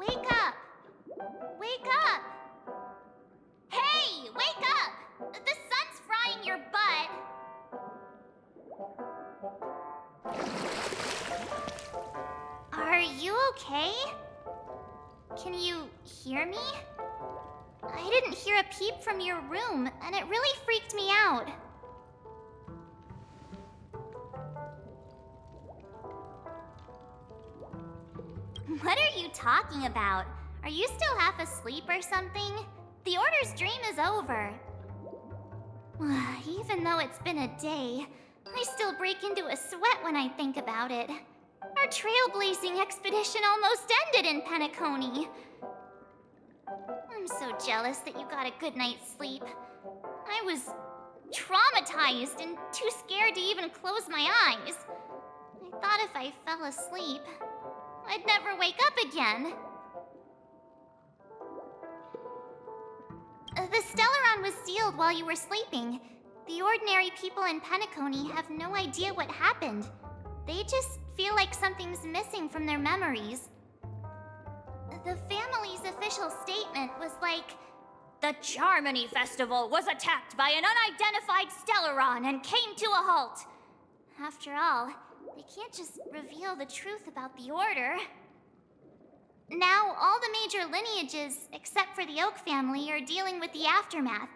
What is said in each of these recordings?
Wake up! Wake up! Hey, wake up! The sun's frying your butt. Are you okay? Can you hear me? I didn't hear a peep from your room, and it really freaked me out. What are you talking about? Are you still half asleep or something? The Order's dream is over. Even though it's been a day, I still break into a sweat when I think about it. Our trailblazing expedition almost ended in Penacony. I'm so jealous that you got a good night's sleep. I was traumatized and too scared to even close my eyes. I thought if I fell asleep, I'd never wake up again. The Stellaron was sealed while you were sleeping. The ordinary people in Penacony have no idea what happened. They just feel like something's missing from their memories. The family's official statement was like, "The Charmony Festival was attacked by an unidentified Stellaron and came to a halt." After all, they can't just reveal the truth about the Order. Now, all the major lineages, except for the Oak family, are dealing with the aftermath.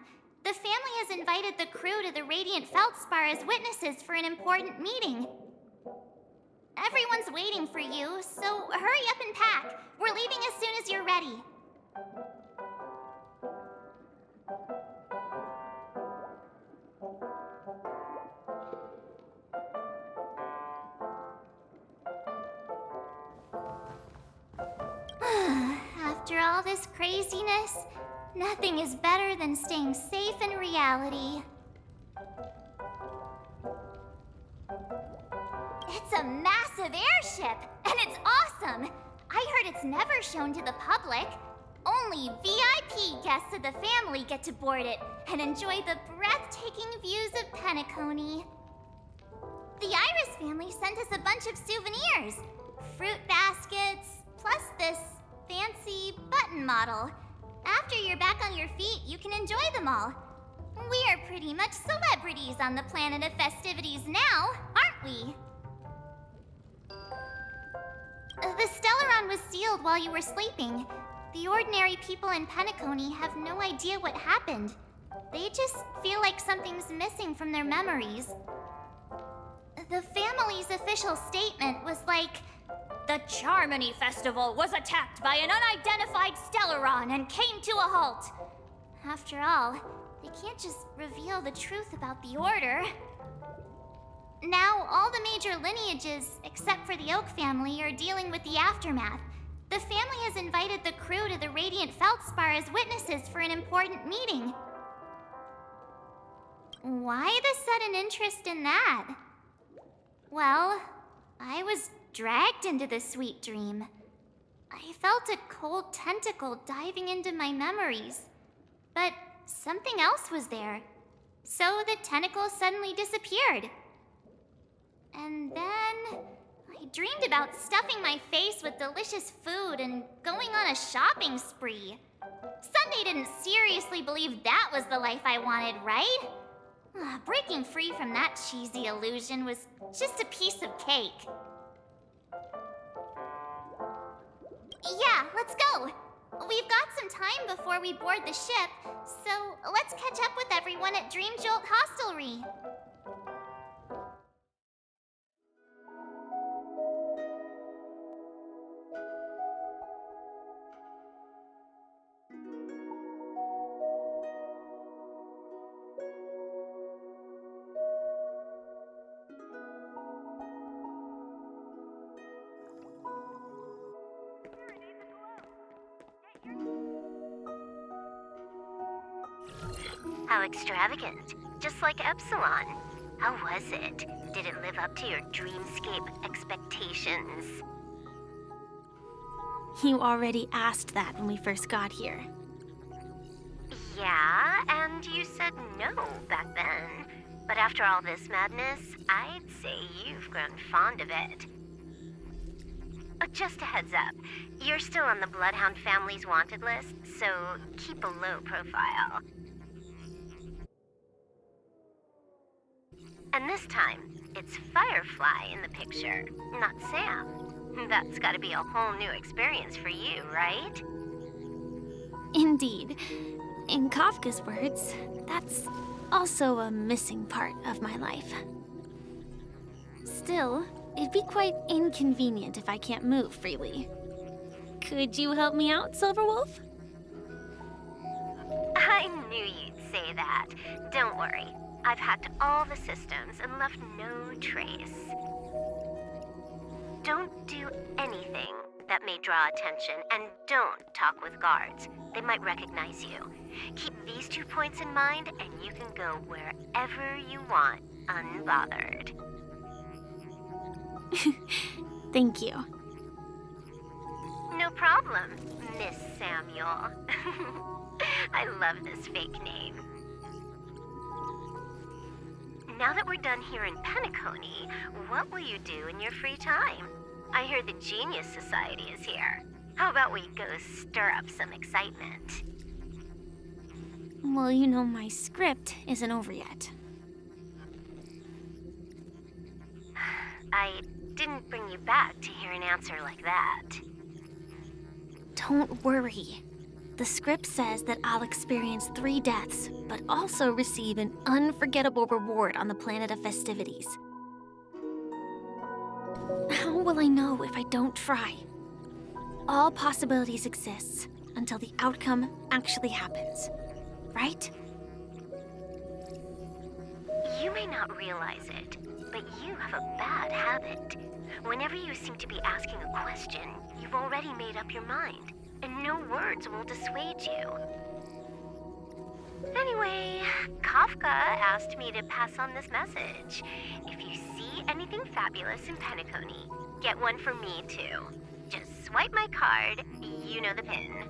The family has invited the crew to the Radiant Feldspar as witnesses for an important meeting. Everyone's waiting for you, so hurry up and pack. We're leaving as soon as you're ready. After all this craziness, nothing is better than staying safe in reality. It's a massive airship, and it's awesome! I heard it's never shown to the public. Only VIP guests of the family get to board it and enjoy the breathtaking views of Penacony. The Iris family sent us a bunch of souvenirs. Fruit baskets, plus this fancy button model. After you're back on your feet, you can enjoy them all. We are pretty much celebrities on the planet of festivities now, aren't we? The Stellaron was sealed while you were sleeping. The ordinary people in Penacony have no idea what happened. They just feel like something's missing from their memories. The family's official statement was like, "The Charmony Festival was attacked by an unidentified Stellaron and came to a halt." After all, they can't just reveal the truth about the Order. Now, all the major lineages, except for the Oak family, are dealing with the aftermath. The family has invited the crew to the Radiant Feldspar as witnesses for an important meeting. Why the sudden interest in that? Well, I was dragged into this sweet dream. I felt a cold tentacle diving into my memories. But something else was there. So the tentacle suddenly disappeared. And then I dreamed about stuffing my face with delicious food and going on a shopping spree. Sunday didn't seriously believe that was the life I wanted, right? Breaking free from that cheesy illusion was just a piece of cake. Yeah, let's go. We've got some time before we board the ship, so let's catch up with everyone at Dream Jolt Hostelry. How extravagant. Just like Epsilon. How was it? Did it live up to your dreamscape expectations? You already asked that when we first got here. Yeah, and you said no back then. But after all this madness, I'd say you've grown fond of it. Just a heads up, you're still on the Bloodhound family's wanted list, so keep a low profile. And this time, it's Firefly in the picture, not Sam. That's gotta be a whole new experience for you, right? Indeed. In Kafka's words, that's also a missing part of my life. Still, it'd be quite inconvenient if I can't move freely. Could you help me out, Silverwolf? I knew you'd say that. Don't worry. I've hacked all the systems and left no trace. Don't do anything that may draw attention, and don't talk with guards. They might recognize you. Keep these 2 points in mind, and you can go wherever you want, unbothered. Thank you. No problem, Miss Samuel. I love this fake name. Now that we're done here in Penacony, what will you do in your free time? I hear the Genius Society is here. How about we go stir up some excitement? Well, you know my script isn't over yet. I didn't bring you back to hear an answer like that. Don't worry. The script says that I'll experience 3 deaths, but also receive an unforgettable reward on the planet of festivities. How will I know if I don't try? All possibilities exist until the outcome actually happens, right? You may not realize it, but you have a bad habit. Whenever you seem to be asking a question, you've already made up your mind, and no words will dissuade you. Anyway, Kafka asked me to pass on this message. If you see anything fabulous in Penacony, get one for me too. Just swipe my card, you know the pin.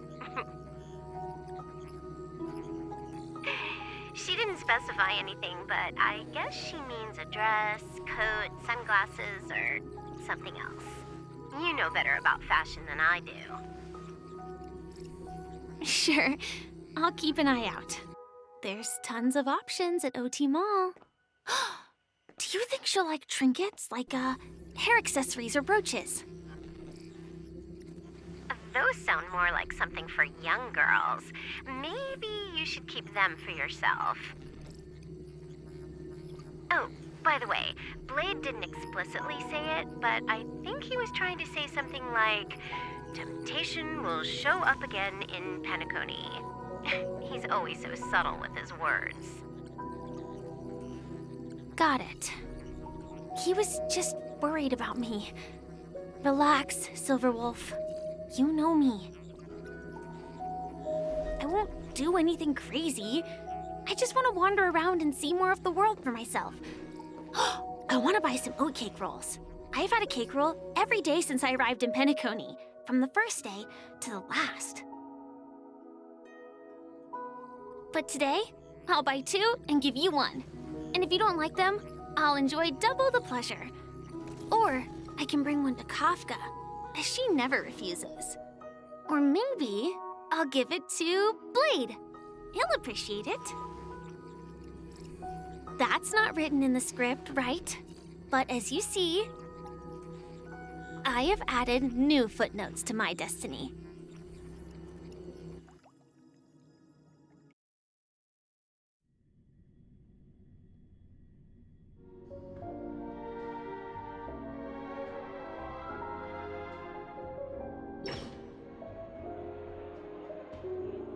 She didn't specify anything, but I guess she means a dress, coat, sunglasses, or something else. You know better about fashion than I do. Sure, I'll keep an eye out. There's tons of options at OT Mall. Do you think she'll like trinkets, like hair accessories or brooches? Those sound more like something for young girls. Maybe you should keep them for yourself. Oh, by the way, Blade didn't explicitly say it, but I think he was trying to say something like, temptation will show up again in Penacony. He's always so subtle with his words. Got it. He was just worried about me. Relax, Silverwolf. You know me. I won't do anything crazy. I just want to wander around and see more of the world for myself. I want to buy some oatcake rolls. I've had a cake roll every day since I arrived in Penacony, from the first day to the last. But today, I'll buy 2 and give you 1. And if you don't like them, I'll enjoy double the pleasure. Or I can bring one to Kafka, as she never refuses. Or maybe I'll give it to Blade. He'll appreciate it. That's not written in the script, right? But as you see, I have added new footnotes to my destiny.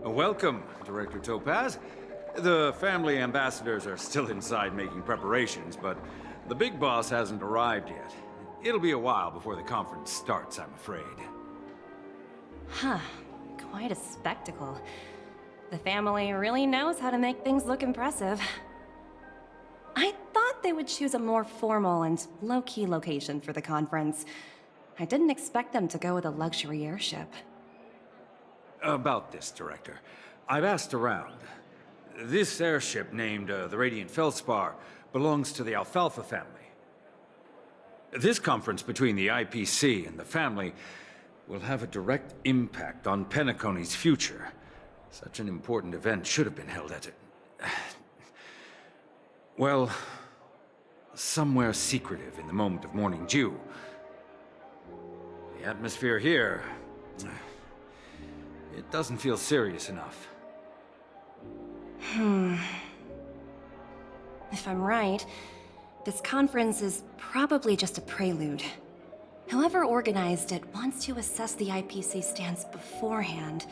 Welcome, Director Topaz. The family ambassadors are still inside making preparations, but the big boss hasn't arrived yet. It'll be a while before the conference starts, I'm afraid. Huh. Quite a spectacle. The family really knows how to make things look impressive. I thought they would choose a more formal and low-key location for the conference. I didn't expect them to go with a luxury airship. About this, Director. I've asked around. This airship, named the Radiant Feldspar, belongs to the Alfalfa family. This conference between the IPC and the family will have a direct impact on Penacony's future. Such an important event should have been held at it. Well, somewhere secretive in the moment of morning dew. The atmosphere here, it doesn't feel serious enough. If I'm right, this conference is probably just a prelude. Whoever organized it wants to assess the IPC stance beforehand.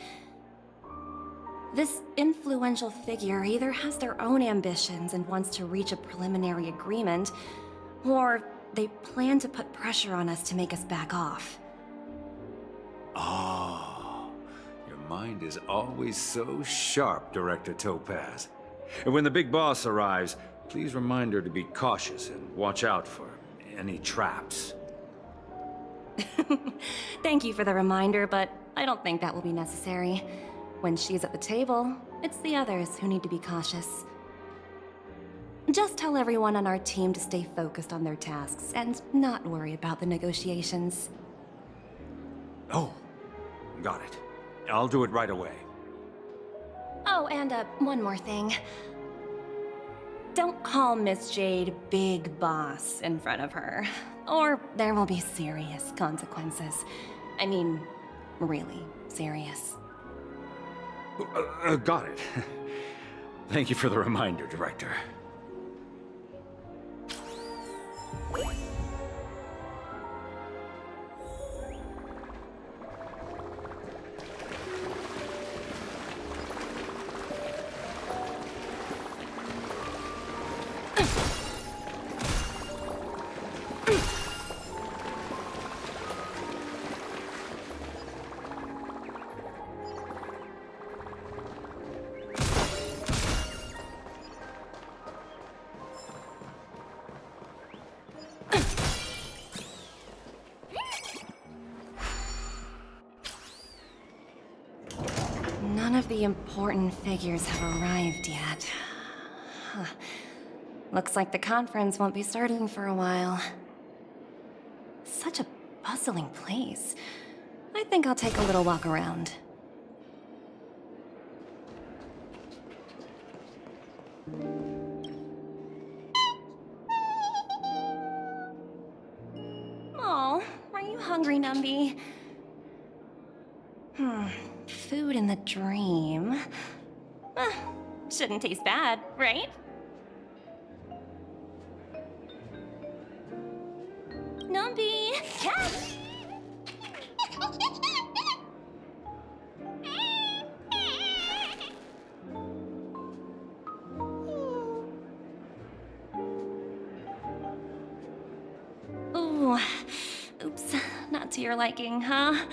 This influential figure either has their own ambitions and wants to reach a preliminary agreement, or they plan to put pressure on us to make us back off. Oh, your mind is always so sharp, Director Topaz. And when the big boss arrives, please remind her to be cautious and watch out for any traps. Thank you for the reminder, but I don't think that will be necessary. When she's at the table, it's the others who need to be cautious. Just tell everyone on our team to stay focused on their tasks and not worry about the negotiations. Oh, got it. I'll do it right away. Oh, and one more thing. Don't call Miss Jade Big Boss in front of her, or there will be serious consequences. I mean, really serious. Got it. Thank you for the reminder, Director. None of the important figures have arrived yet. Huh. Looks like the conference won't be starting for a while. Such a bustling place. I think I'll take a little walk around. Oh, are you hungry, Numby? Food in the dream. Shouldn't taste bad, right? Numby, catch! Ooh, oops, not to your liking, huh?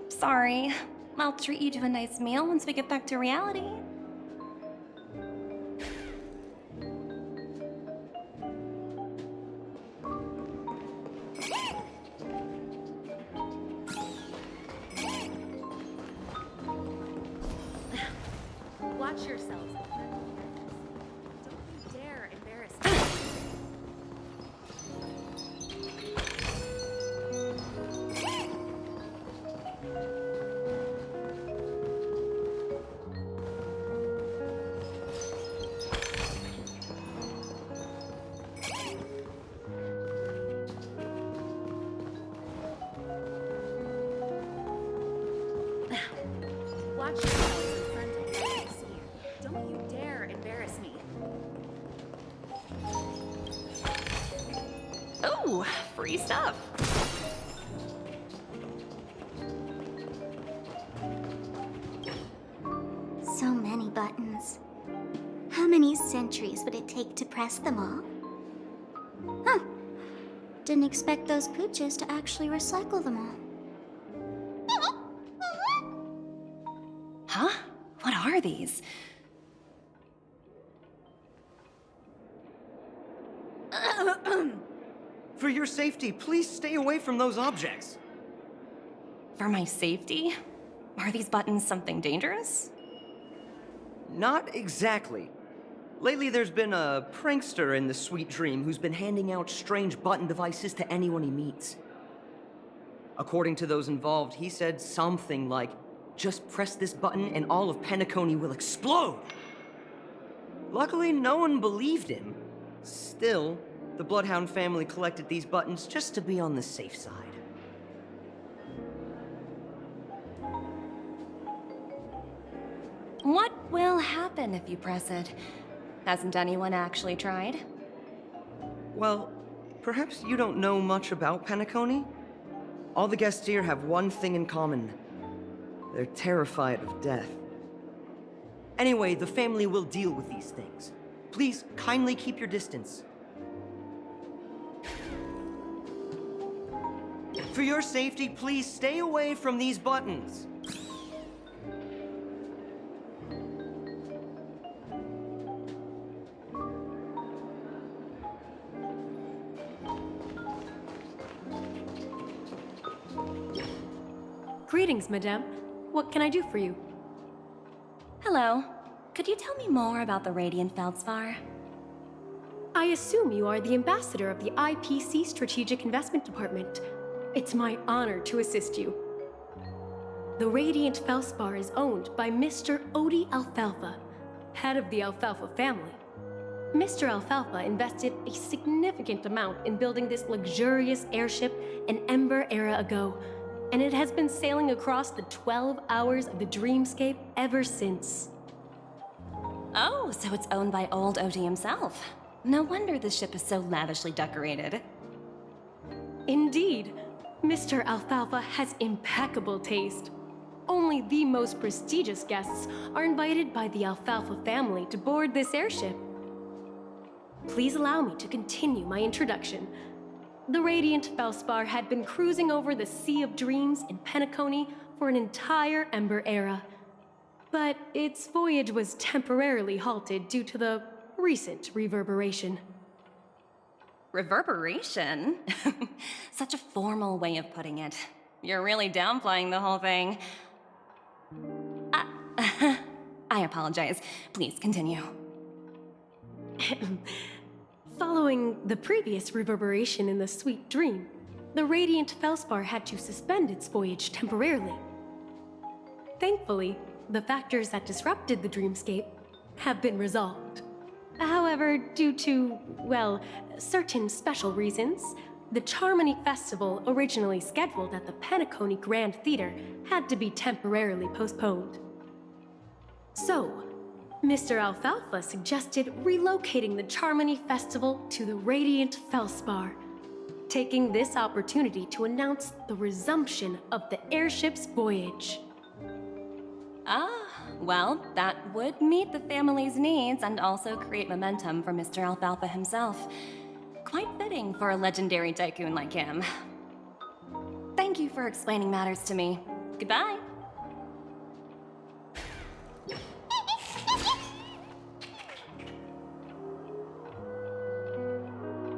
Sorry. I'll treat you to a nice meal once we get back to reality. Watch yourselves. Don't you dare embarrass me. Watch yourselves in front of what I see. Don't you dare embarrass me. Ooh, free stuff. So many buttons. How many centuries would it take to press them all? Huh. Didn't expect those pooches to actually recycle them all. Huh? What are these? For your safety, please stay away from those objects. For my safety? Are these buttons something dangerous? Not exactly. Lately, there's been a prankster in the Sweet Dream who's been handing out strange button devices to anyone he meets. According to those involved, he said something like, "Just press this button and all of Penacony will explode!" Luckily, no one believed him. Still, the Bloodhound family collected these buttons just to be on the safe side. What will happen if you press it? Hasn't anyone actually tried? Well, perhaps you don't know much about Penacony? All the guests here have one thing in common. They're terrified of death. Anyway, the family will deal with these things. Please, kindly keep your distance. For your safety, please stay away from these buttons. Greetings, madame. What can I do for you? Hello. Could you tell me more about the Radiant Feldspar? I assume you are the ambassador of the IPC Strategic Investment Department. It's my honor to assist you. The Radiant Feldspar is owned by Mr. Odie Alfalfa, head of the Alfalfa family. Mr. Alfalfa invested a significant amount in building this luxurious airship an Ember era ago, and it has been sailing across the 12 hours of the dreamscape ever since. Oh, so it's owned by old Odie himself. No wonder the ship is so lavishly decorated. Indeed, Mr. Alfalfa has impeccable taste. Only the most prestigious guests are invited by the Alfalfa family to board this airship. Please allow me to continue my introduction. The Radiant Feldspar had been cruising over the Sea of Dreams in Penacony for an entire Ember era. But its voyage was temporarily halted due to the recent reverberation. Reverberation? Such a formal way of putting it. You're really downplaying the whole thing. I apologize. Please continue. Following the previous reverberation in the Sweet Dream, the Radiant Feldspar had to suspend its voyage temporarily. Thankfully, the factors that disrupted the dreamscape have been resolved. However, due to, well, certain special reasons, the Charmony Festival, originally scheduled at the Penacony Grand Theater, had to be temporarily postponed. So, Mr. Alfalfa suggested relocating the Charmony Festival to the Radiant Feldspar, taking this opportunity to announce the resumption of the airship's voyage. Ah, well, that would meet the family's needs and also create momentum for Mr. Alfalfa himself. Quite fitting for a legendary tycoon like him. Thank you for explaining matters to me. Goodbye.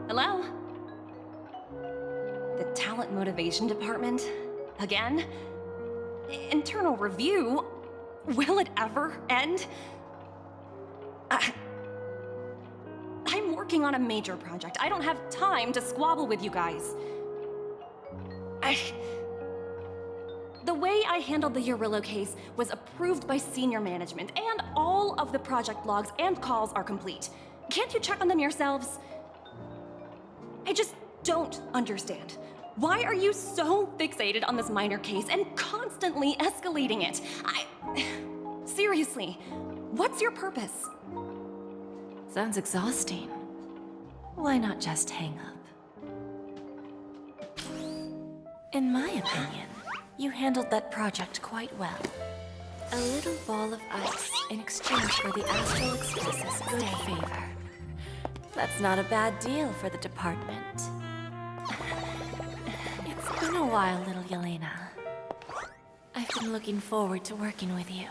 Hello? The Talent Motivation Department? Again? Internal review? Will it ever end? I'm working on a major project. I don't have time to squabble with you guys. The way I handled the Urillo case was approved by senior management, and all of the project logs and calls are complete. Can't you check on them yourselves? I just don't understand. Why are you so fixated on this minor case and constantly escalating it? Seriously, what's your purpose? Sounds exhausting. Why not just hang up? In my opinion, you handled that project quite well. A little ball of ice in exchange for the Astral Express's good favor. That's not a bad deal for the department. It's been a while, little Yelena. I've been looking forward to working with you.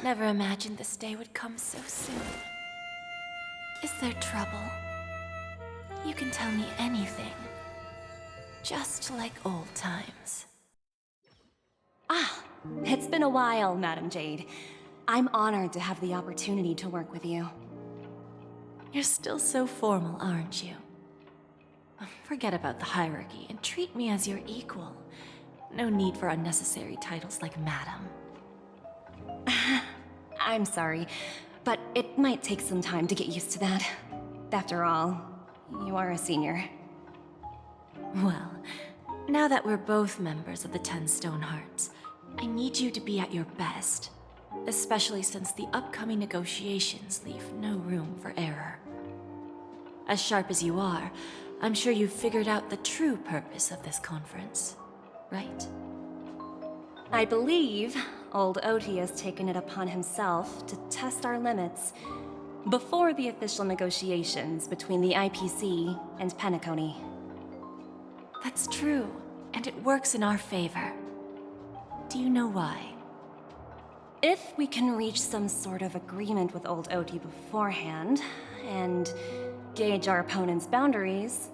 Never imagined this day would come so soon. Is there trouble? You can tell me anything. Just like old times. Ah, it's been a while, Madam Jade. I'm honored to have the opportunity to work with you. You're still so formal, aren't you? Forget about the hierarchy and treat me as your equal. No need for unnecessary titles like Madam. I'm sorry, but it might take some time to get used to that. After all, you are a senior. Well, now that we're both members of the 10 Stonehearts, I need you to be at your best, especially since the upcoming negotiations leave no room for error. As sharp as you are, I'm sure you've figured out the true purpose of this conference, right? I believe old Oti has taken it upon himself to test our limits before the official negotiations between the IPC and Penacony. That's true, and it works in our favor. Do you know why? If we can reach some sort of agreement with old Oti beforehand, and gauge our opponent's boundaries,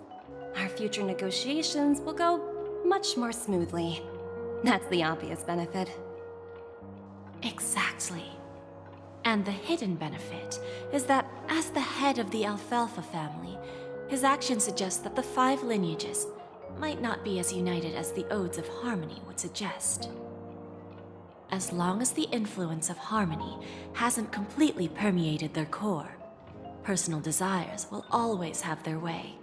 our future negotiations will go much more smoothly. That's the obvious benefit. Exactly. And the hidden benefit is that as the head of the Alfalfa family, his actions suggest that the 5 lineages might not be as united as the Odes of Harmony would suggest. As long as the influence of Harmony hasn't completely permeated their core, personal desires will always have their way.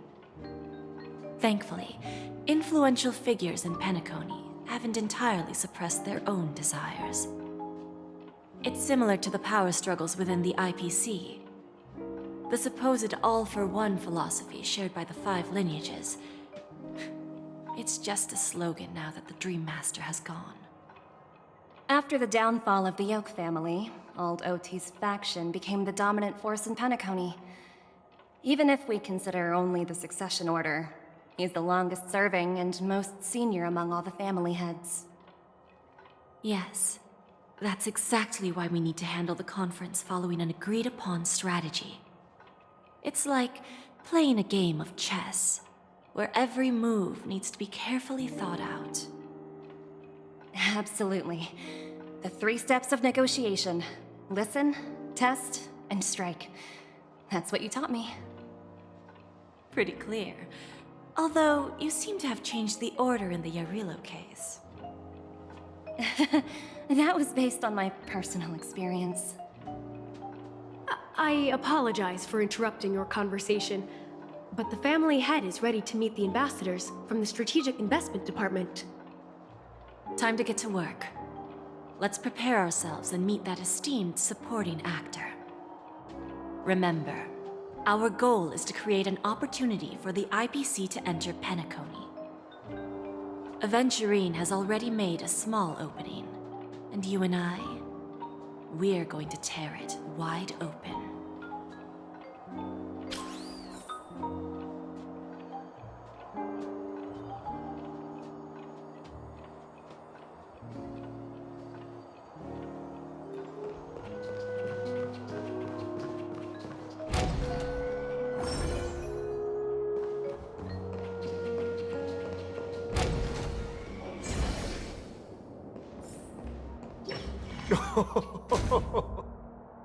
Thankfully, influential figures in Penacony haven't entirely suppressed their own desires. It's similar to the power struggles within the IPC. The supposed all-for-one philosophy shared by the 5 lineages. It's just a slogan now that the Dream Master has gone. After the downfall of the Yoke family, old Oti's faction became the dominant force in Penacony. Even if we consider only the succession order, he's the longest serving and most senior among all the family heads. Yes, that's exactly why we need to handle the conference following an agreed-upon strategy. It's like playing a game of chess, where every move needs to be carefully thought out. Absolutely. The 3 steps of negotiation. Listen, test, and strike. That's what you taught me. Pretty clear. Although, you seem to have changed the order in the Yarilo case. That was based on my personal experience. I apologize for interrupting your conversation, but the family head is ready to meet the ambassadors from the Strategic Investment Department. Time to get to work. Let's prepare ourselves and meet that esteemed supporting actor. Remember, our goal is to create an opportunity for the IPC to enter Penacony. Aventurine has already made a small opening, and you and I, we're going to tear it wide open.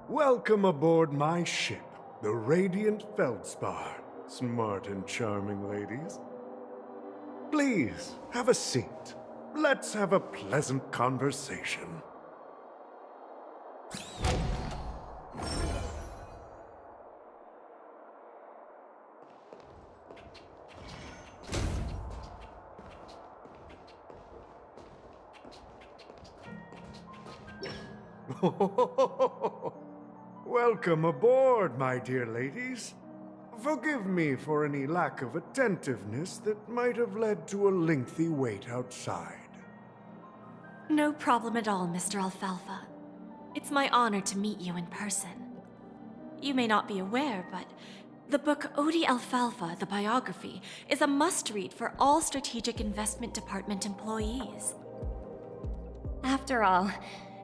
Welcome aboard my ship, the Radiant Feldspar. Smart and charming ladies. Please, have a seat. Let's have a pleasant conversation. Welcome aboard, my dear ladies. Forgive me for any lack of attentiveness that might have led to a lengthy wait outside. No problem at all, Mr. Alfalfa. It's my honor to meet you in person. You may not be aware, but the book Odi Alfalfa, the biography, is a must-read for all Strategic Investment Department employees. After all,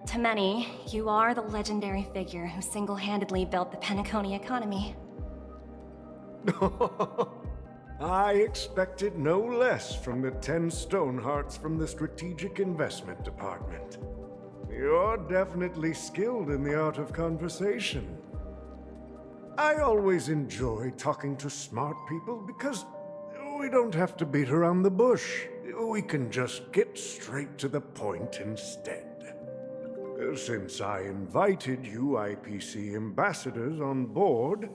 to many, you are the legendary figure who single-handedly built the Penacony economy. I expected no less from the 10 Stonehearts from the Strategic Investment Department. You're definitely skilled in the art of conversation. I always enjoy talking to smart people because we don't have to beat around the bush. We can just get straight to the point instead. Since I invited you IPC ambassadors on board,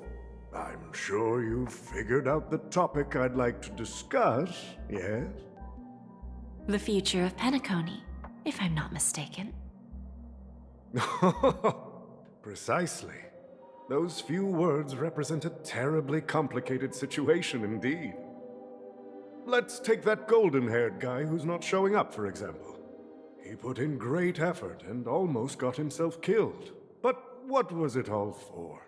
I'm sure you've figured out the topic I'd like to discuss, yes? The future of Penacony, if I'm not mistaken. Precisely. Those few words represent a terribly complicated situation indeed. Let's take that golden-haired guy who's not showing up, for example. He put in great effort and almost got himself killed. But what was it all for?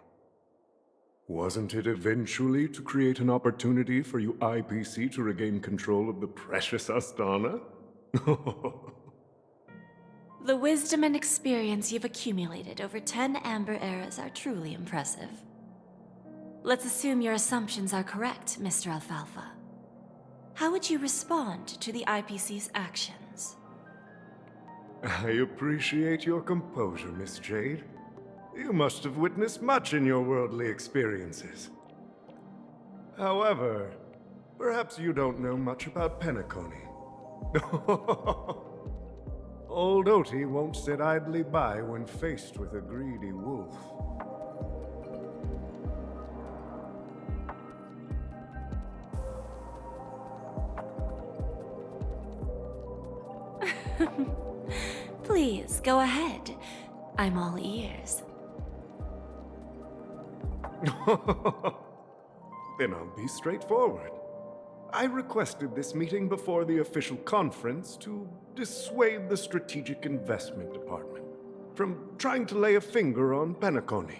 Wasn't it eventually to create an opportunity for you IPC to regain control of the precious Astana? The wisdom and experience you've accumulated over 10 Amber Eras are truly impressive. Let's assume your assumptions are correct, Mr. Alfalfa. How would you respond to the IPC's actions? I appreciate your composure, Miss Jade. You must have witnessed much in your worldly experiences. However, perhaps you don't know much about Penacony. Old Oti won't sit idly by when faced with a greedy wolf. Please, go ahead. I'm all ears. Then I'll be straightforward. I requested this meeting before the official conference to dissuade the Strategic Investment Department from trying to lay a finger on Penacony.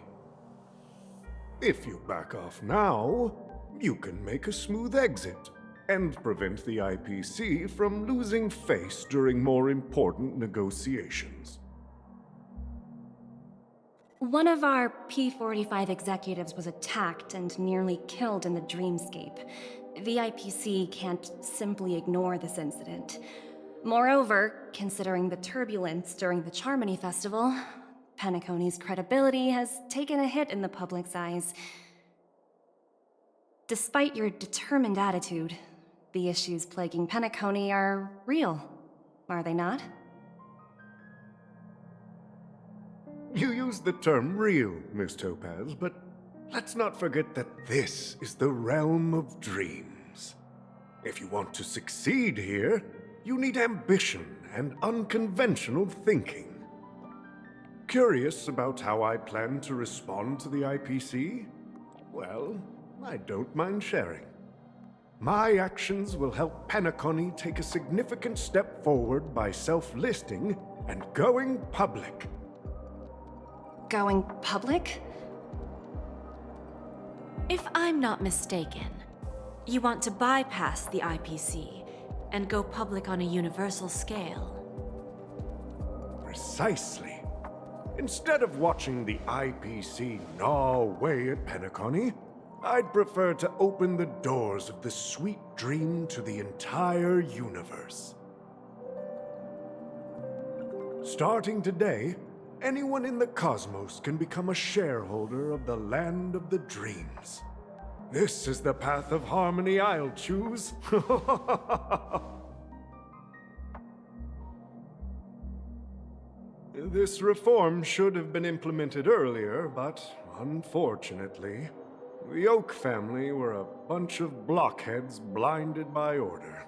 If you back off now, you can make a smooth exit and prevent the IPC from losing face during more important negotiations. One of our P-45 executives was attacked and nearly killed in the dreamscape. The IPC can't simply ignore this incident. Moreover, considering the turbulence during the Charmony Festival, Penacony's credibility has taken a hit in the public's eyes. Despite your determined attitude, the issues plaguing Penacony are real, are they not? You used the term real, Miss Topaz, but let's not forget that this is the realm of dreams. If you want to succeed here, you need ambition and unconventional thinking. Curious about how I plan to respond to the IPC? Well, I don't mind sharing. My actions will help Penacony take a significant step forward by self-listing and going public. Going public? If I'm not mistaken, you want to bypass the IPC and go public on a universal scale. Precisely. Instead of watching the IPC gnaw away at Penacony, I'd prefer to open the doors of the sweet dream to the entire universe. Starting today, anyone in the cosmos can become a shareholder of the land of the dreams. This is the path of harmony I'll choose. This reform should have been implemented earlier, but unfortunately, the Oak family were a bunch of blockheads blinded by order.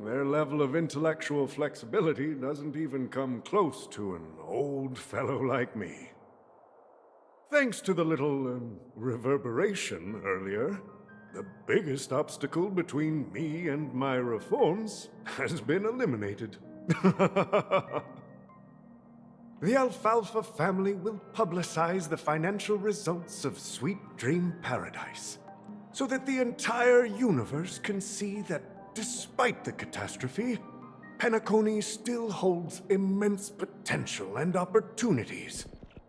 Their level of intellectual flexibility doesn't even come close to an old fellow like me. Thanks to the little reverberation earlier, the biggest obstacle between me and my reforms has been eliminated. The Alfalfa family will publicize the financial results of Sweet Dream Paradise, so that the entire universe can see that despite the catastrophe, Penacony still holds immense potential and opportunities,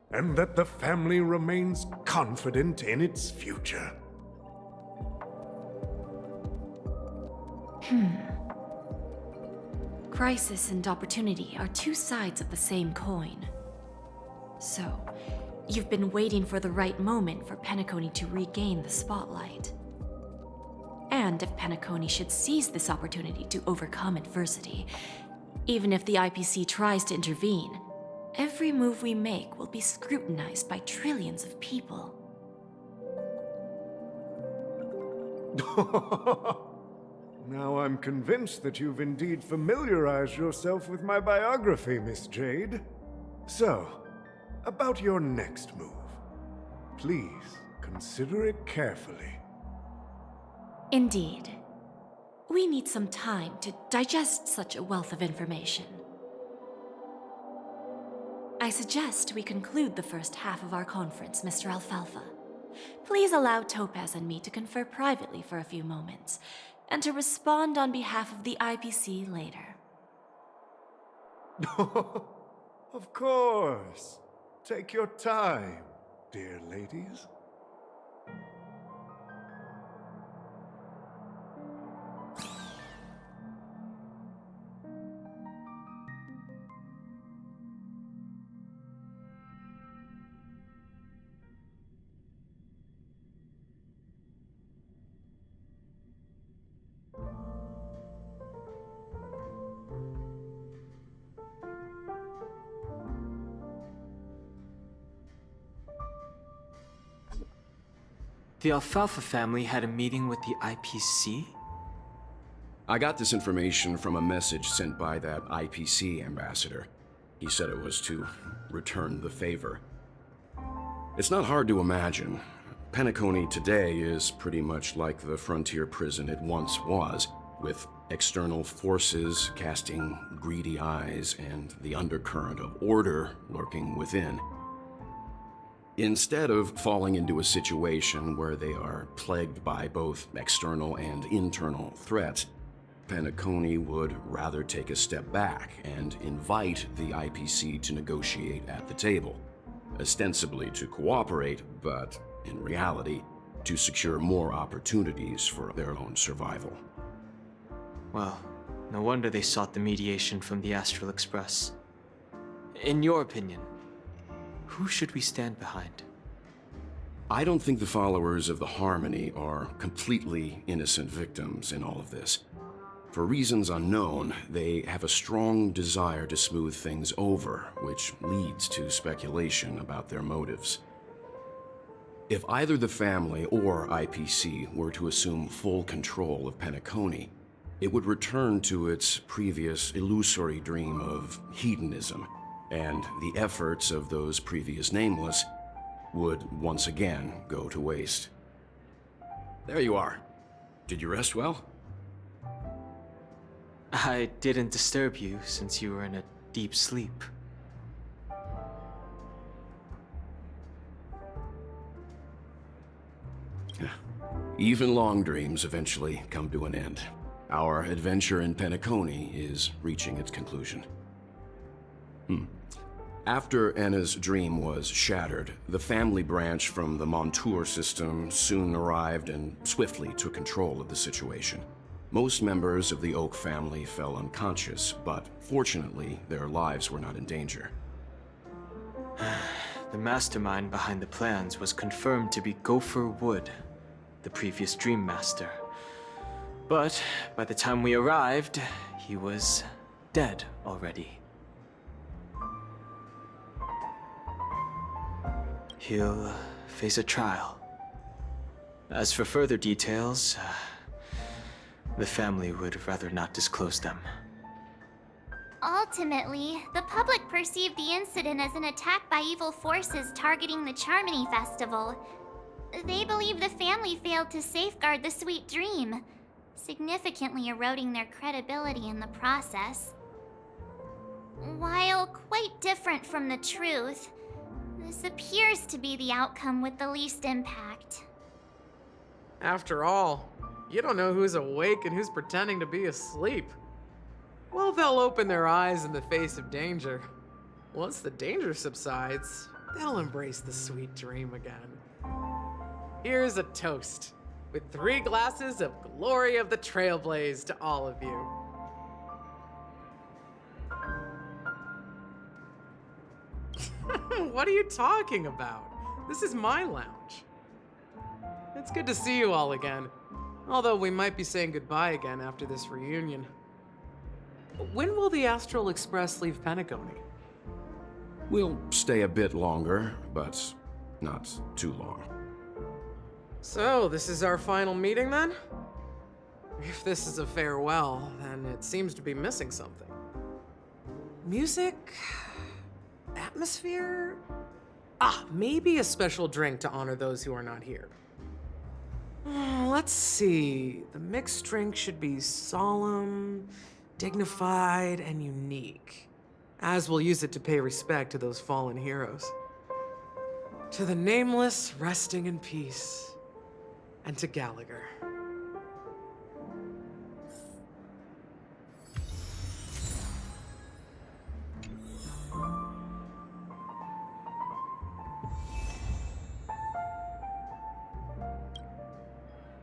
and that the family remains confident in its future. Crisis and opportunity are two sides of the same coin. So, You've been waiting for the right moment for Penacony to regain the spotlight. And if Penacony should seize this opportunity to overcome adversity, even if the IPC tries to intervene, every move we make will be scrutinized by trillions of people. Now I'm convinced that you've indeed familiarized yourself with my biography, Miss Jade. So, about your next move. Please, consider it carefully. Indeed. We need some time to digest such a wealth of information. I suggest we conclude the first half of our conference, Mr. Alfalfa. Please allow Topaz and me to confer privately for a few moments, and to respond on behalf of the IPC later. Of course. Take your time, dear ladies. The Alfalfa family had a meeting with the IPC? I got this information from a message sent by that IPC ambassador. He said it was to return the favor. It's not hard to imagine. Penacony today is pretty much like the frontier prison it once was, with external forces casting greedy eyes and the undercurrent of order lurking within. Instead of falling into a situation where they are plagued by both external and internal threats, Penacony would rather take a step back and invite the IPC to negotiate at the table, ostensibly to cooperate, but in reality, to secure more opportunities for their own survival. Well, no wonder they sought the mediation from the Astral Express. In your opinion, who should we stand behind? I don't think the followers of the Harmony are completely innocent victims in all of this. For reasons unknown, they have a strong desire to smooth things over, which leads to speculation about their motives. If either the family or IPC were to assume full control of Penacony, it would return to its previous illusory dream of hedonism, and the efforts of those previous nameless would once again go to waste. There you are. Did you rest well? I didn't disturb you since you were in a deep sleep. Even long dreams eventually come to an end. Our adventure in Penacony is reaching its conclusion. After Anna's dream was shattered, the family branch from the Montour system soon arrived and swiftly took control of the situation. Most members of the Oak family fell unconscious, but fortunately, their lives were not in danger. The mastermind behind the plans was confirmed to be Gopher Wood, the previous Dream Master. But by the time we arrived, he was dead already. He'll face a trial. As for further details, the family would rather not disclose them. Ultimately, the public perceived the incident as an attack by evil forces targeting the Charmony Festival. They believe the family failed to safeguard the Sweet Dream, significantly eroding their credibility in the process. While quite different from the truth, this appears to be the outcome with the least impact. After all, you don't know who's awake and who's pretending to be asleep. Well, they'll open their eyes in the face of danger. Once the danger subsides, they'll embrace the sweet dream again. Here's a toast, with 3 glasses of Glory of the Trailblaze to all of you. What are you talking about? This is my lounge. It's good to see you all again. Although we might be saying goodbye again after this reunion. When will the Astral Express leave Penacony? We'll stay a bit longer, but not too long. So, this is our final meeting then? If this is a farewell, then it seems to be missing something. Music? Atmosphere? Maybe a special drink to honor those who are not here. Let's see. The mixed drink should be solemn, dignified, and unique, as we'll use it to pay respect to those fallen heroes. To the nameless, resting in peace, and to Gallagher.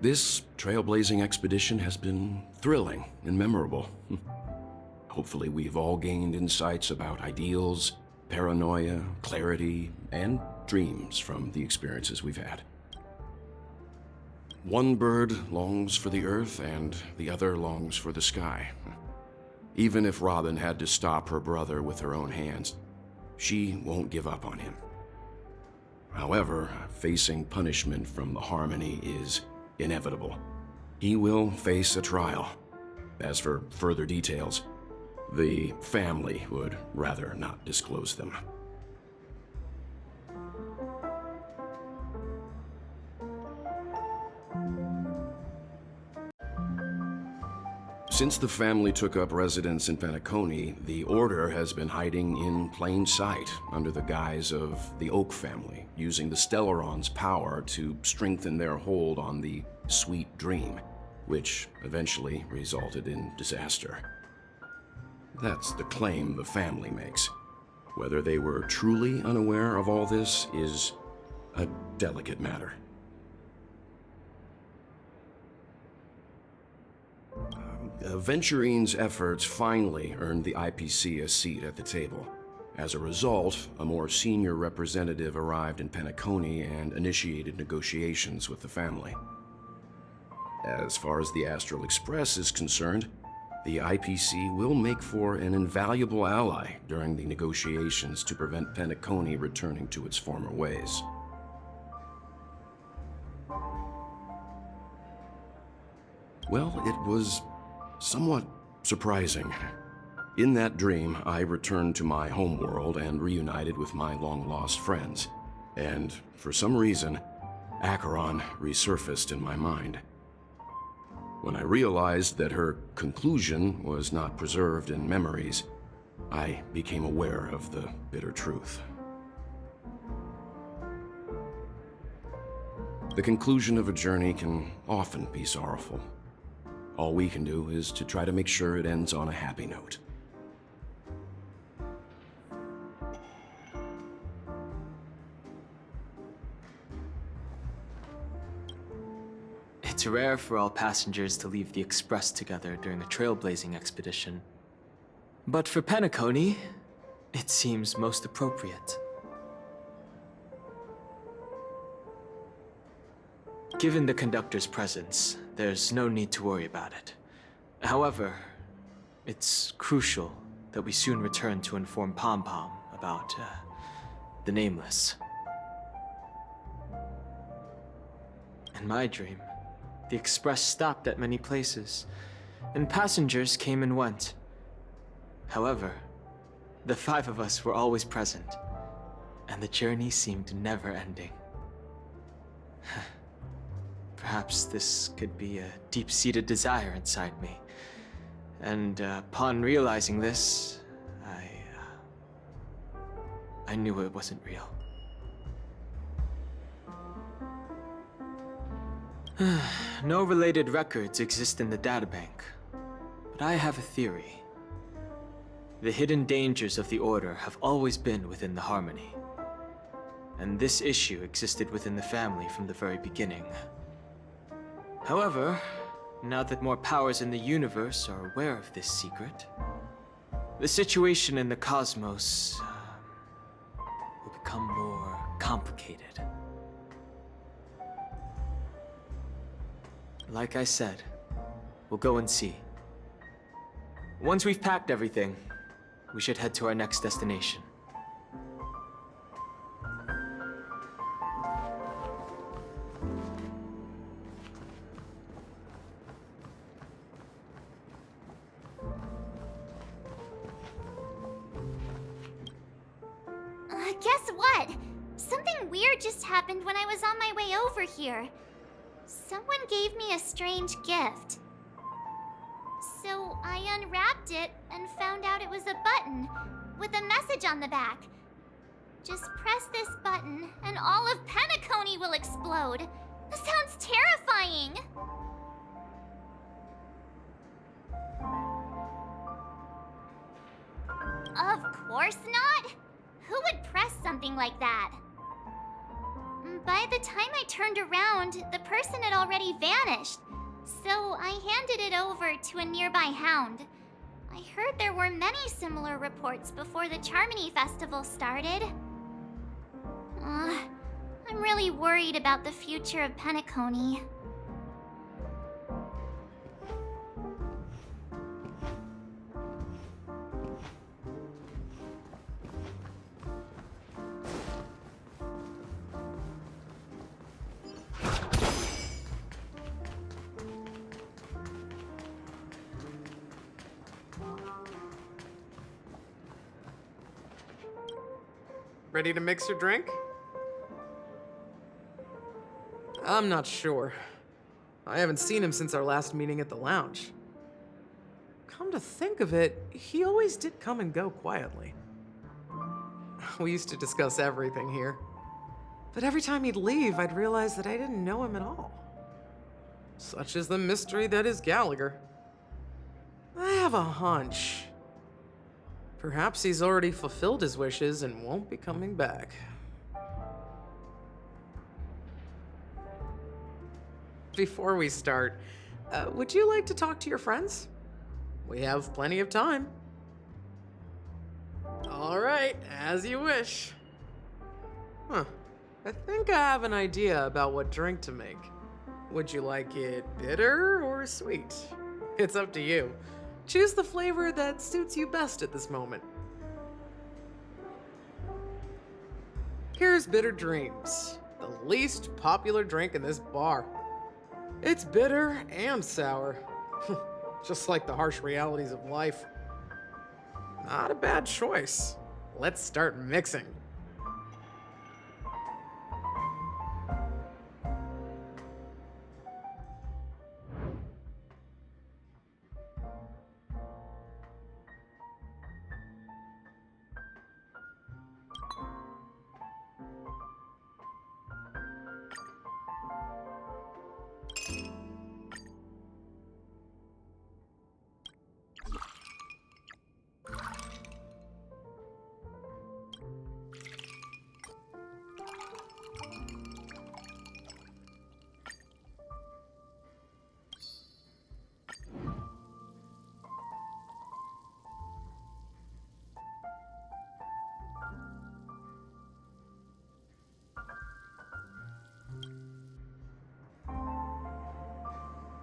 This trailblazing expedition has been thrilling and memorable. Hopefully we've all gained insights about ideals, paranoia, clarity, and dreams from the experiences we've had. One bird longs for the earth and the other longs for the sky. Even if Robin had to stop her brother with her own hands, she won't give up on him. However, facing punishment from the Harmony is inevitable. He will face a trial. As for further details, the family would rather not disclose them. Since the family took up residence in Penacony, the Order has been hiding in plain sight under the guise of the Oak family, using the Stellaron's power to strengthen their hold on the Sweet Dream, which eventually resulted in disaster. That's the claim the family makes. Whether they were truly unaware of all this is a delicate matter. Venturine's efforts finally earned the IPC a seat at the table. As a result, a more senior representative arrived in Penacony and initiated negotiations with the family. As far as the Astral Express is concerned, the IPC will make for an invaluable ally during the negotiations to prevent Penacony returning to its former ways. Well, it was somewhat surprising. In that dream, I returned to my homeworld and reunited with my long-lost friends. And for some reason, Acheron resurfaced in my mind. When I realized that her conclusion was not preserved in memories, I became aware of the bitter truth. The conclusion of a journey can often be sorrowful. All we can do is to try to make sure it ends on a happy note. It's rare for all passengers to leave the Express together during a trailblazing expedition. But for Penacony, it seems most appropriate. Given the conductor's presence, there's no need to worry about it. However, it's crucial that we soon return to inform Pom Pom about the Nameless. In my dream, the Express stopped at many places, and passengers came and went. However, the 5 of us were always present, and the journey seemed never ending. Perhaps this could be a deep-seated desire inside me, and upon realizing this, I knew it wasn't real. No related records exist in the databank, but I have a theory. The hidden dangers of the Order have always been within the Harmony, and this issue existed within the family from the very beginning. However, now that more powers in the universe are aware of this secret, the situation in the cosmos become more complicated. Like I said, we'll go and see. Once we've packed everything, we should head to our next destination. Guess what? Something weird just happened when I was on my way over here. Someone gave me a strange gift. So I unwrapped it and found out it was a button with a message on the back. Just press this button and all of Penacony will explode. That sounds terrifying. Of course not. Who would press something like that? By the time I turned around, the person had already vanished. So I handed it over to a nearby hound. I heard there were many similar reports before the Charmony Festival started. I'm really worried about the future of Penacony. Ready to mix your drink? I'm not sure. I haven't seen him since our last meeting at the lounge. Come to think of it, he always did come and go quietly. We used to discuss everything here. But every time he'd leave, I'd realize that I didn't know him at all. Such is the mystery that is Gallagher. I have a hunch. Perhaps he's already fulfilled his wishes and won't be coming back. Before we start, would you like to talk to your friends? We have plenty of time. All right, as you wish. I think I have an idea about what drink to make. Would you like it bitter or sweet? It's up to you. Choose the flavor that suits you best at this moment. Here's Bitter Dreams, the least popular drink in this bar. It's bitter and sour, just like the harsh realities of life. Not a bad choice. Let's start mixing.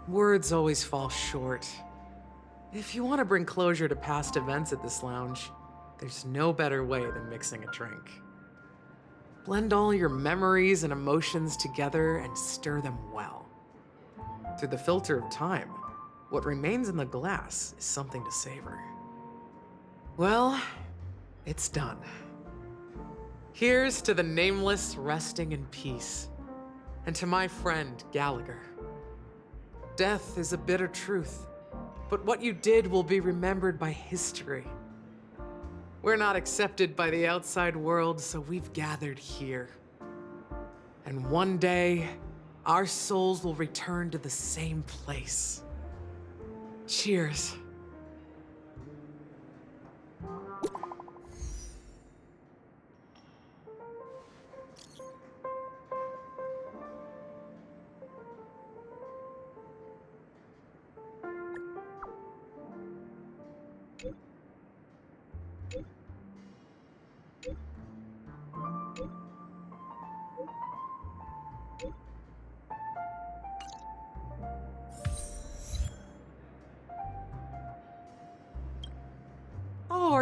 Words always fall short. If you want to bring closure to past events at this lounge, there's no better way than mixing a drink. Blend all your memories and emotions together and stir them well. Through the filter of time, what remains in the glass is something to savor. Well, it's done. Here's to the nameless resting in peace, and to my friend Gallagher. Death is a bitter truth, but what you did will be remembered by history. We're not accepted by the outside world, so we've gathered here. And one day, our souls will return to the same place. Cheers.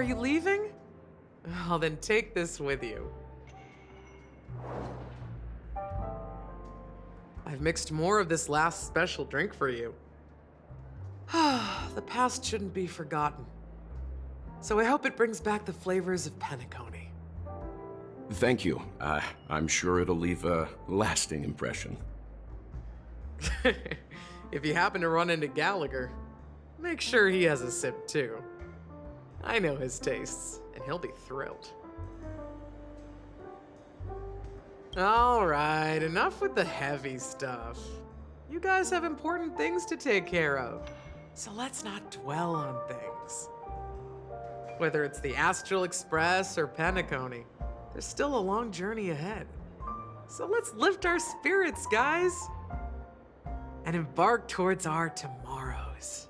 you leaving? Oh, then take this with you. I've mixed more of this last special drink for you. The past shouldn't be forgotten. So I hope it brings back the flavors of Penacony. Thank you. I'm sure it'll leave a lasting impression. If you happen to run into Gallagher, make sure he has a sip too. I know his tastes, and he'll be thrilled. Alright, enough with the heavy stuff. You guys have important things to take care of, so let's not dwell on things. Whether it's the Astral Express or Penacony, there's still a long journey ahead. So let's lift our spirits, guys, and embark towards our tomorrows.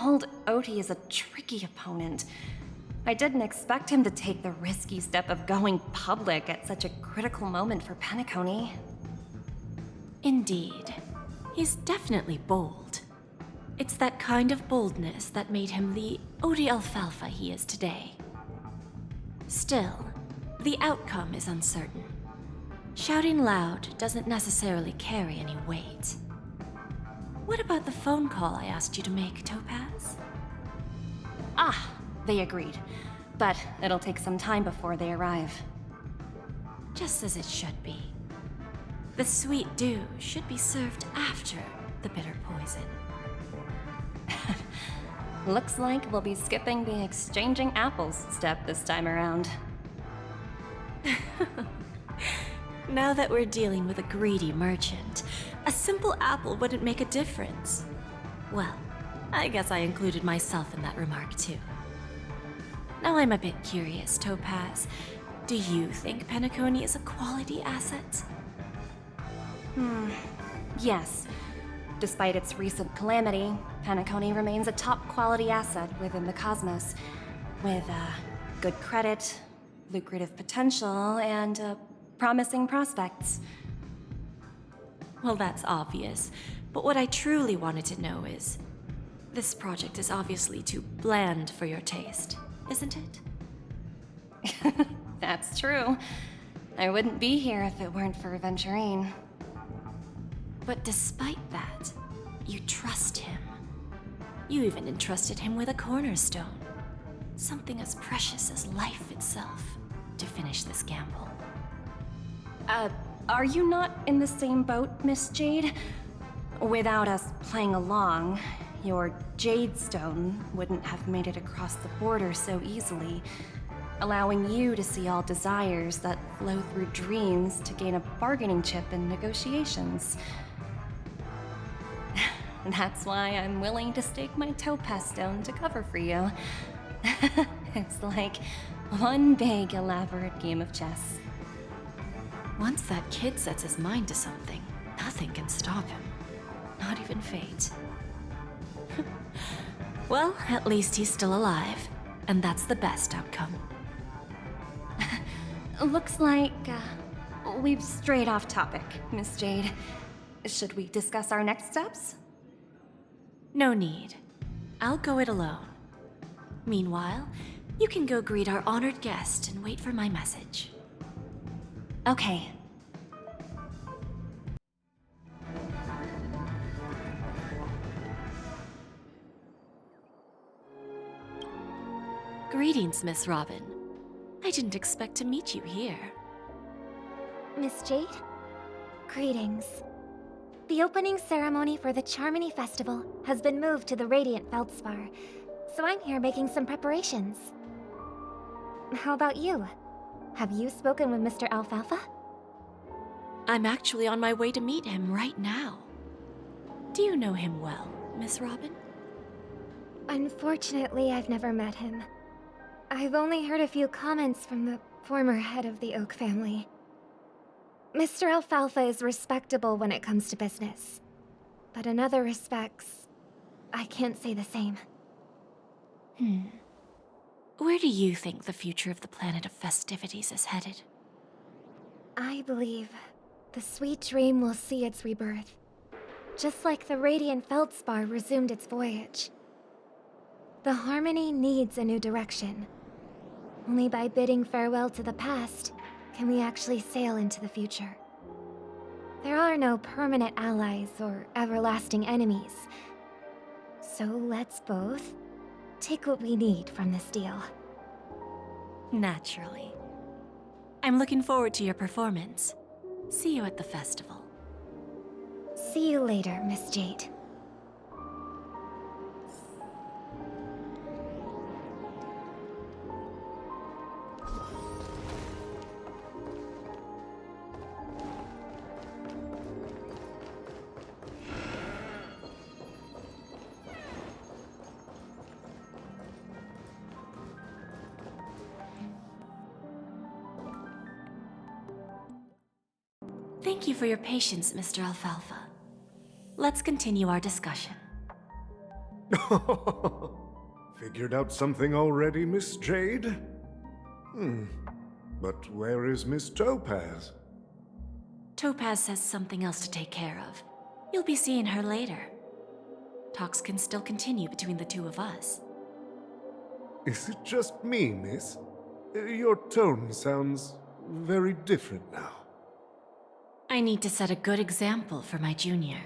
Old Odie is a tricky opponent. I didn't expect him to take the risky step of going public at such a critical moment for Penacony. Indeed. He's definitely bold. It's that kind of boldness that made him the Odie Alfalfa he is today. Still, the outcome is uncertain. Shouting loud doesn't necessarily carry any weight. What about the phone call I asked you to make, Topaz? Ah, they agreed. But it'll take some time before they arrive. Just as it should be. The sweet dew should be served after the bitter poison. Looks like we'll be skipping the exchanging apples step this time around. Now that we're dealing with a greedy merchant, a simple apple wouldn't make a difference. Well, I guess I included myself in that remark too. Now I'm a bit curious, Topaz. Do you think Penacony is a quality asset? Yes. Despite its recent calamity, Penacony remains a top-quality asset within the cosmos, with good credit, lucrative potential, and promising prospects. Well, that's obvious, but what I truly wanted to know is, this project is obviously too bland for your taste, isn't it? That's true. I wouldn't be here if it weren't for Venturine. But despite that, you trust him. You even entrusted him with a cornerstone. Something as precious as life itself, to finish this gamble. Are you not in the same boat, Miss Jade? Without us playing along, your Jade Stone wouldn't have made it across the border so easily, allowing you to see all desires that flow through dreams to gain a bargaining chip in negotiations. That's why I'm willing to stake my Topaz Stone to cover for you. It's like one big, elaborate game of chess. Once that kid sets his mind to something, nothing can stop him. Not even fate. Well, at least he's still alive, and that's the best outcome. Looks like we've strayed off topic, Miss Jade. Should we discuss our next steps? No need. I'll go it alone. Meanwhile, you can go greet our honored guest and wait for my message. Okay. Greetings, Miss Robin. I didn't expect to meet you here. Miss Jade? Greetings. The opening ceremony for the Charmony Festival has been moved to the Radiant Feldspar, so I'm here making some preparations. How about you? Have you spoken with Mr. Alfalfa? I'm actually on my way to meet him right now. Do you know him well, Miss Robin? Unfortunately, I've never met him. I've only heard a few comments from the former head of the Oak family. Mr. Alfalfa is respectable when it comes to business. But in other respects, I can't say the same. Where do you think the future of the planet of festivities is headed? I believe the sweet dream will see its rebirth, just like the radiant feldspar resumed its voyage. The Harmony needs a new direction. Only by bidding farewell to the past can we actually sail into the future. There are no permanent allies or everlasting enemies. So let's both take what we need from this deal. Naturally. I'm looking forward to your performance. See you at the festival. See you later, Miss Jade. Thank you for your patience, Mr. Alfalfa. Let's continue our discussion. Figured out something already, Miss Jade? But where is Miss Topaz? Topaz has something else to take care of. You'll be seeing her later. Talks can still continue between the two of us. Is it just me, miss? Your tone sounds very different now. I need to set a good example for my junior.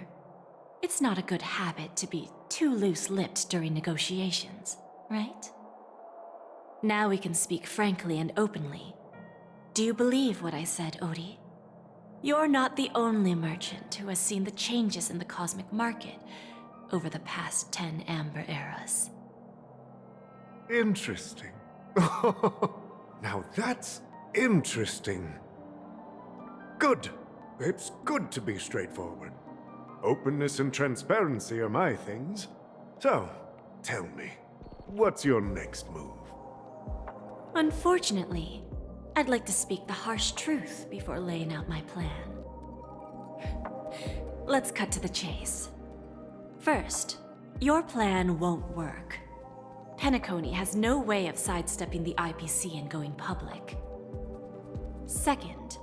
It's not a good habit to be too loose-lipped during negotiations, right? Now we can speak frankly and openly. Do you believe what I said, Odie? You're not the only merchant who has seen the changes in the cosmic market over the past 10 Amber Eras. Interesting. Now that's interesting. Good. It's good to be straightforward. Openness and transparency are my things. So, tell me, what's your next move? Unfortunately, I'd like to speak the harsh truth before laying out my plan. Let's cut to the chase. First, your plan won't work. Penacony has no way of sidestepping the IPC and going public. Second,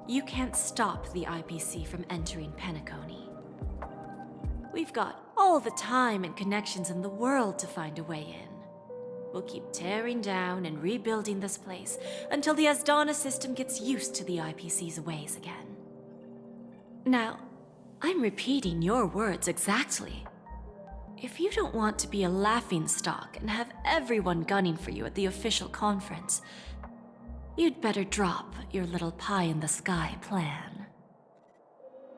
you can't stop the IPC from entering Penacony. We've got all the time and connections in the world to find a way in. We'll keep tearing down and rebuilding this place until the Asdana system gets used to the IPC's ways again. Now, I'm repeating your words exactly. If you don't want to be a laughingstock and have everyone gunning for you at the official conference, you'd better drop your little pie-in-the-sky plan.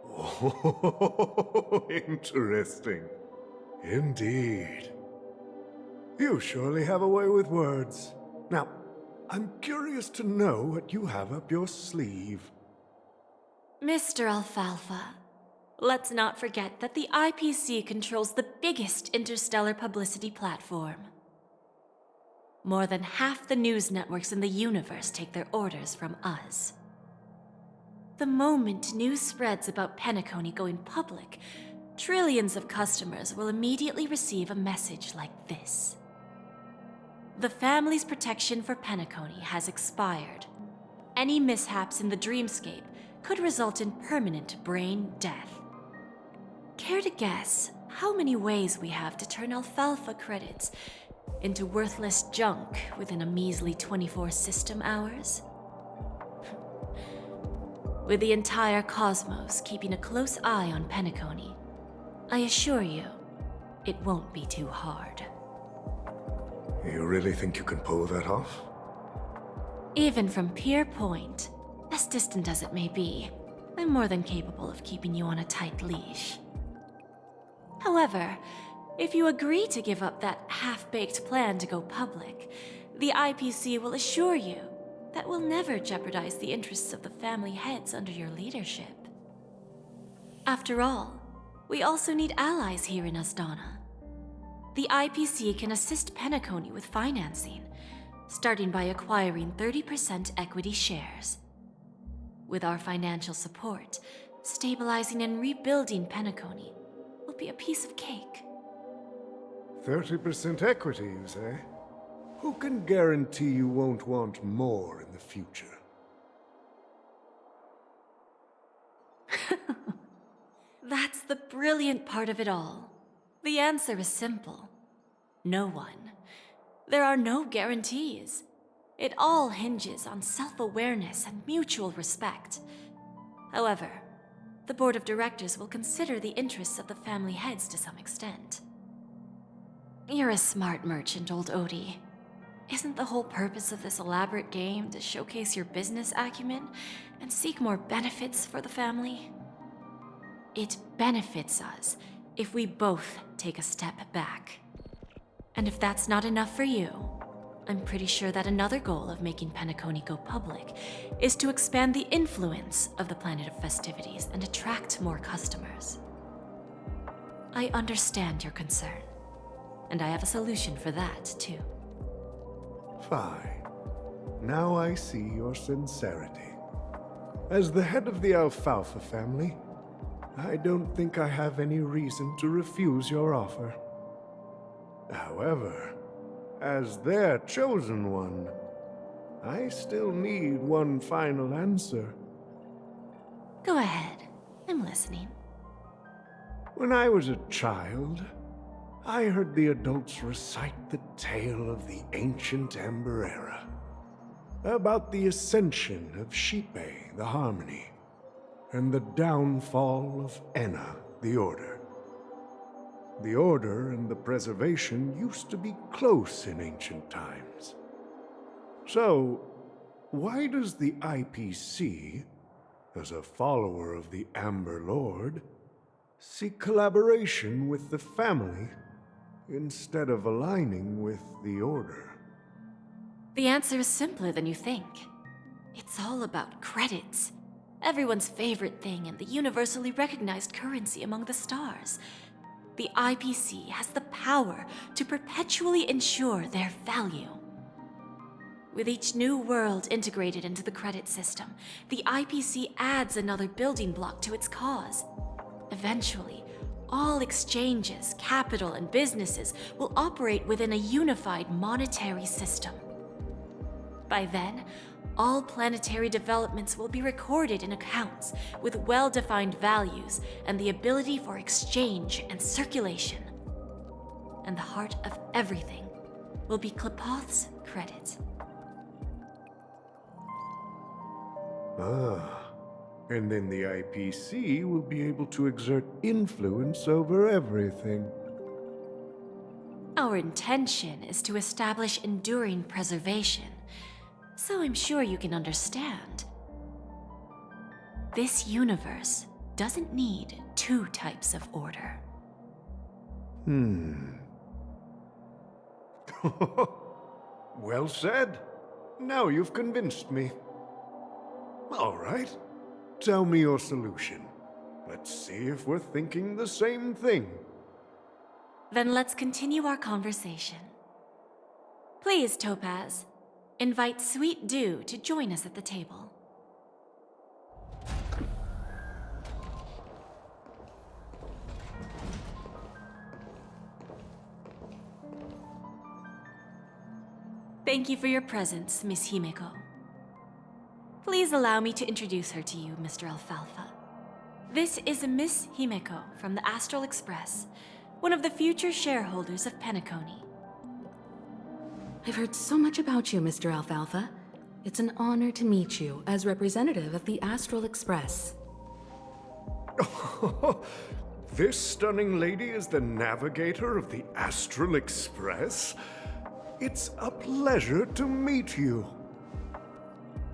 Oh, interesting. Indeed. You surely have a way with words. Now, I'm curious to know what you have up your sleeve. Mr. Alfalfa, let's not forget that the IPC controls the biggest interstellar publicity platform. More than half the news networks in the universe take their orders from us. The moment news spreads about Penacony going public, trillions of customers will immediately receive a message like this. The family's protection for Penacony has expired. Any mishaps in the dreamscape could result in permanent brain death. Care to guess how many ways we have to turn Alfalfa credits into worthless junk within a measly 24 system hours? With the entire cosmos keeping a close eye on Penacony, I assure you, it won't be too hard. You really think you can pull that off? Even from Pier Point, as distant as it may be, I'm more than capable of keeping you on a tight leash. However, if you agree to give up that half-baked plan to go public, the IPC will assure you that we'll never jeopardize the interests of the family heads under your leadership. After all, we also need allies here in Asdana. The IPC can assist Penacony with financing, starting by acquiring 30% equity shares. With our financial support, stabilizing and rebuilding Penacony will be a piece of cake. 30% equity, you say? Who can guarantee you won't want more in the future? That's the brilliant part of it all. The answer is simple. No one. There are no guarantees. It all hinges on self-awareness and mutual respect. However, the board of directors will consider the interests of the family heads to some extent. You're a smart merchant, old Odie. Isn't the whole purpose of this elaborate game to showcase your business acumen and seek more benefits for the family? It benefits us if we both take a step back. And if that's not enough for you, I'm pretty sure that another goal of making Penacony go public is to expand the influence of the Planet of Festivities and attract more customers. I understand your concern, and I have a solution for that, too. Fine. Now I see your sincerity. As the head of the Alfalfa family, I don't think I have any reason to refuse your offer. However, as their chosen one, I still need one final answer. Go ahead. I'm listening. When I was a child, I heard the adults recite the tale of the ancient Amber Era, about the ascension of Xipe, the Harmony, and the downfall of Enna, the Order. The Order and the Preservation used to be close in ancient times. So, why does the IPC, as a follower of the Amber Lord, seek collaboration with the family instead of aligning with the Order? The answer is simpler than you think. It's all about credits. Everyone's favorite thing and the universally recognized currency among the stars. The IPC has the power to perpetually ensure their value. With each new world integrated into the credit system, the IPC adds another building block to its cause. Eventually, all exchanges, capital, and businesses will operate within a unified monetary system. By then, all planetary developments will be recorded in accounts with well-defined values and the ability for exchange and circulation. And the heart of everything will be Klepoth's credit. And then the IPC will be able to exert influence over everything. Our intention is to establish enduring preservation, so I'm sure you can understand. This universe doesn't need two types of order. Well said. Now you've convinced me. All right. Tell me your solution. Let's see if we're thinking the same thing. Then let's continue our conversation. Please, Topaz, invite Sweet Dew to join us at the table. Thank you for your presence, Miss Himeko. Please allow me to introduce her to you, Mr. Alfalfa. This is Miss Himeko from the Astral Express, one of the future shareholders of Penacony. I've heard so much about you, Mr. Alfalfa. It's an honor to meet you as representative of the Astral Express. This stunning lady is the navigator of the Astral Express? It's a pleasure to meet you.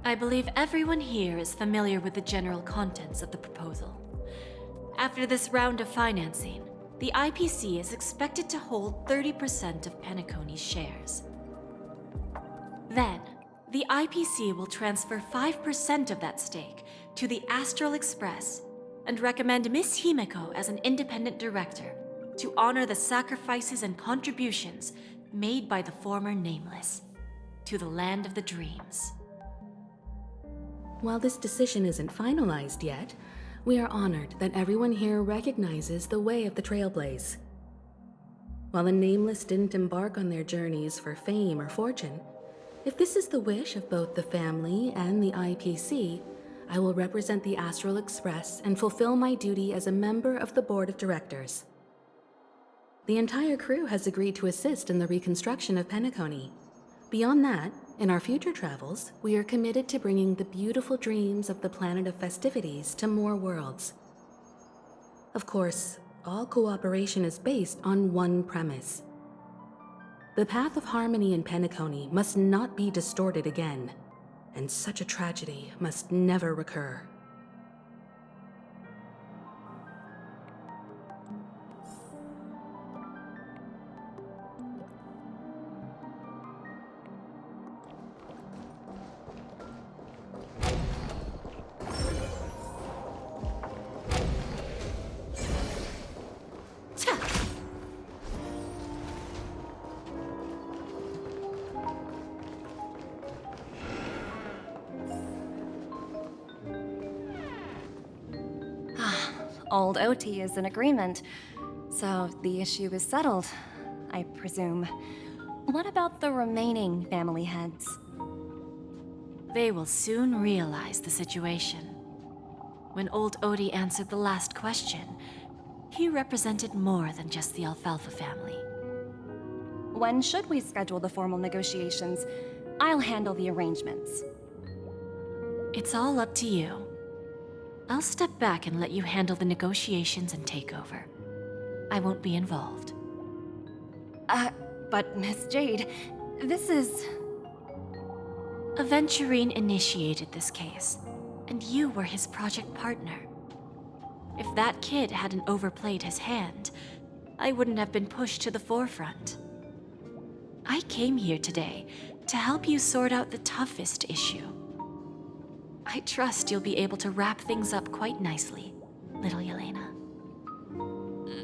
I believe everyone here is familiar with the general contents of the proposal. After this round of financing, the IPC is expected to hold 30% of Penacony's shares. Then, the IPC will transfer 5% of that stake to the Astral Express and recommend Miss Himeko as an independent director to honor the sacrifices and contributions made by the former Nameless to the Land of the Dreams. While this decision isn't finalized yet, we are honored that everyone here recognizes the way of the Trailblaze. While the Nameless didn't embark on their journeys for fame or fortune, if this is the wish of both the family and the IPC, I will represent the Astral Express and fulfill my duty as a member of the board of directors. The entire crew has agreed to assist in the reconstruction of Penacony. Beyond that, in our future travels, we are committed to bringing the beautiful dreams of the planet of festivities to more worlds. Of course, all cooperation is based on one premise. The path of harmony in Penacony must not be distorted again, and such a tragedy must never recur. Old OT is in agreement, so the issue is settled, I presume. What about the remaining family heads? They will soon realize the situation. When old Odie answered the last question, he represented more than just the Alfalfa family. When should we schedule the formal negotiations? I'll handle the arrangements. It's all up to you. I'll step back and let you handle the negotiations and takeover. I won't be involved. But Miss Jade, this is... Aventurine initiated this case, and you were his project partner. If that kid hadn't overplayed his hand, I wouldn't have been pushed to the forefront. I came here today to help you sort out the toughest issue. I trust you'll be able to wrap things up quite nicely, little Yelena.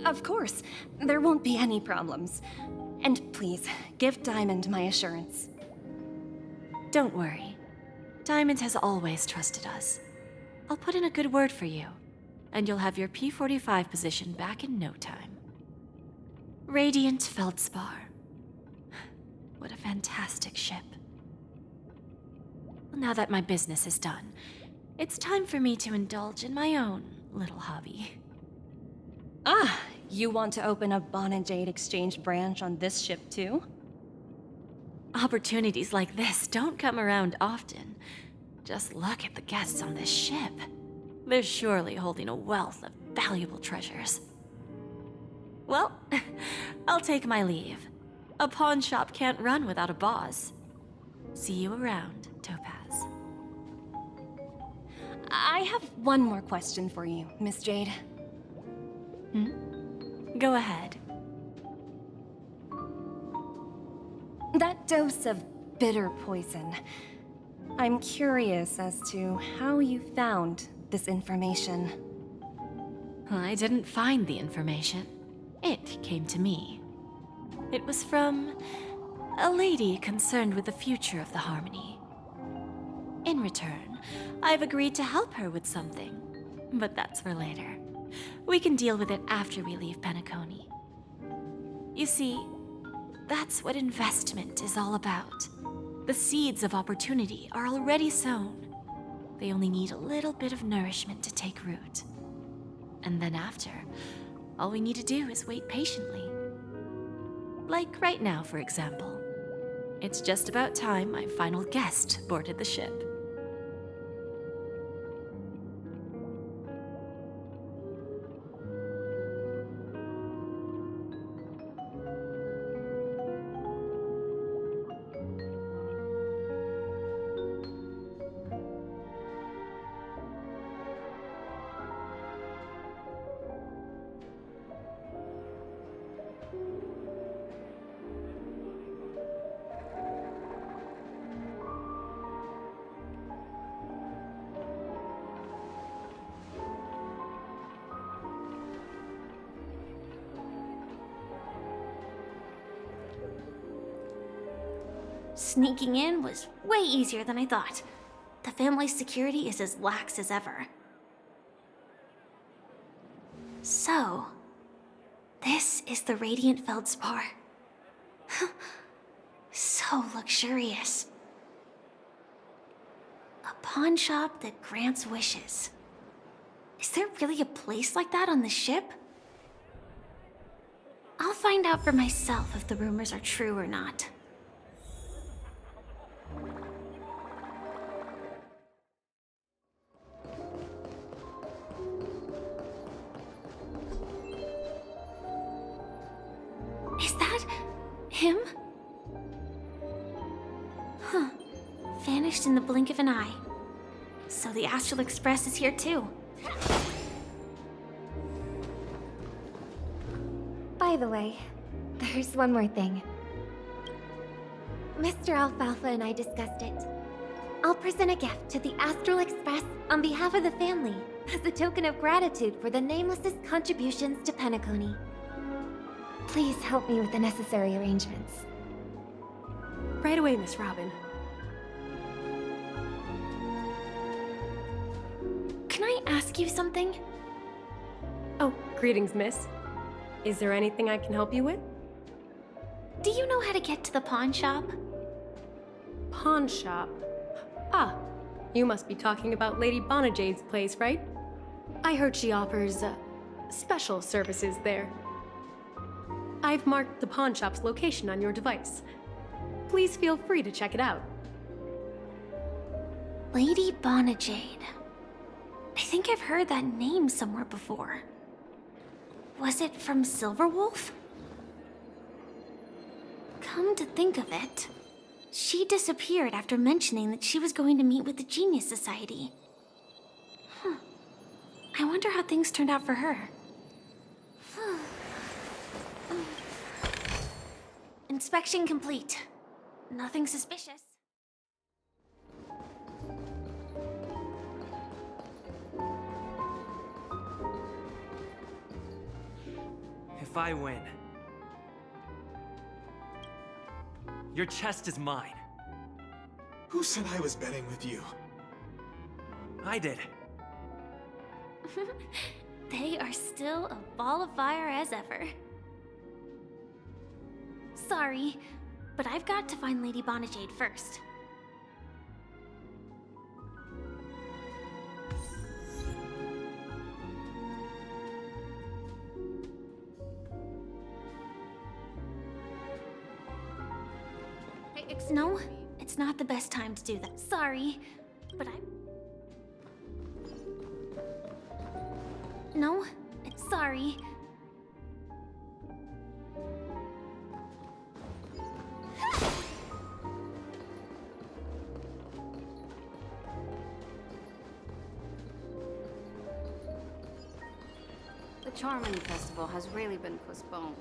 Of course, there won't be any problems. And please, give Diamond my assurance. Don't worry. Diamond has always trusted us. I'll put in a good word for you, and you'll have your P-45 position back in no time. Radiant Feldspar. What a fantastic ship. Now that my business is done, it's time for me to indulge in my own little hobby. Ah, you want to open a Bon and Jade exchange branch on this ship too? Opportunities like this don't come around often. Just look at the guests on this ship. They're surely holding a wealth of valuable treasures. Well, I'll take my leave. A pawn shop can't run without a boss. See you around, Topaz. I have one more question for you, Miss Jade. Go ahead. That dose of bitter poison. I'm curious as to how you found this information. I didn't find the information. It came to me. It was from a lady concerned with the future of the Harmony. In return, I've agreed to help her with something, but that's for later. We can deal with it after we leave Penacony. You see, that's what investment is all about. The seeds of opportunity are already sown. They only need a little bit of nourishment to take root. And then after, all we need to do is wait patiently. Like right now, for example. It's just about time my final guest boarded the ship. Sneaking in was way easier than I thought. the family's security is as lax as ever. So, this is the Radiant Feldspar. So luxurious. A pawn shop that grants wishes. Is there really a place like that on the ship? I'll find out for myself if the rumors are true or not. Is that him? Huh. Vanished in the blink of an eye. So the Astral Express is here too. By the way, there's one more thing. Mr. Alfalfa and I discussed it. I'll present a gift to the Astral Express on behalf of the family as a token of gratitude for the Nameless's contributions to Penacony. Please help me with the necessary arrangements. Right away, Miss Robin. Can I ask you something? Oh, greetings, miss. Is there anything I can help you with? Do you know how to get to the pawn shop? Pawn shop? Ah, you must be talking about Lady Bonajade's place, right? I heard she offers, special services there. I've marked the pawn shop's location on your device. Please feel free to check it out. Lady Bonajade. I think I've heard that name somewhere before. Was it from Silverwolf? Come to think of it, she disappeared after mentioning that she was going to meet with the Genius Society. I wonder how things turned out for her. Inspection complete. Nothing suspicious. If I win, your chest is mine. Who said I was betting with you? I did. They are still a ball of fire as ever. Sorry, but I've got to find Lady Bonajade first. No, it's not the best time to do that. Sorry, but No, it's sorry. The Charming Festival has really been postponed.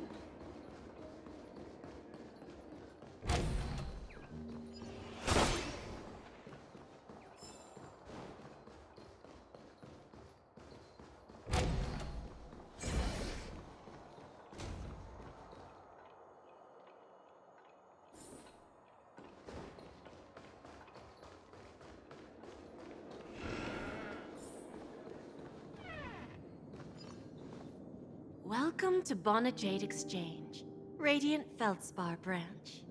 Welcome to Bonajade Exchange, Radiant Feldspar branch.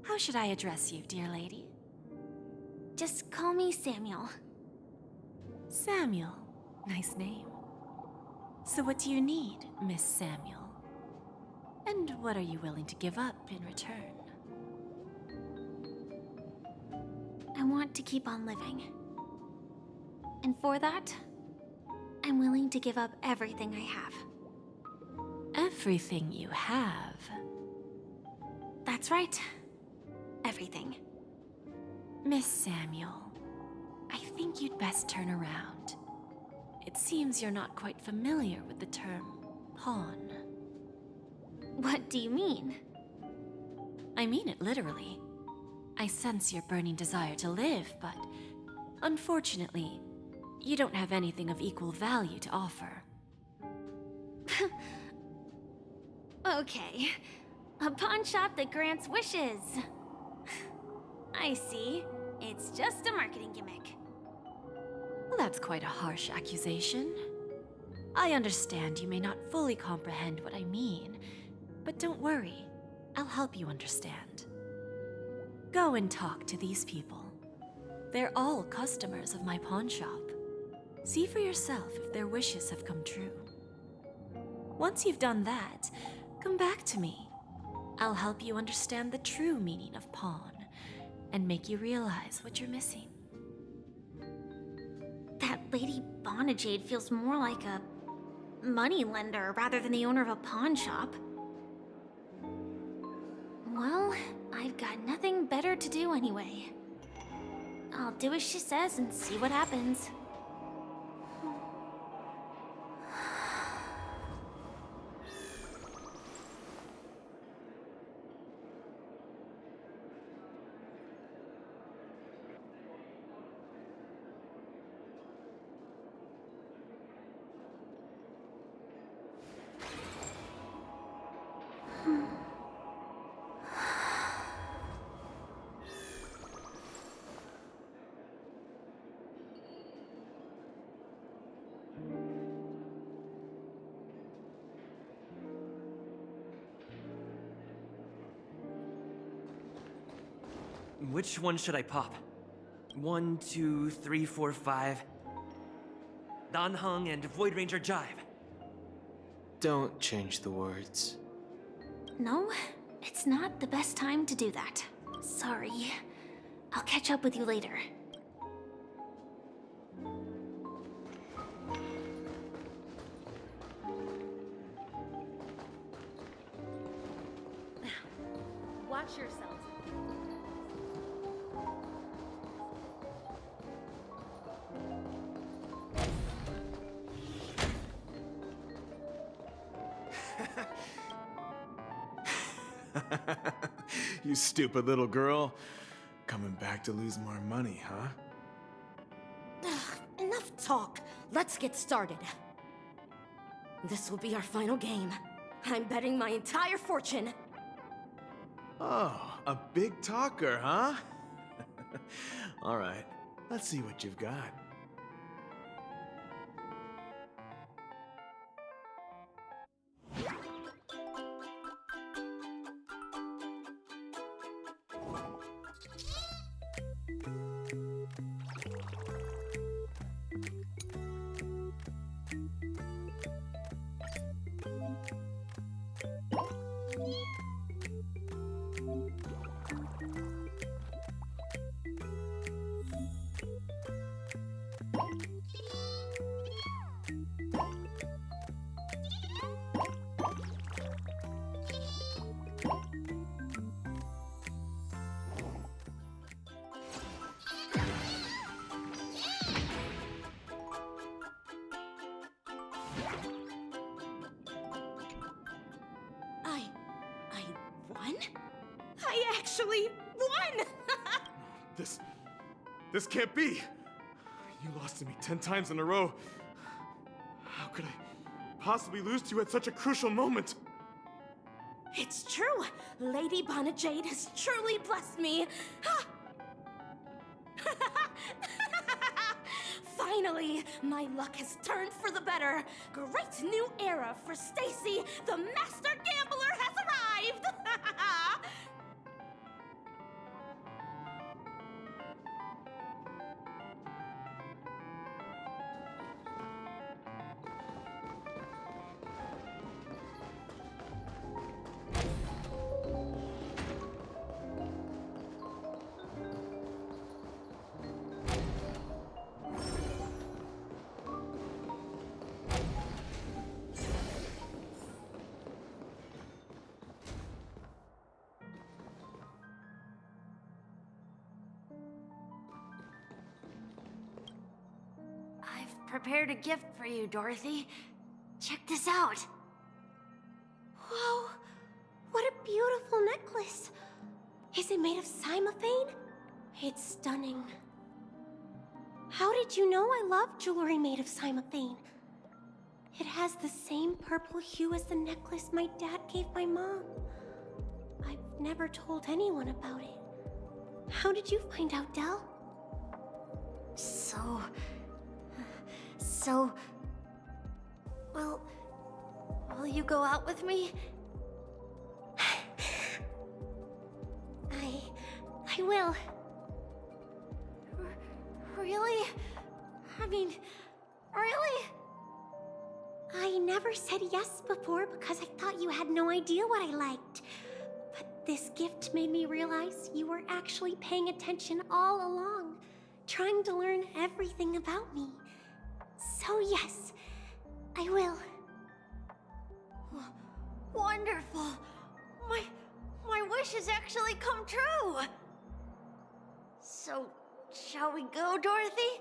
How should I address you, dear lady? Just call me Samuel. Samuel. Nice name. So what do you need, Miss Samuel? And what are you willing to give up in return? I want to keep on living. And for that, I'm willing to give up everything I have. Everything you have? That's right. Everything. Miss Samuel, I think you'd best turn around. It seems you're not quite familiar with the term pawn. What do you mean? I mean it literally. I sense your burning desire to live, but unfortunately, you don't have anything of equal value to offer. Okay. A pawn shop that grants wishes. I see. It's just a marketing gimmick. Well, that's quite a harsh accusation. I understand you may not fully comprehend what I mean, but don't worry. I'll help you understand. Go and talk to these people. They're all customers of my pawn shop. See for yourself if their wishes have come true. Once you've done that, come back to me. I'll help you understand the true meaning of pawn and make you realize what you're missing. That Lady Bonajade feels more like a money lender rather than the owner of a pawn shop. Well, I've got nothing better to do anyway. I'll do as she says and see what happens. Which one should I pop? 1, 2, 3, 4, 5. Dan Heng and Void Ranger Jive. Don't change the words. No, it's not the best time to do that. Sorry. I'll catch up with you later. Watch yourselves. You stupid little girl. Coming back to lose more money, huh? Enough talk. Let's get started. This will be our final game. I'm betting my entire fortune. Oh, a big talker, huh? All right, let's see what you've got. Won? I actually won! This can't be! You lost to me 10 times in a row. How could I possibly lose to you at such a crucial moment? It's true! Lady Bonajade has truly blessed me! Finally, my luck has turned for the better. Great new era for Stacy. The master gambler has arrived. Prepared a gift for you, Dorothy. Check this out. Whoa! What a beautiful necklace! Is it made of cymophane? It's stunning. How did you know I love jewelry made of cymophane? It has the same purple hue as the necklace my dad gave my mom. I've never told anyone about it. How did you find out, Del? So... Will you go out with me? I will. Really? I mean, really? I never said yes before because I thought you had no idea what I liked. But this gift made me realize you were actually paying attention all along, trying to learn everything about me. So yes, I will. Wonderful. My wish has actually come true. So, shall we go, Dorothy?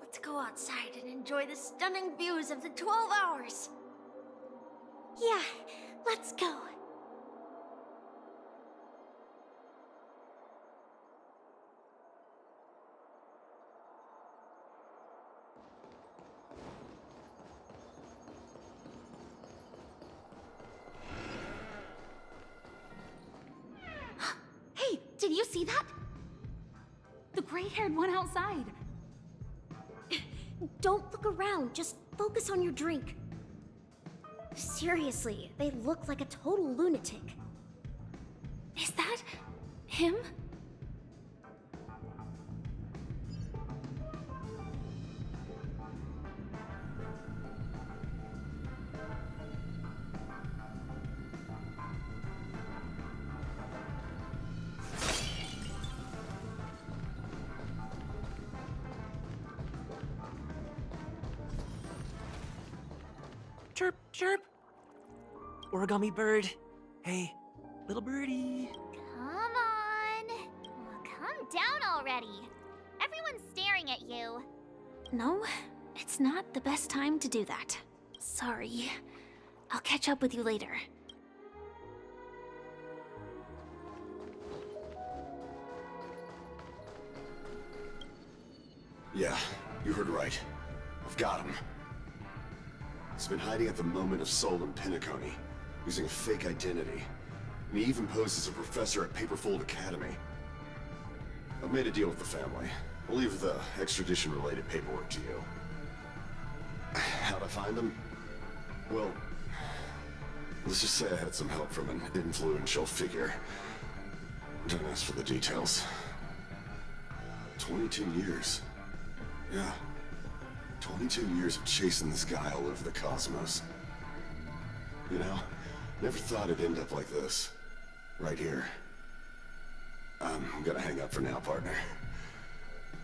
Let's go outside and enjoy the stunning views of the 12 hours. Yeah, let's go. Hey, did you see that? The gray-haired one outside. Don't look around, just focus on your drink. Seriously, they look like a total lunatic. Is that him? Chirp, chirp. Origami bird. Hey, little birdie. Come on. Oh, calm down already. Everyone's staring at you. No, it's not the best time to do that. Sorry. I'll catch up with you later. Yeah, you heard right. I've got him. He's been hiding at the Moment of Soul in Penacony, using a fake identity. And he even posed as a professor at Paperfold Academy. I've made a deal with the family. I'll leave the extradition-related paperwork to you. How'd I find him? Well, let's just say I had some help from an influential figure. Don't ask for the details. 22 years. Yeah. 22 years of chasing this guy all over the cosmos. You know, never thought it'd end up like this. Right here. I'm gonna hang up for now, partner.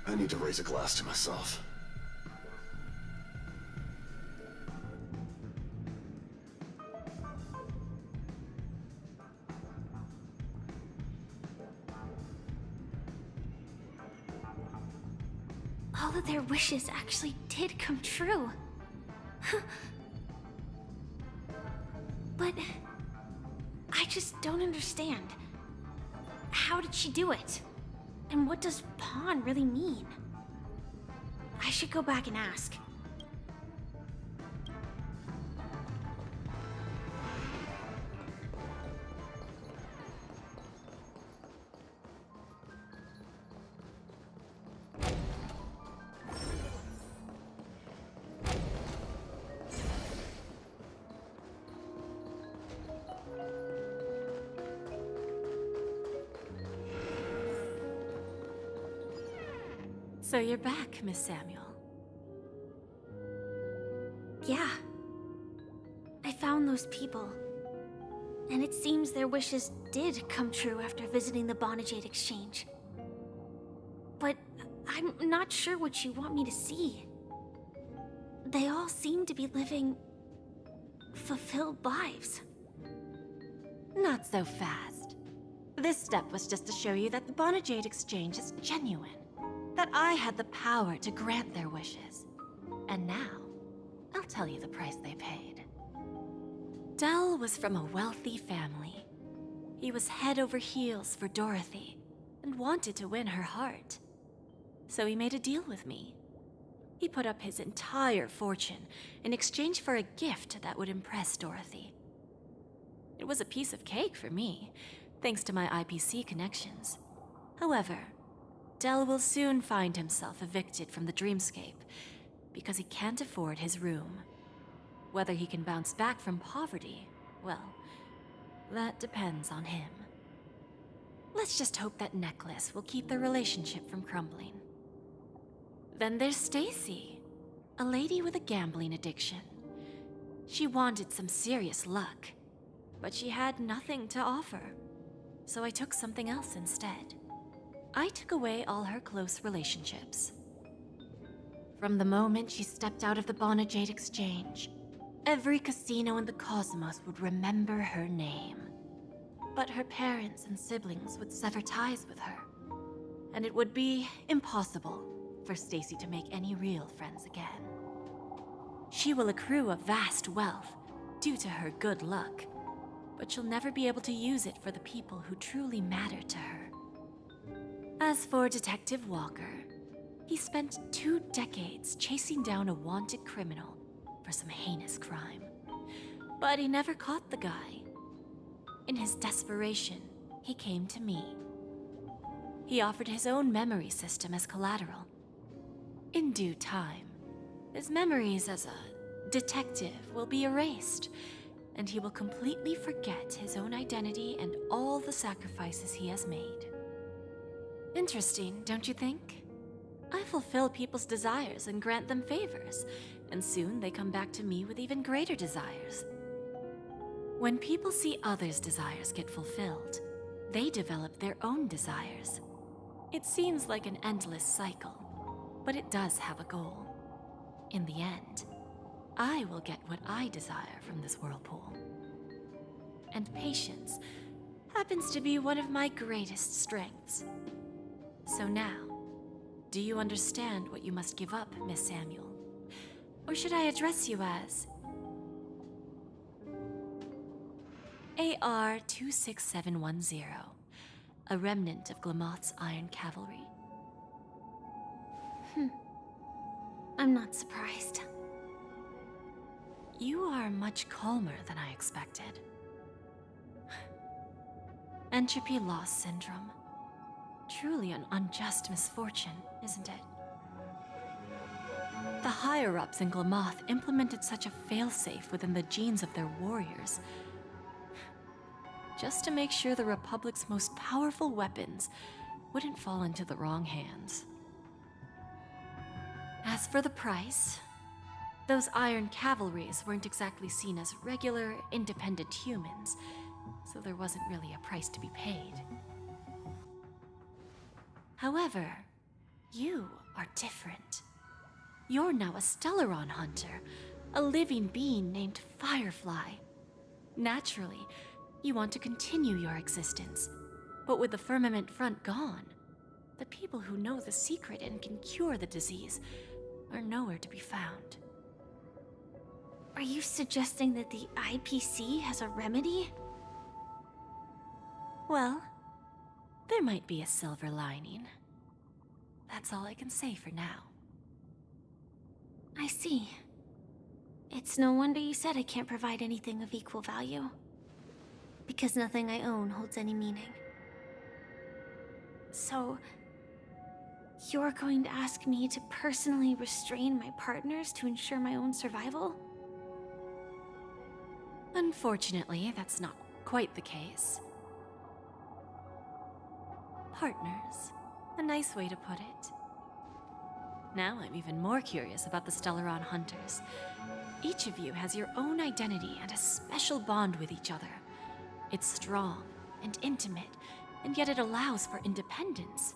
I need to raise a glass to myself. All of their wishes actually did come true. But I just don't understand. How did she do it? And what does pawn really mean? I should go back and ask. So you're back, Miss Samuel. Yeah. I found those people. And it seems their wishes did come true after visiting the Bonajade Exchange. But I'm not sure what you want me to see. They all seem to be living fulfilled lives. Not so fast. This step was just to show you that the Bonajade Exchange is genuine. That I had the power to grant their wishes. And now, I'll tell you the price they paid. Dell was from a wealthy family. He was head over heels for Dorothy and wanted to win her heart. So he made a deal with me. He put up his entire fortune in exchange for a gift that would impress Dorothy. It was a piece of cake for me, thanks to my IPC connections. However, Del will soon find himself evicted from the dreamscape because he can't afford his room. Whether he can bounce back from poverty, well, that depends on him. Let's just hope that necklace will keep their relationship from crumbling. Then there's Stacy, a lady with a gambling addiction. She wanted some serious luck, but she had nothing to offer, so I took something else instead. I took away all her close relationships. From the moment she stepped out of the Bonajade Exchange, every casino in the cosmos would remember her name. But her parents and siblings would sever ties with her, and it would be impossible for Stacy to make any real friends again. She will accrue a vast wealth due to her good luck, but she'll never be able to use it for the people who truly matter to her. As for Detective Walker, he spent 2 decades chasing down a wanted criminal for some heinous crime. But he never caught the guy. In his desperation, he came to me. He offered his own memory system as collateral. In due time, his memories as a detective will be erased, and he will completely forget his own identity and all the sacrifices he has made. Interesting, don't you think? I fulfill people's desires and grant them favors, and soon they come back to me with even greater desires. When people see others' desires get fulfilled, they develop their own desires. It seems like an endless cycle, but it does have a goal. In the end, I will get what I desire from this whirlpool. And patience happens to be one of my greatest strengths. So now, do you understand what you must give up, Miss Samuel? Or should I address you as AR-26710, a remnant of Glamoth's Iron Cavalry? I'm not surprised. You are much calmer than I expected. Entropy loss syndrome. Truly an unjust misfortune, isn't it? The higher-ups in Glamoth implemented such a failsafe within the genes of their warriors, just to make sure the Republic's most powerful weapons wouldn't fall into the wrong hands. As for the price, those Iron Cavalries weren't exactly seen as regular, independent humans, so there wasn't really a price to be paid. However, you are different. You're now a Stellaron hunter, a living being named Firefly. Naturally, you want to continue your existence, but with the firmament front gone, the people who know the secret and can cure the disease are nowhere to be found. Are you suggesting that the IPC has a remedy? Well, there might be a silver lining. That's all I can say for now. I see. It's no wonder you said I can't provide anything of equal value. Because nothing I own holds any meaning. So, you're going to ask me to personally restrain my partners to ensure my own survival? Unfortunately, that's not quite the case. Partners. A nice way to put it. Now I'm even more curious about the Stellaron Hunters. Each of you has your own identity and a special bond with each other. It's strong and intimate, and yet it allows for independence.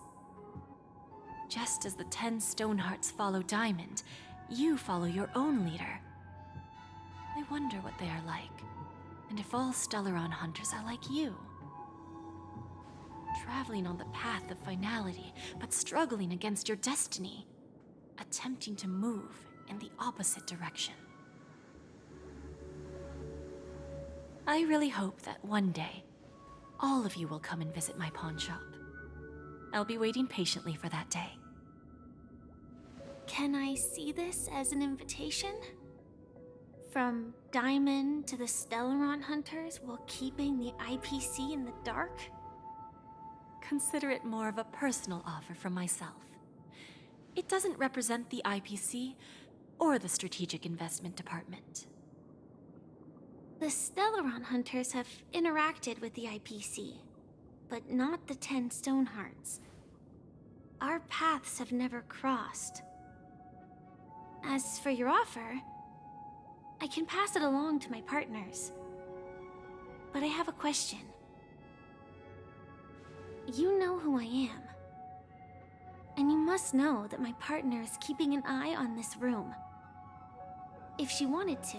Just as the 10 Stonehearts follow Diamond, you follow your own leader. I wonder what they are like, and if all Stellaron Hunters are like you. Traveling on the path of finality, but struggling against your destiny. Attempting to move in the opposite direction. I really hope that one day, all of you will come and visit my pawn shop. I'll be waiting patiently for that day. Can I see this as an invitation? From Diamond to the Stellaron Hunters while keeping the IPC in the dark? consider it more of a personal offer from myself. It doesn't represent the IPC or the Strategic Investment Department. The Stellaron hunters have interacted with the IPC, but not the 10 Stonehearts. Our paths have never crossed. As for your offer, I can pass it along to my partners. But I have a question. You know who I am. And you must know that my partner is keeping an eye on this room. If she wanted to,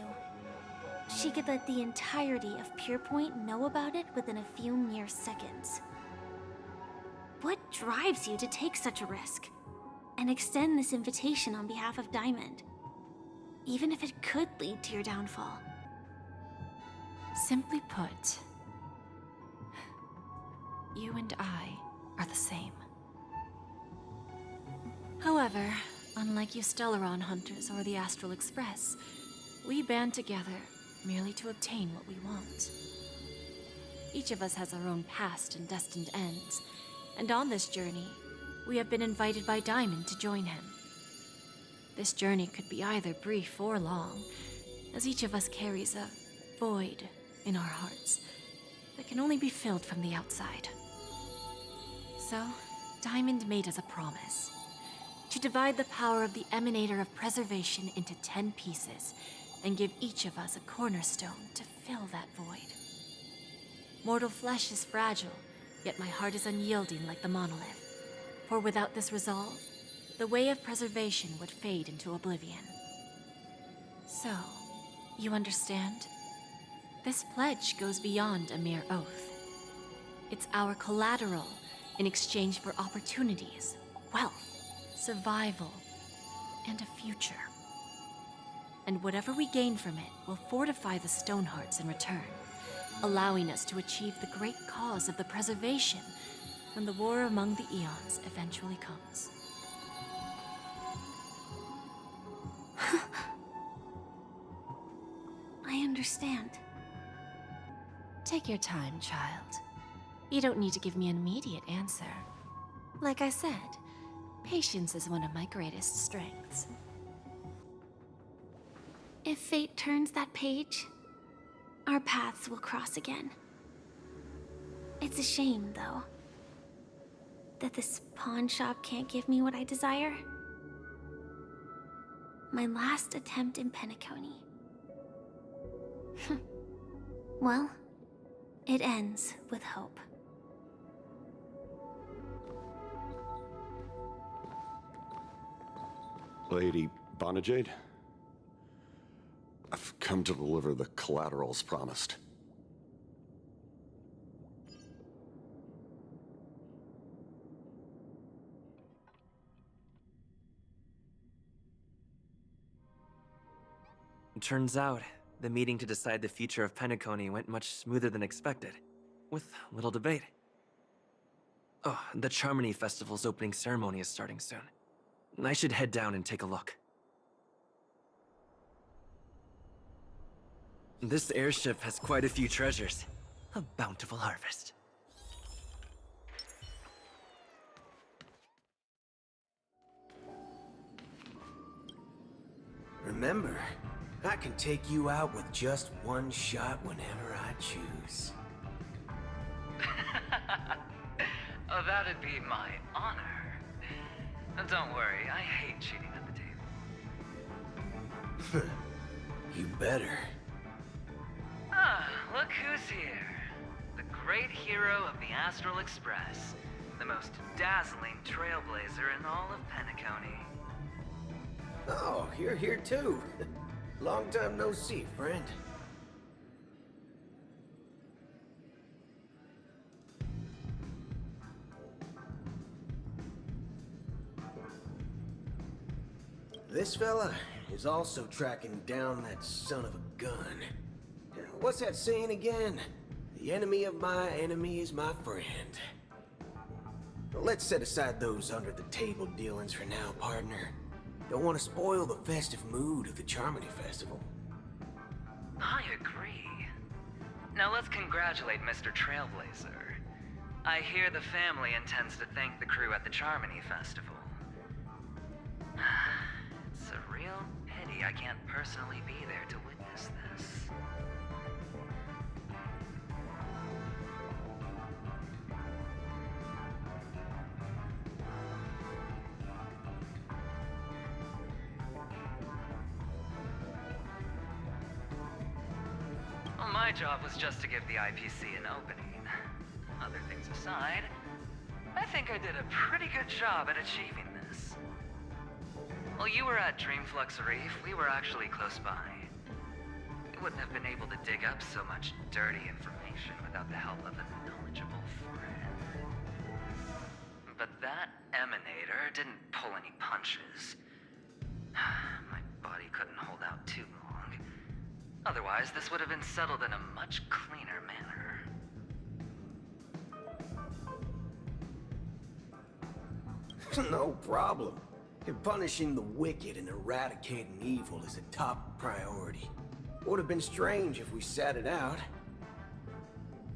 she could let the entirety of Purepoint know about it within a few mere seconds. What drives you to take such a risk and extend this invitation on behalf of Diamond, even if it could lead to your downfall? Simply put, you and I are the same. However, unlike you Stellaron hunters or the Astral Express, we band together merely to obtain what we want. Each of us has our own past and destined ends, and on this journey, we have been invited by Diamond to join him. This journey could be either brief or long, as each of us carries a void in our hearts that can only be filled from the outside. So, Diamond made us a promise to divide the power of the Emanator of Preservation into 10 pieces and give each of us a cornerstone to fill that void. Mortal flesh is fragile, yet my heart is unyielding like the monolith. For without this resolve, the way of preservation would fade into oblivion. So, you understand? This pledge goes beyond a mere oath. It's our collateral in exchange for opportunities, wealth, survival, and a future. And whatever we gain from it will fortify the Stonehearts in return, allowing us to achieve the great cause of the preservation when the war among the eons eventually comes. I understand. Take your time, child. You don't need to give me an immediate answer. Like I said, patience is one of my greatest strengths. If fate turns that page, our paths will cross again. It's a shame, though, that this pawn shop can't give me what I desire. My last attempt in Penacony. Well, it ends with hope. Lady Bonajade, I've come to deliver the collaterals promised. It turns out, the meeting to decide the future of Penacony went much smoother than expected, with little debate. Oh, the Charmony Festival's opening ceremony is starting soon. I should head down and take a look. This airship has quite a few treasures. A bountiful harvest. Remember, I can take you out with just one shot whenever I choose. Oh, that'd be my honor. Don't worry, I hate cheating at the table. You better. Ah, look who's here. The great hero of the Astral Express. The most dazzling trailblazer in all of Penacony. Oh, you're here too. Long time no see, friend. This fella is also tracking down that son of a gun. What's that saying again? The enemy of my enemy is my friend. Let's set aside those under-the-table dealings for now, partner. Don't want to spoil the festive mood of the Charmony Festival. I agree. Now let's congratulate Mr. Trailblazer. I hear the family intends to thank the crew at the Charmony Festival. It's a real pity I can't personally be there to witness this. Well, my job was just to give the IPC an opening. Other things aside, I think I did a pretty good job at achieving this. While you were at Dreamflux Reef, we were actually close by. We wouldn't have been able to dig up so much dirty information without the help of a knowledgeable friend. But that emanator didn't pull any punches. My body couldn't hold out too long. Otherwise, this would have been settled in a much cleaner manner. No problem. Punishing the wicked and eradicating evil is a top priority. Would have been strange if we sat it out.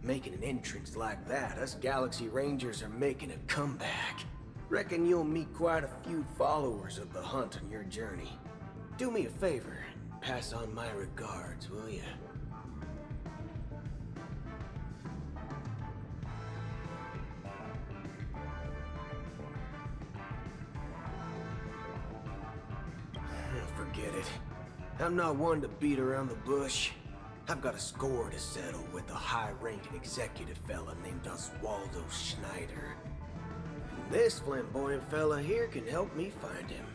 Making an entrance like that, us Galaxy Rangers are making a comeback. Reckon you'll meet quite a few followers of the hunt on your journey. Do me a favor, pass on my regards, will ya? Forget it. I'm not one to beat around the bush. I've got a score to settle with a high-ranking executive fella named Oswaldo Schneider. And this flamboyant fella here can help me find him.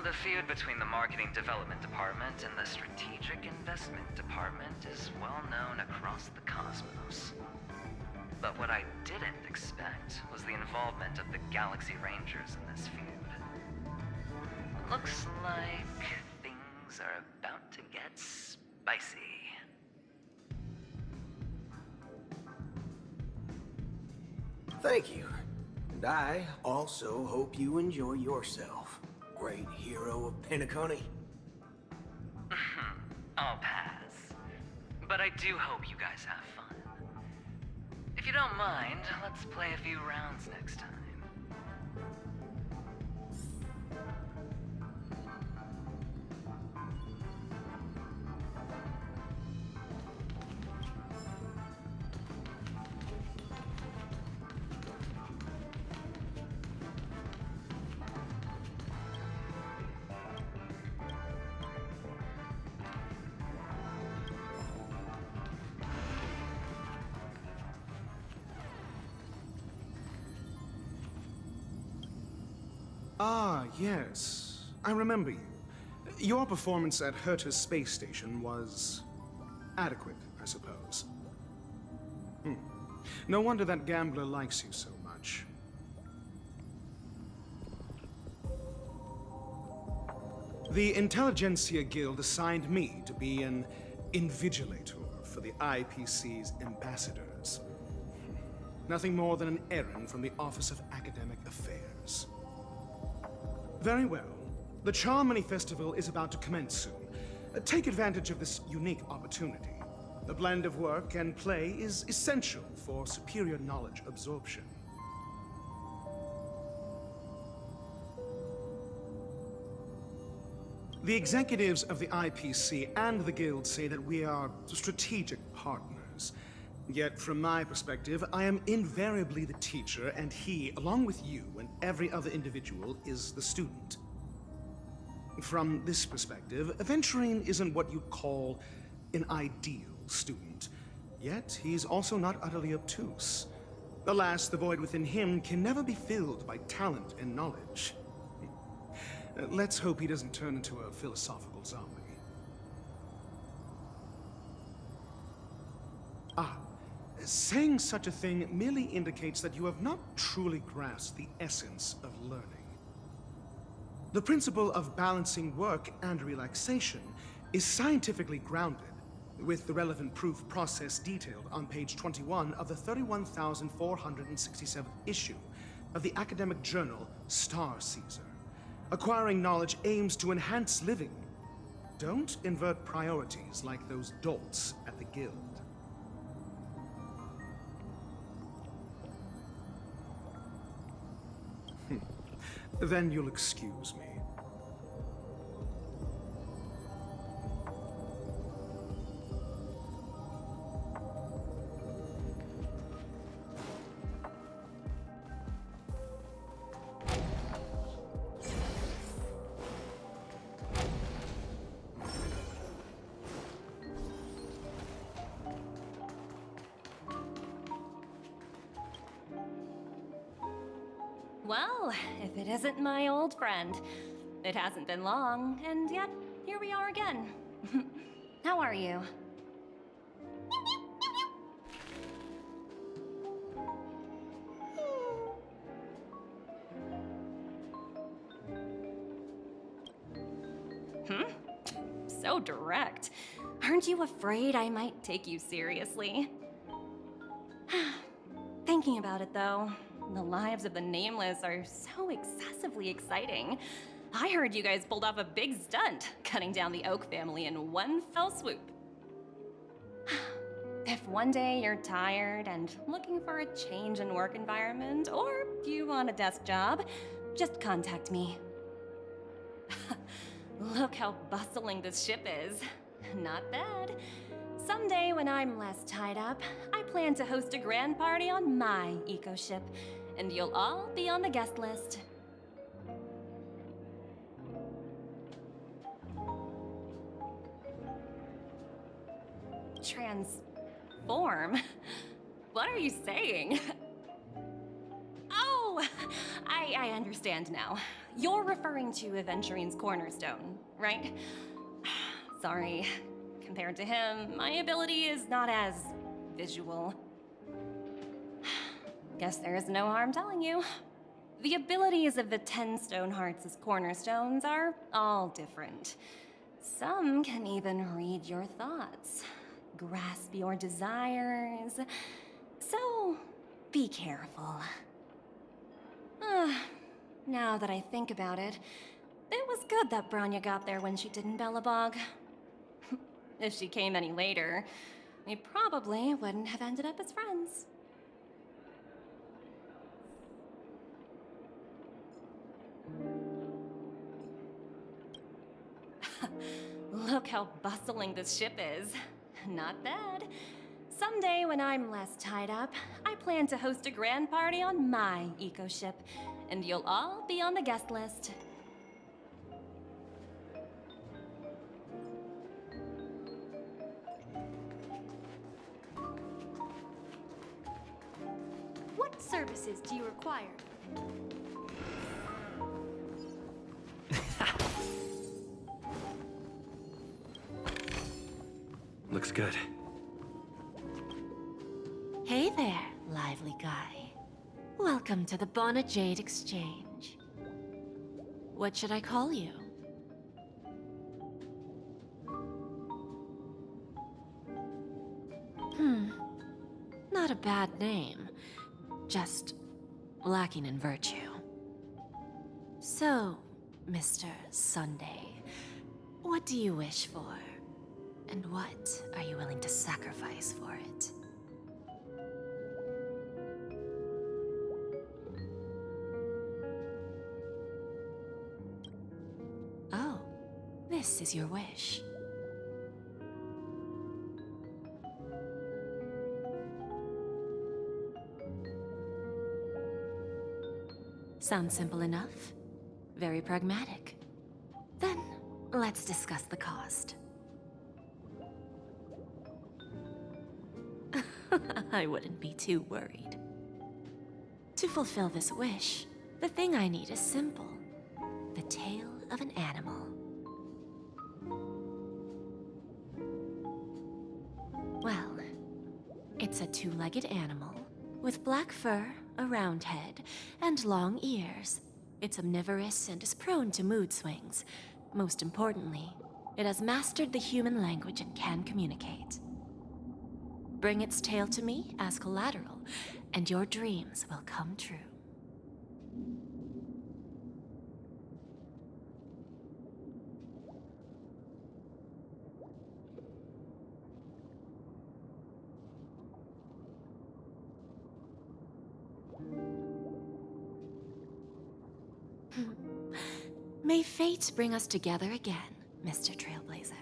The feud between the Marketing Development Department and the Strategic Investment Department is well known across the cosmos. But what I didn't expect was the involvement of the Galaxy Rangers in this feud. Looks like things are about to get spicy. Thank you. And I also hope you enjoy yourself, great hero of Penacony. I'll pass. But I do hope you guys have fun. If you don't mind, let's play a few rounds next time. Ah, yes. I remember you. Your performance at Herta's space station was adequate, I suppose. No wonder that gambler likes you so much. The Intelligentsia Guild assigned me to be an invigilator for the IPC's ambassadors. Nothing more than an errand from the Office of Academic Affairs. Very well. The Charmony Festival is about to commence soon. Take advantage of this unique opportunity. The blend of work and play is essential for superior knowledge absorption. The executives of the IPC and the Guild say that we are strategic partners. Yet, from my perspective, I am invariably the teacher, and he, along with you and every other individual, is the student. From this perspective, Aventurine isn't what you'd call an ideal student. Yet, he's also not utterly obtuse. Alas, the void within him can never be filled by talent and knowledge. Let's hope he doesn't turn into a philosophical zombie. Saying such a thing merely indicates that you have not truly grasped the essence of learning. The principle of balancing work and relaxation is scientifically grounded, with the relevant proof process detailed on page 21 of the 31,467th issue of the academic journal Star Caesar. Acquiring knowledge aims to enhance living. Don't invert priorities like those dolts at the Guild. Then you'll excuse me. Well, if it isn't my old friend. It hasn't been long, and yet, here we are again. How are you? So direct. Aren't you afraid I might take you seriously? Thinking about it, though, the lives of the Nameless are so excessively exciting. I heard you guys pulled off a big stunt, cutting down the Oak family in one fell swoop. If one day you're tired and looking for a change in work environment, or you want a desk job, just contact me. Look how bustling this ship is. Not bad. Someday when I'm less tied up, I plan to host a grand party on my eco-ship, and you'll all be on the guest list. Transform? What are you saying? Oh, I understand now. You're referring to Aventurine's cornerstone, right? Sorry. Compared to him, my ability is not as visual. Guess there is no harm telling you. The abilities of the 10 Stonehearts' cornerstones are all different. Some can even read your thoughts, grasp your desires. So, be careful. Now that I think about it, it was good that Branya got there when she did in Bellabog. If she came any later, we probably wouldn't have ended up as friends. Look how bustling this ship is. Not bad. Someday when I'm less tied up, I plan to host a grand party on my eco-ship, and you'll all be on the guest list. What services do you require? Looks good. Hey there, lively guy. Welcome to the Bona Jade Exchange. What should I call you? Not a bad name. Just lacking in virtue. So, Mr. Sunday, what do you wish for? And what are you willing to sacrifice for it? Oh, this is your wish. Sounds simple enough. Very pragmatic. Then, let's discuss the cost. I wouldn't be too worried. To fulfill this wish, the thing I need is simple. The tail of an animal. Well, it's a two-legged animal with black fur, a round head, and long ears. It's omnivorous and is prone to mood swings. Most importantly, it has mastered the human language and can communicate. Bring its tail to me as collateral, and your dreams will come true. May fate bring us together again, Mr. Trailblazer.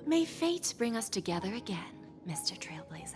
May fate bring us together again, Mr. Trailblazer.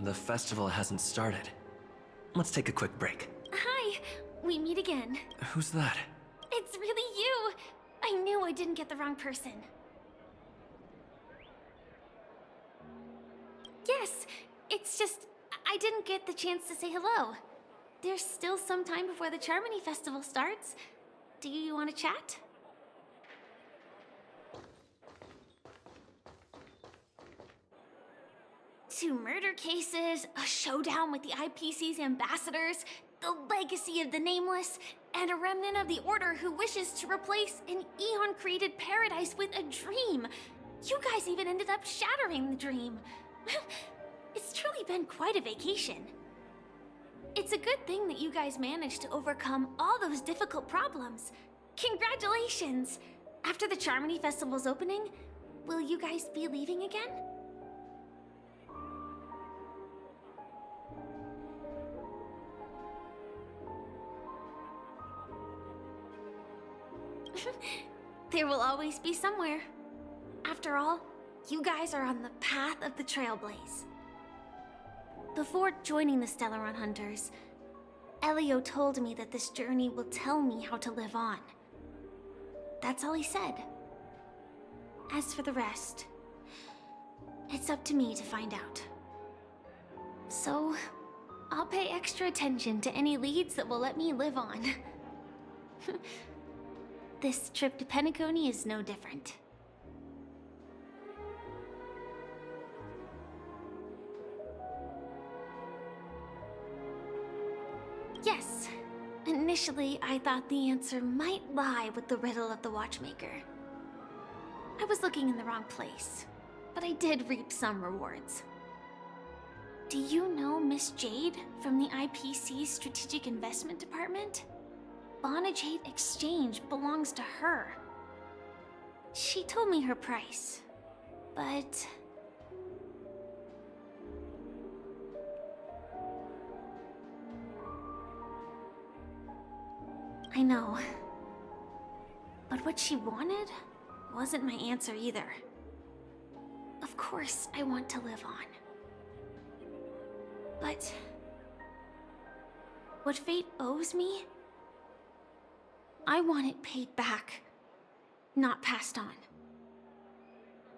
The festival hasn't started. Let's take a quick break. Hi, we meet again. Who's that? It's really you. I knew I didn't get the wrong person. Yes, it's just I didn't get the chance to say hello. There's still some time before the Charmony Festival starts. Do you want to chat? Two murder cases, a showdown with the IPC's ambassadors, the legacy of the Nameless, and a remnant of the Order who wishes to replace an Eon-created paradise with a dream. You guys even ended up shattering the dream. It's truly been quite a vacation. It's a good thing that you guys managed to overcome all those difficult problems. Congratulations! After the Charmony Festival's opening, will you guys be leaving again? There will always be somewhere. After all, you guys are on the path of the Trailblaze. Before joining the Stellaron Hunters, Elio told me that this journey will tell me how to live on. That's all he said. As for the rest, it's up to me to find out. So, I'll pay extra attention to any leads that will let me live on. This trip to Penacony is no different. Yes. Initially, I thought the answer might lie with the riddle of the Watchmaker. I was looking in the wrong place, but I did reap some rewards. Do you know Miss Jade from the IPC's Strategic Investment Department? Bonajade Exchange belongs to her. She told me her price, but... I know. But what she wanted wasn't my answer either. Of course, I want to live on. But... what fate owes me? I want it paid back, not passed on.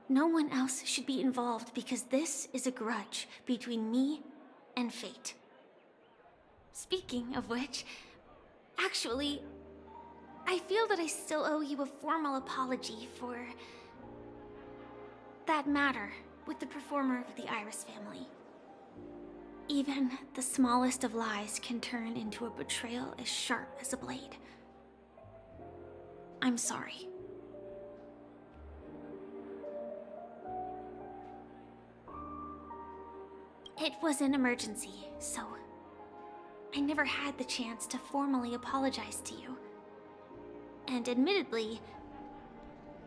No one else should be involved because this is a grudge between me and fate. Speaking of which, actually, I feel that I still owe you a formal apology for that matter with the performer of the Iris family. Even the smallest of lies can turn into a betrayal as sharp as a blade. I'm sorry. It was an emergency, so I never had the chance to formally apologize to you. And admittedly,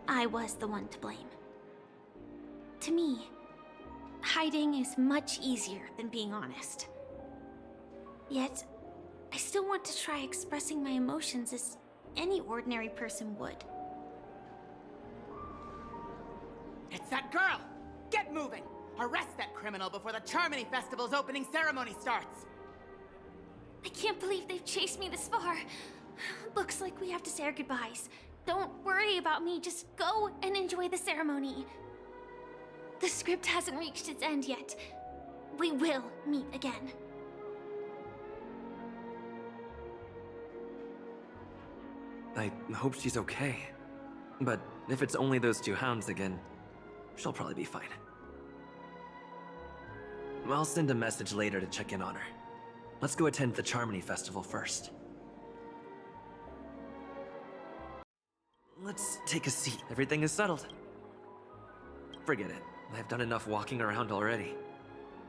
I was the one to blame. To me, hiding is much easier than being honest. Yet, I still want to try expressing my emotions as any ordinary person would. It's that girl! Get moving! Arrest that criminal before the Charmony Festival's opening ceremony starts! I can't believe they've chased me this far. Looks like we have to say our goodbyes. Don't worry about me, just go and enjoy the ceremony. The script hasn't reached its end yet. We will meet again. I hope she's okay. But if it's only those two hounds again, she'll probably be fine. I'll send a message later to check in on her. Let's go attend the Charmony Festival first. Let's take a seat. Everything is settled. Forget it. I've done enough walking around already.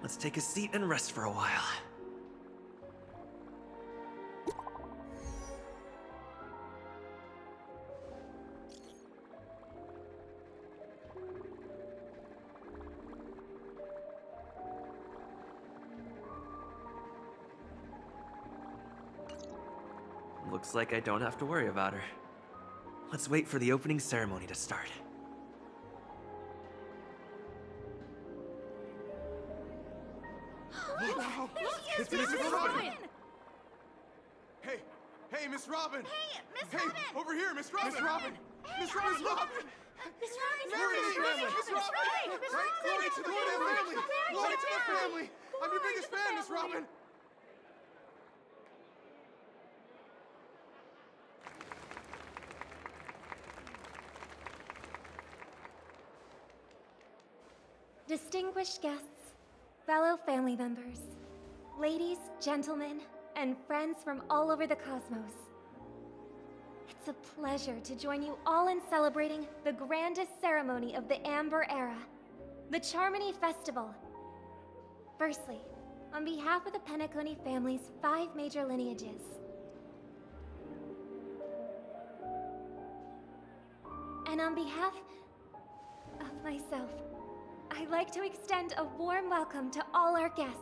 Let's take a seat and rest for a while. Looks like I don't have to worry about her. Let's wait for the opening ceremony to start. Wow! It's Miss Robin! Hey, Miss Robin! Hey, Miss Hey, Robin! over here, Miss Robin! Miss Robin! Miss Robin! Miss Robin! Miss Robin! Mary to the family! Miss Robin! Glory to the family! Glory to the family! I'm your biggest fan, Miss Robin! Distinguished guests, fellow family members, ladies, gentlemen, and friends from all over the cosmos. It's a pleasure to join you all in celebrating the grandest ceremony of the Amber Era, the Charmony Festival. Firstly, on behalf of the Penacony family's 5 major lineages, and on behalf of myself, I'd like to extend a warm welcome to all our guests.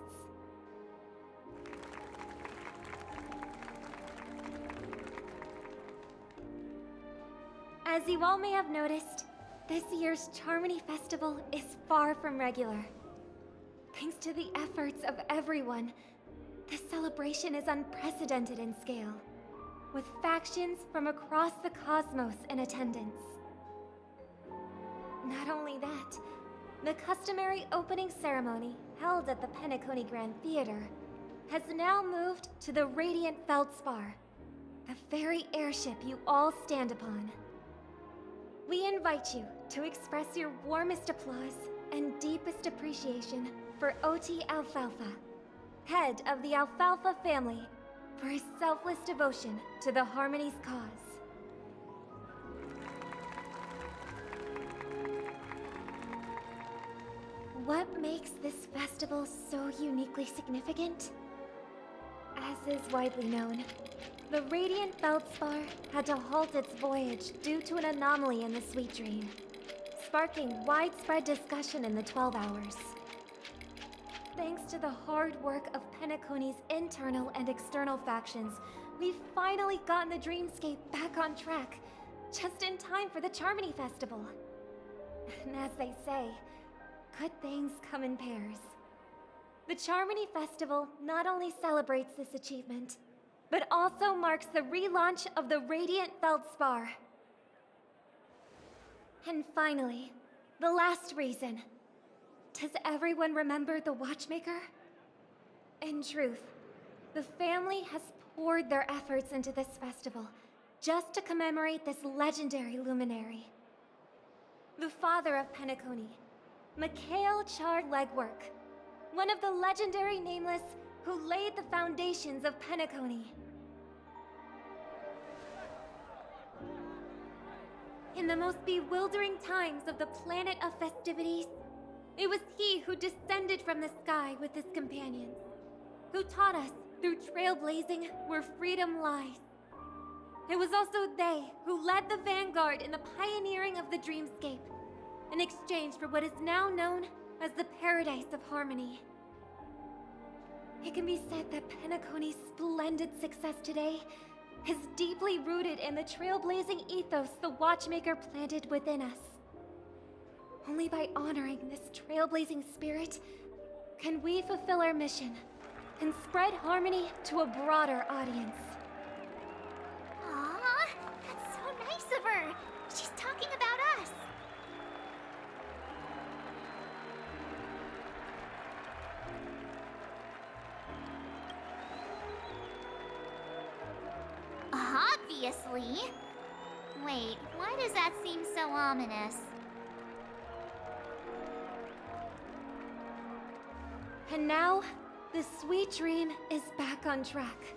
As you all may have noticed, this year's Charmony Festival is far from regular. Thanks to the efforts of everyone, this celebration is unprecedented in scale, with factions from across the cosmos in attendance. Not only that, the customary opening ceremony held at the Penacony Grand Theater has now moved to the Radiant Feldspar, the very airship you all stand upon. We invite you to express your warmest applause and deepest appreciation for OT Alfalfa, head of the Alfalfa family, for his selfless devotion to the Harmony's cause. What makes this festival so uniquely significant? As is widely known, the Radiant Feldspar had to halt its voyage due to an anomaly in the Sweet Dream, sparking widespread discussion in the 12 Hours. Thanks to the hard work of Penacony's internal and external factions, we've finally gotten the dreamscape back on track, just in time for the Charmony Festival. And as they say, good things come in pairs. The Charmony Festival not only celebrates this achievement, but also marks the relaunch of the Radiant Feldspar. And finally, the last reason. Does everyone remember the Watchmaker? In truth, the family has poured their efforts into this festival just to commemorate this legendary luminary. The father of Penacony, Mikhail Char Legwork, one of the legendary Nameless who laid the foundations of Penacony. In the most bewildering times of the Planet of Festivities, It was he who descended from the sky with his companions, who taught us through trailblazing where freedom lies. It was also they who led the vanguard in the pioneering of the dreamscape, in exchange for what is now known as the Paradise of Harmony. It can be said that Penacony's splendid success today is deeply rooted in the trailblazing ethos the Watchmaker planted within us. Only by honoring this trailblazing spirit can we fulfill our mission and spread harmony to a broader audience. Aw, that's so nice of her. She's talking about us. Obviously. Wait, why does that seem so ominous? And now, the sweet dream is back on track.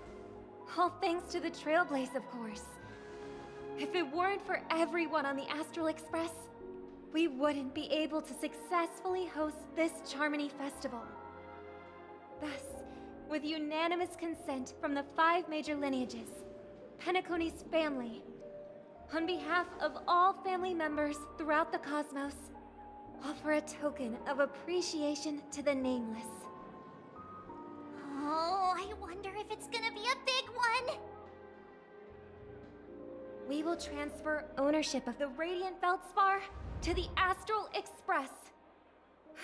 All thanks to the Trailblaze, of course. If it weren't for everyone on the Astral Express, we wouldn't be able to successfully host this Charmony Festival. Thus, with unanimous consent from the 5 major lineages, Penacony's family, on behalf of all family members throughout the cosmos, offer a token of appreciation to the Nameless. Oh, I wonder if it's gonna be a big one! We will transfer ownership of the Radiant Feldspar to the Astral Express.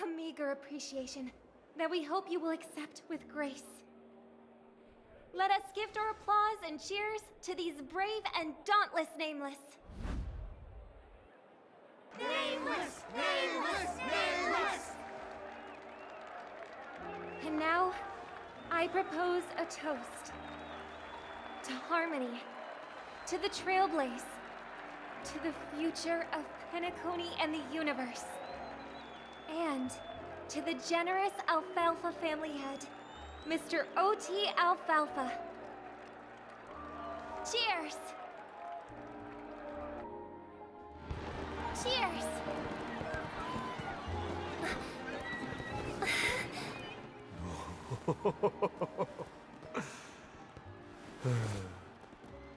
A meager appreciation that we hope you will accept with grace. Let us gift our applause and cheers to these brave and dauntless Nameless. Nameless! Nameless! Nameless! And now, I propose a toast. To harmony, to the Trailblaze, to the future of Penacony and the universe, and to the generous Alfalfa family head, Mr. O.T. Alfalfa. Cheers! Cheers!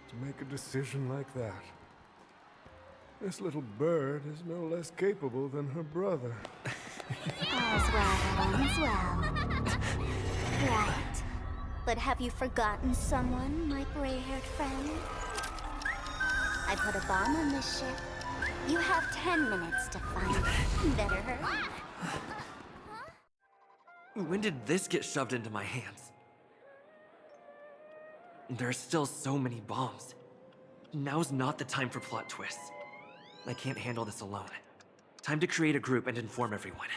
To make a decision like that. This little bird is no less capable than her brother. All's well that ends well. Right. But have you forgotten someone, my gray-haired friend? I put a bomb on this ship. You have 10 minutes to find it. Better hurry. When did this get shoved into my hands? There are still so many bombs. Now's not the time for plot twists. I can't handle this alone. Time to create a group and inform everyone.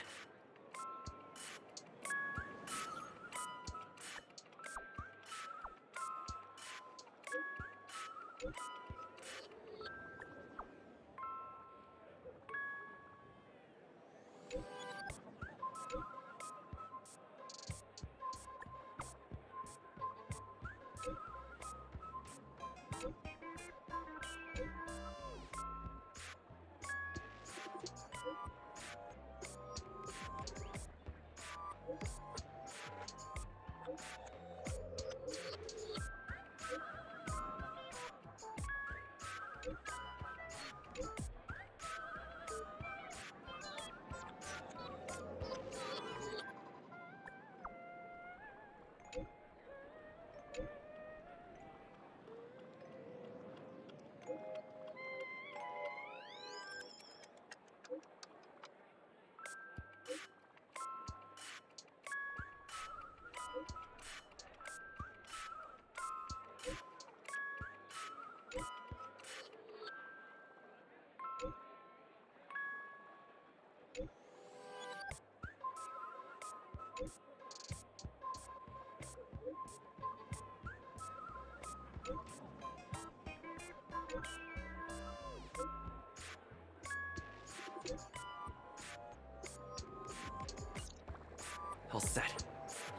All set.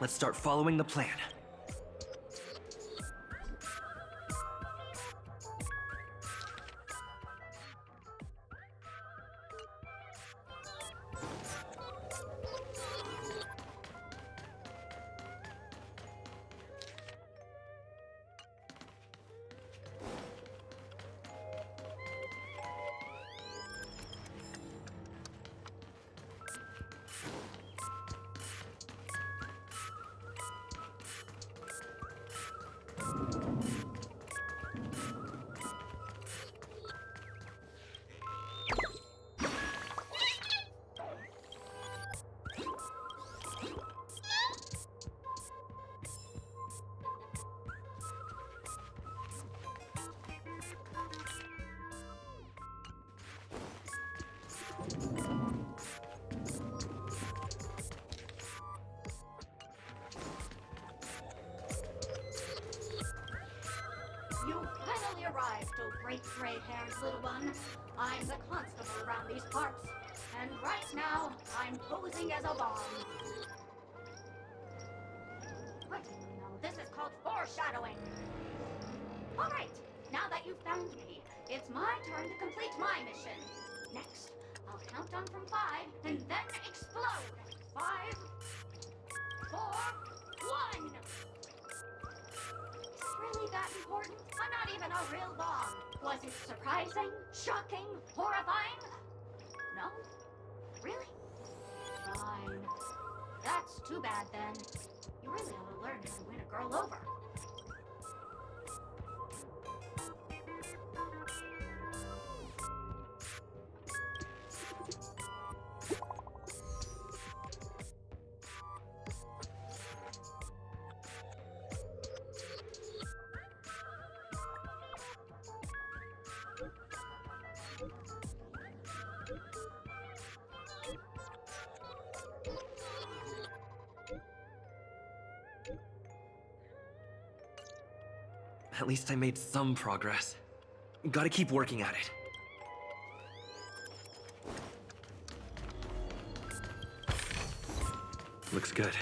Let's start following the plan. surprise, little one. I'm the constable around these parts, and right now, I'm posing as a bomb. What? No, this is called foreshadowing. All right, now that you've found me, it's my turn to complete my mission. Next, I'll count down from 5 and then explode. 5, 4, 1. Is it really that important? I'm not even a real bomb. Was it surprising, shocking, horrifying? No? Really? Fine. That's too bad then. You really ought to learn how to win a girl over. At least I made some progress. Gotta keep working at it. Looks good.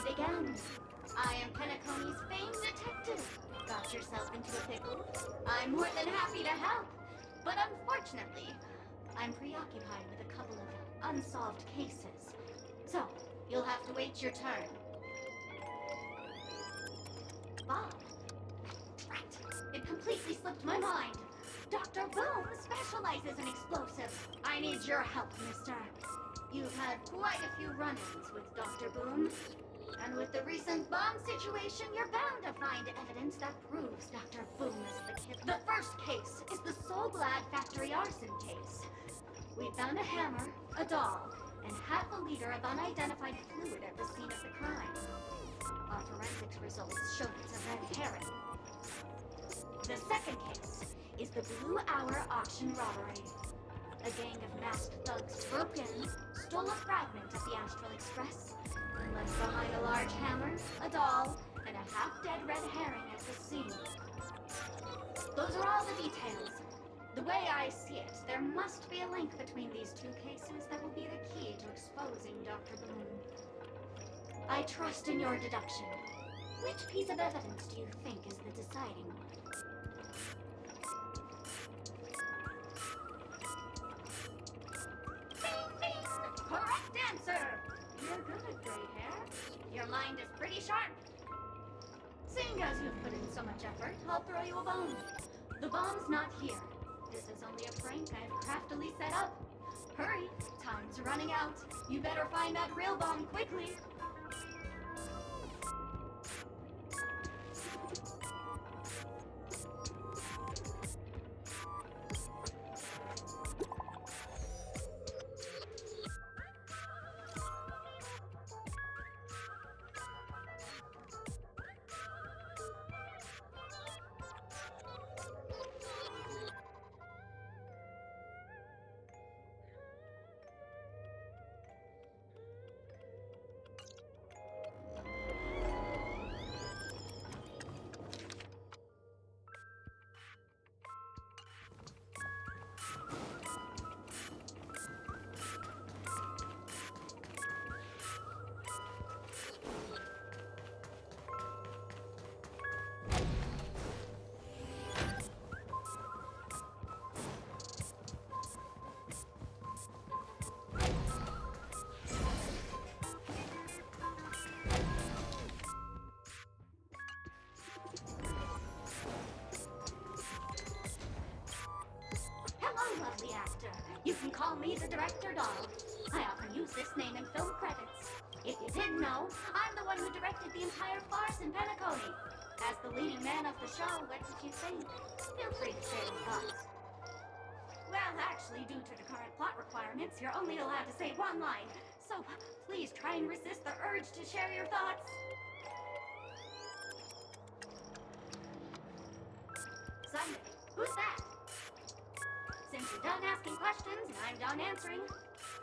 Again. I am Penacony's famed detective. Got yourself into a pickle? I'm more than happy to help. But unfortunately, I'm preoccupied with a couple of unsolved cases. So, you'll have to wait your turn. Bob. Right. It completely slipped my mind. Dr. Boom specializes in explosives. I need your help, mister. You've had quite a few run-ins with Dr. Boom. And with the recent bomb situation, you're bound to find evidence that proves Dr. Boom is the killer. The first case is the Soul Glad factory arson case. We found a hammer, a doll, and half a liter of unidentified fluid at the scene of the crime. Our forensics results showed it's a red herring. The second case is the Blue Hour auction robbery. A gang of masked thugs broke in, stole a fragment of the Astral Express, and left behind a large hammer, a doll, and a half-dead red herring at the scene. Those are all the details. The way I see it, there must be a link between these two cases that will be the key to exposing Dr. Boom. I trust in your deduction. Which piece of evidence do you think is the deciding one? Correct answer! You're good, gray hair. Your mind is pretty sharp. Seeing as you've put in so much effort, I'll throw you a bone. The bomb's not here. This is only a prank I've craftily set up. Hurry, time's running out. You better find that real bomb quickly. call me the Director Dog. I often use this name in film credits. If you didn't know, I'm the one who directed the entire farce in Penacony. As the leading man of the show, what did you think? Feel free to share your thoughts. Well, actually, due to the current plot requirements, you're only allowed to say one line. So please try and resist the urge to share your thoughts. Sunday, who's that? Since you're done asking questions and I'm done answering,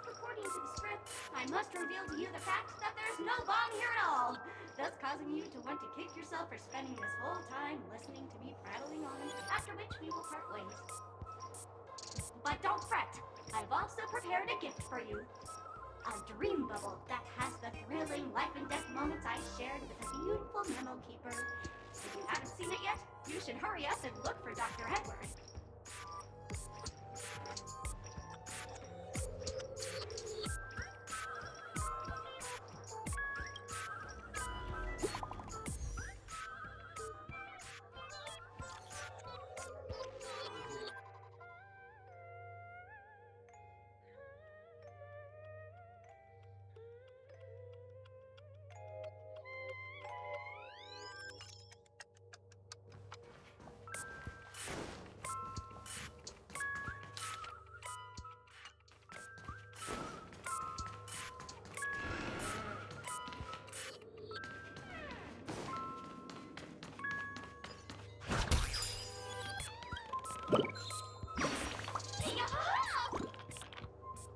according to the script, I must reveal to you the fact that there's no bomb here at all, thus causing you to want to kick yourself for spending this whole time listening to me prattling on, after which we will part ways. But don't fret, I've also prepared a gift for you. A dream bubble that has the thrilling life and death moments I shared with a beautiful memo keeper. If you haven't seen it yet, you should hurry up and look for Dr. Edward.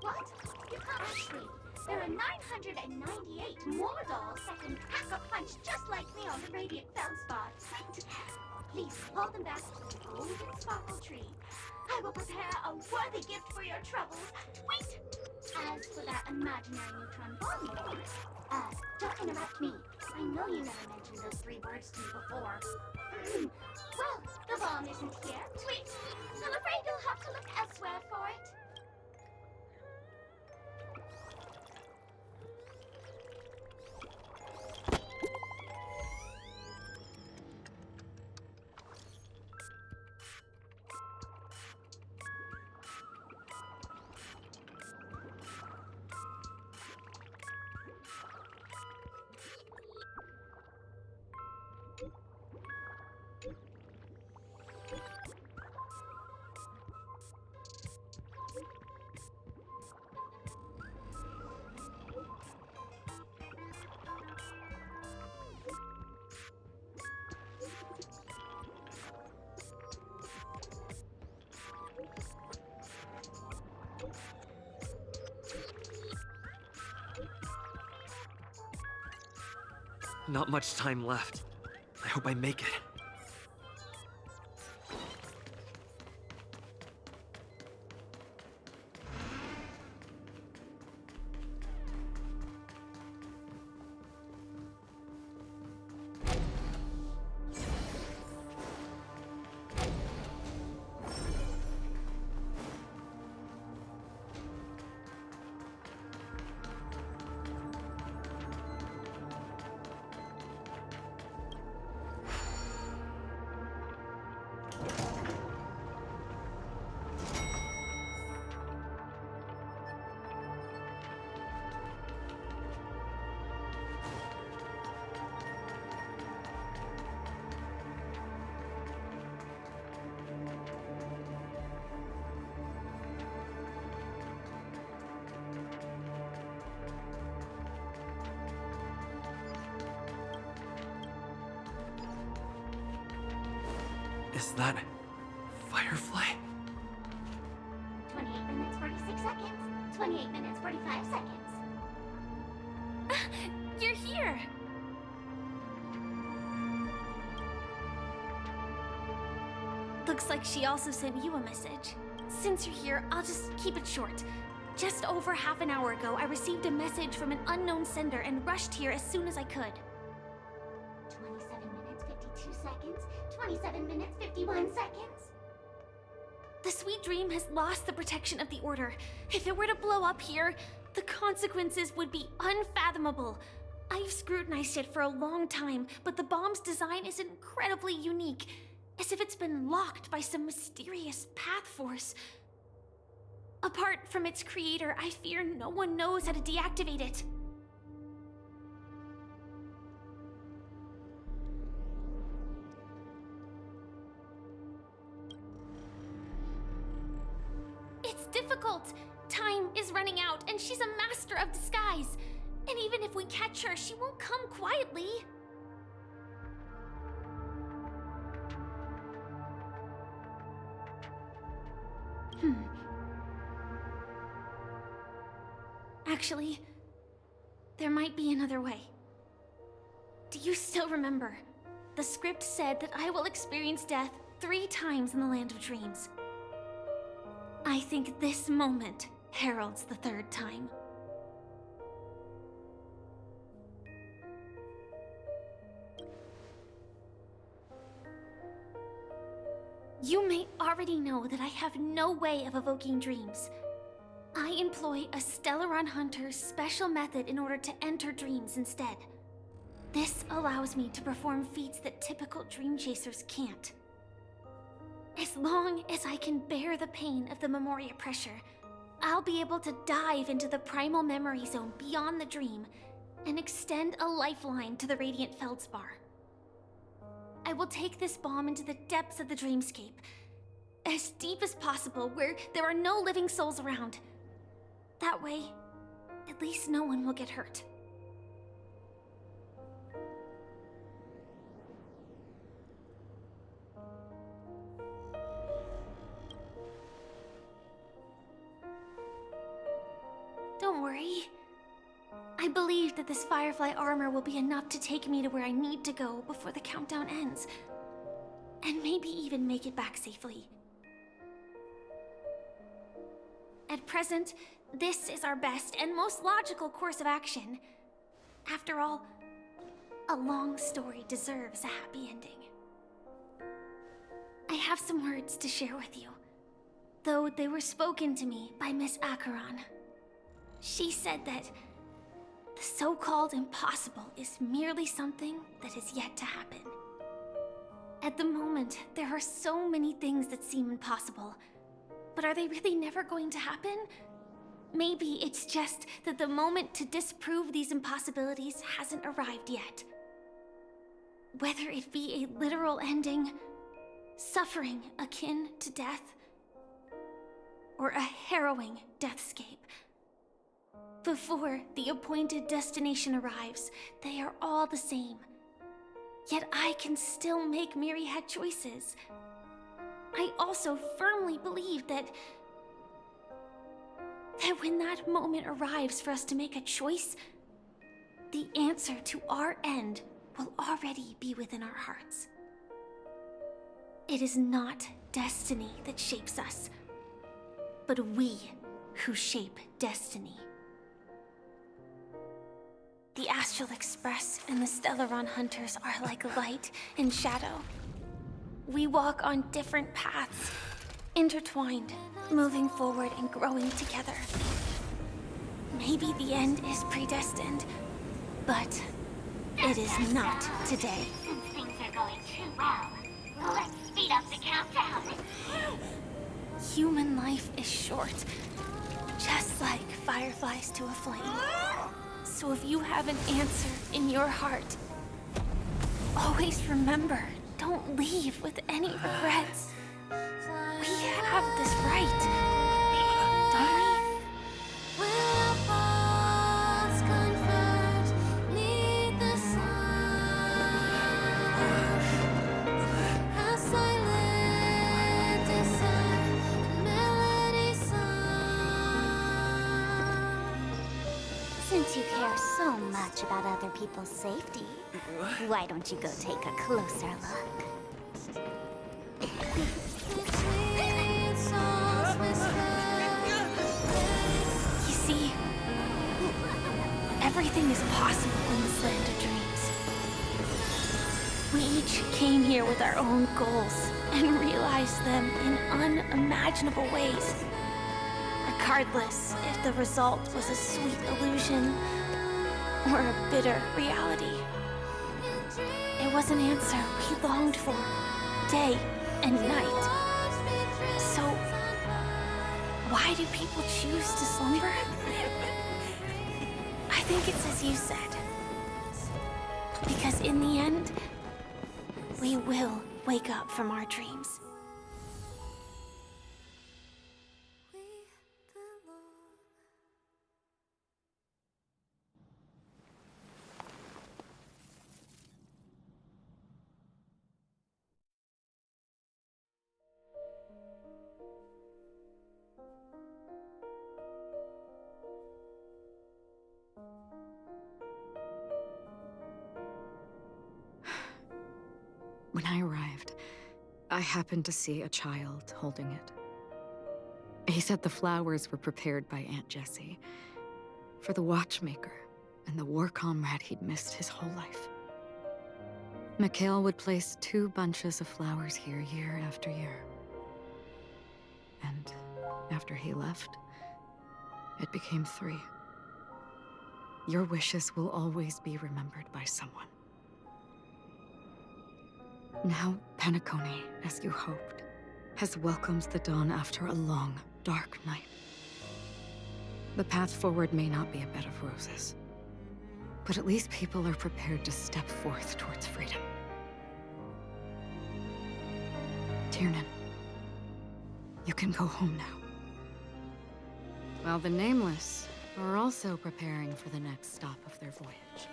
What? You can't actually. There are 998 more dolls that can pack a punch just like me on the Radiant Feldspar. Please hold them back to the golden sparkle tree. I will prepare a worthy gift for your troubles. Wait! As for that imaginary neutron bomb you want, don't interrupt me. I know you never mentioned those 3 words to me before. Well, the bomb isn't here. Sweet. I'm afraid you'll have to look elsewhere for it. Not much time left. I hope I make it. Is that Firefly? 28 minutes, 46 seconds. 28 minutes, 45 seconds. You're here! Looks like she also sent you a message. Since you're here, I'll just keep it short. Just over half an hour ago, I received a message from an unknown sender and rushed here as soon as I could. 27 minutes, 52 seconds. 27 minutes, 51 seconds. The Sweet Dream has lost the protection of the Order. If it were to blow up here, the consequences would be unfathomable. I've scrutinized it for a long time, but the bomb's design is incredibly unique, as if it's been locked by some mysterious path force. Apart from its creator, I fear no one knows how to deactivate it. It's difficult. Time is running out, and she's a master of disguise. And even if we catch her, she won't come quietly. Actually, there might be another way. Do you still remember? The script said that I will experience death 3 times in the Land of Dreams. I think this moment heralds the 3rd time. You may already know that I have no way of evoking dreams. I employ a Stellaron Hunter's special method in order to enter dreams instead. This allows me to perform feats that typical dream chasers can't. As long as I can bear the pain of the Memoria pressure, I'll be able to dive into the primal memory zone beyond the dream and extend a lifeline to the Radiant Feldspar. I will take this bomb into the depths of the dreamscape, as deep as possible where there are no living souls around. That way, at least no one will get hurt. Don't worry. I believe that this Firefly armor will be enough to take me to where I need to go before the countdown ends. And maybe even make it back safely. At present, this is our best and most logical course of action. After all, a long story deserves a happy ending. I have some words to share with you, though they were spoken to me by Miss Acheron. She said that the so-called impossible is merely something that is yet to happen. At the moment, there are so many things that seem impossible, but are they really never going to happen? Maybe it's just that the moment to disprove these impossibilities hasn't arrived yet. Whether it be a literal ending, suffering akin to death, or a harrowing deathscape. Before the appointed destination arrives, they are all the same. Yet I can still make myriad choices. I also firmly believe that when that moment arrives for us to make a choice, the answer to our end will already be within our hearts. It is not destiny that shapes us, but we who shape destiny. The Astral Express and the Stellaron Hunters are like light and shadow. We walk on different paths, intertwined, moving forward and growing together. Maybe the end is predestined, but it is not today. Things are going too well. Let's speed up the countdown. Human life is short, just like fireflies to a flame. So if you have an answer in your heart, always remember, don't leave with any regrets. We have this right, don't we? Since you care so much about other people's safety, why don't you go take a closer look? You see, everything is possible in this land of dreams. We each came here with our own goals and realized them in unimaginable ways. Regardless if the result was a sweet illusion or a bitter reality. It was an answer we longed for, day and night. So, why Why do people choose to slumber? I think it's as you said. Because in the end, we will wake up from our dreams. When I arrived, I happened to see a child holding it. He said the flowers were prepared by Aunt Jessie for the watchmaker and the war comrade he'd missed his whole life. Mikhail would place 2 bunches of flowers here year after year. And after he left, it became 3. Your wishes will always be remembered by someone. Now, Penacony, as you hoped, has welcomed the dawn after a long, dark night. The path forward may not be a bed of roses, but at least people are prepared to step forth towards freedom. Tiernan, you can go home now. While the Nameless are also preparing for the next stop of their voyage.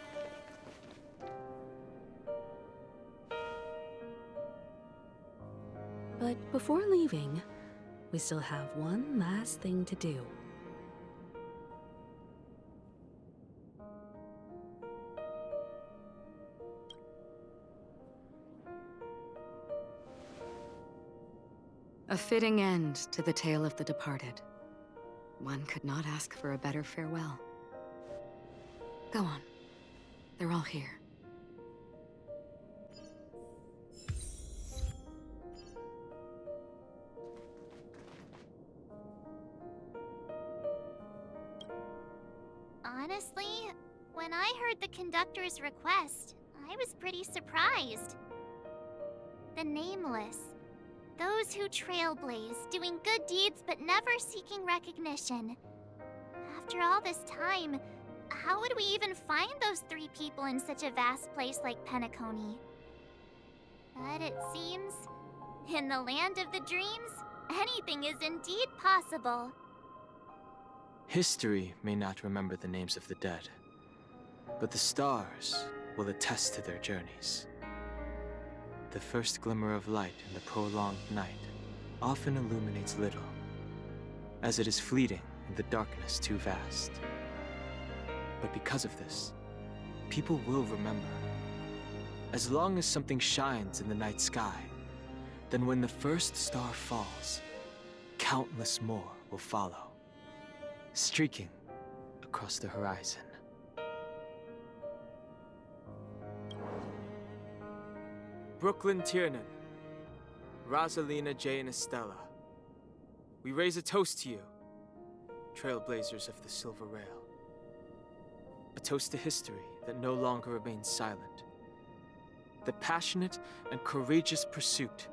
But before leaving, we still have one last thing to do. A fitting end to the tale of the departed. One could not ask for a better farewell. Go on. They're all here. Honestly, when I heard the conductor's request, I was pretty surprised. The Nameless. Those who trailblaze, doing good deeds but never seeking recognition. After all this time, how would we even find those 3 people in such a vast place like Penacony? But it seems, in the land of the dreams, anything is indeed possible. History may not remember the names of the dead, but the stars will attest to their journeys. The first glimmer of light in the prolonged night often illuminates little, as it is fleeting in the darkness too vast. But because of this, people will remember. As long as something shines in the night sky, then when the first star falls, countless more will follow, streaking across the horizon. Brooklyn Tiernan, Rosalina J. and Estella, we raise a toast to you, trailblazers of the Silver Rail. A toast to history that no longer remains silent. The passionate and courageous pursuit,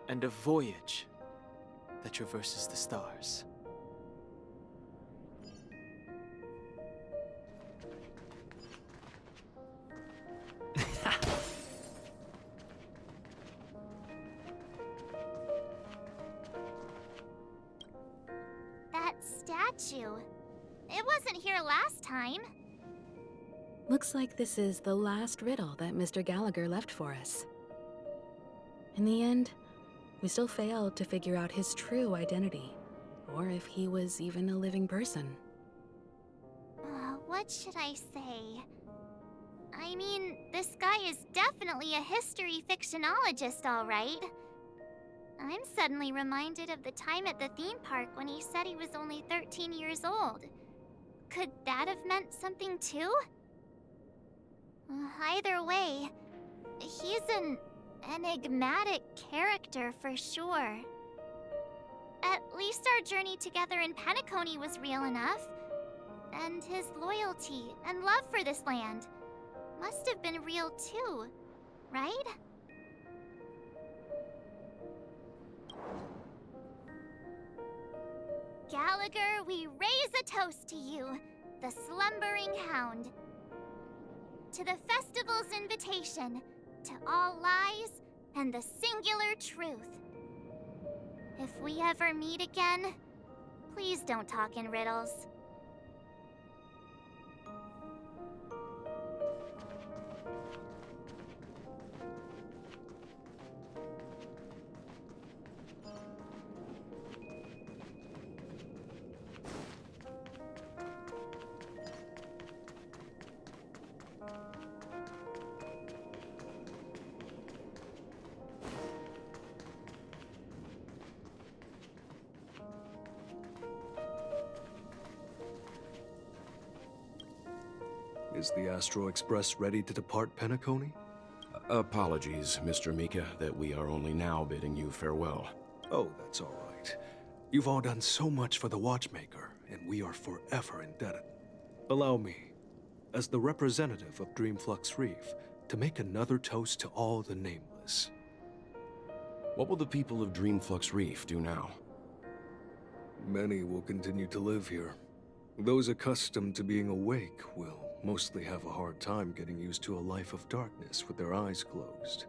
and a voyage that traverses the stars. That statue. It wasn't here last time. Looks like this is the last riddle that Mr. Gallagher left for us. In the end, we still failed to figure out his true identity, or if he was even a living person. What should I say? I mean, this guy is definitely a history fictionologist, all right. I'm suddenly reminded of the time at the theme park when he said he was only 13 years old. Could that have meant something too? Either way, he's an enigmatic character for sure. At least our journey together in Penacony was real enough. And his loyalty and love for this land must have been real too, right? Gallagher, we raise a toast to you, the slumbering hound. To the festival's invitation, to all lies and the singular truth. If we ever meet again, please don't talk in riddles. Is the Astro Express ready to depart Penacony? Apologies, Mr. Mika, that we are only now bidding you farewell. Oh, that's all right. You've all done so much for the Watchmaker, and we are forever indebted. Allow me, as the representative of Dreamflux Reef, to make another toast to all the nameless. What will the people of Dreamflux Reef do now? Many will continue to live here. Those accustomed to being awake will mostly have a hard time getting used to a life of darkness with their eyes closed.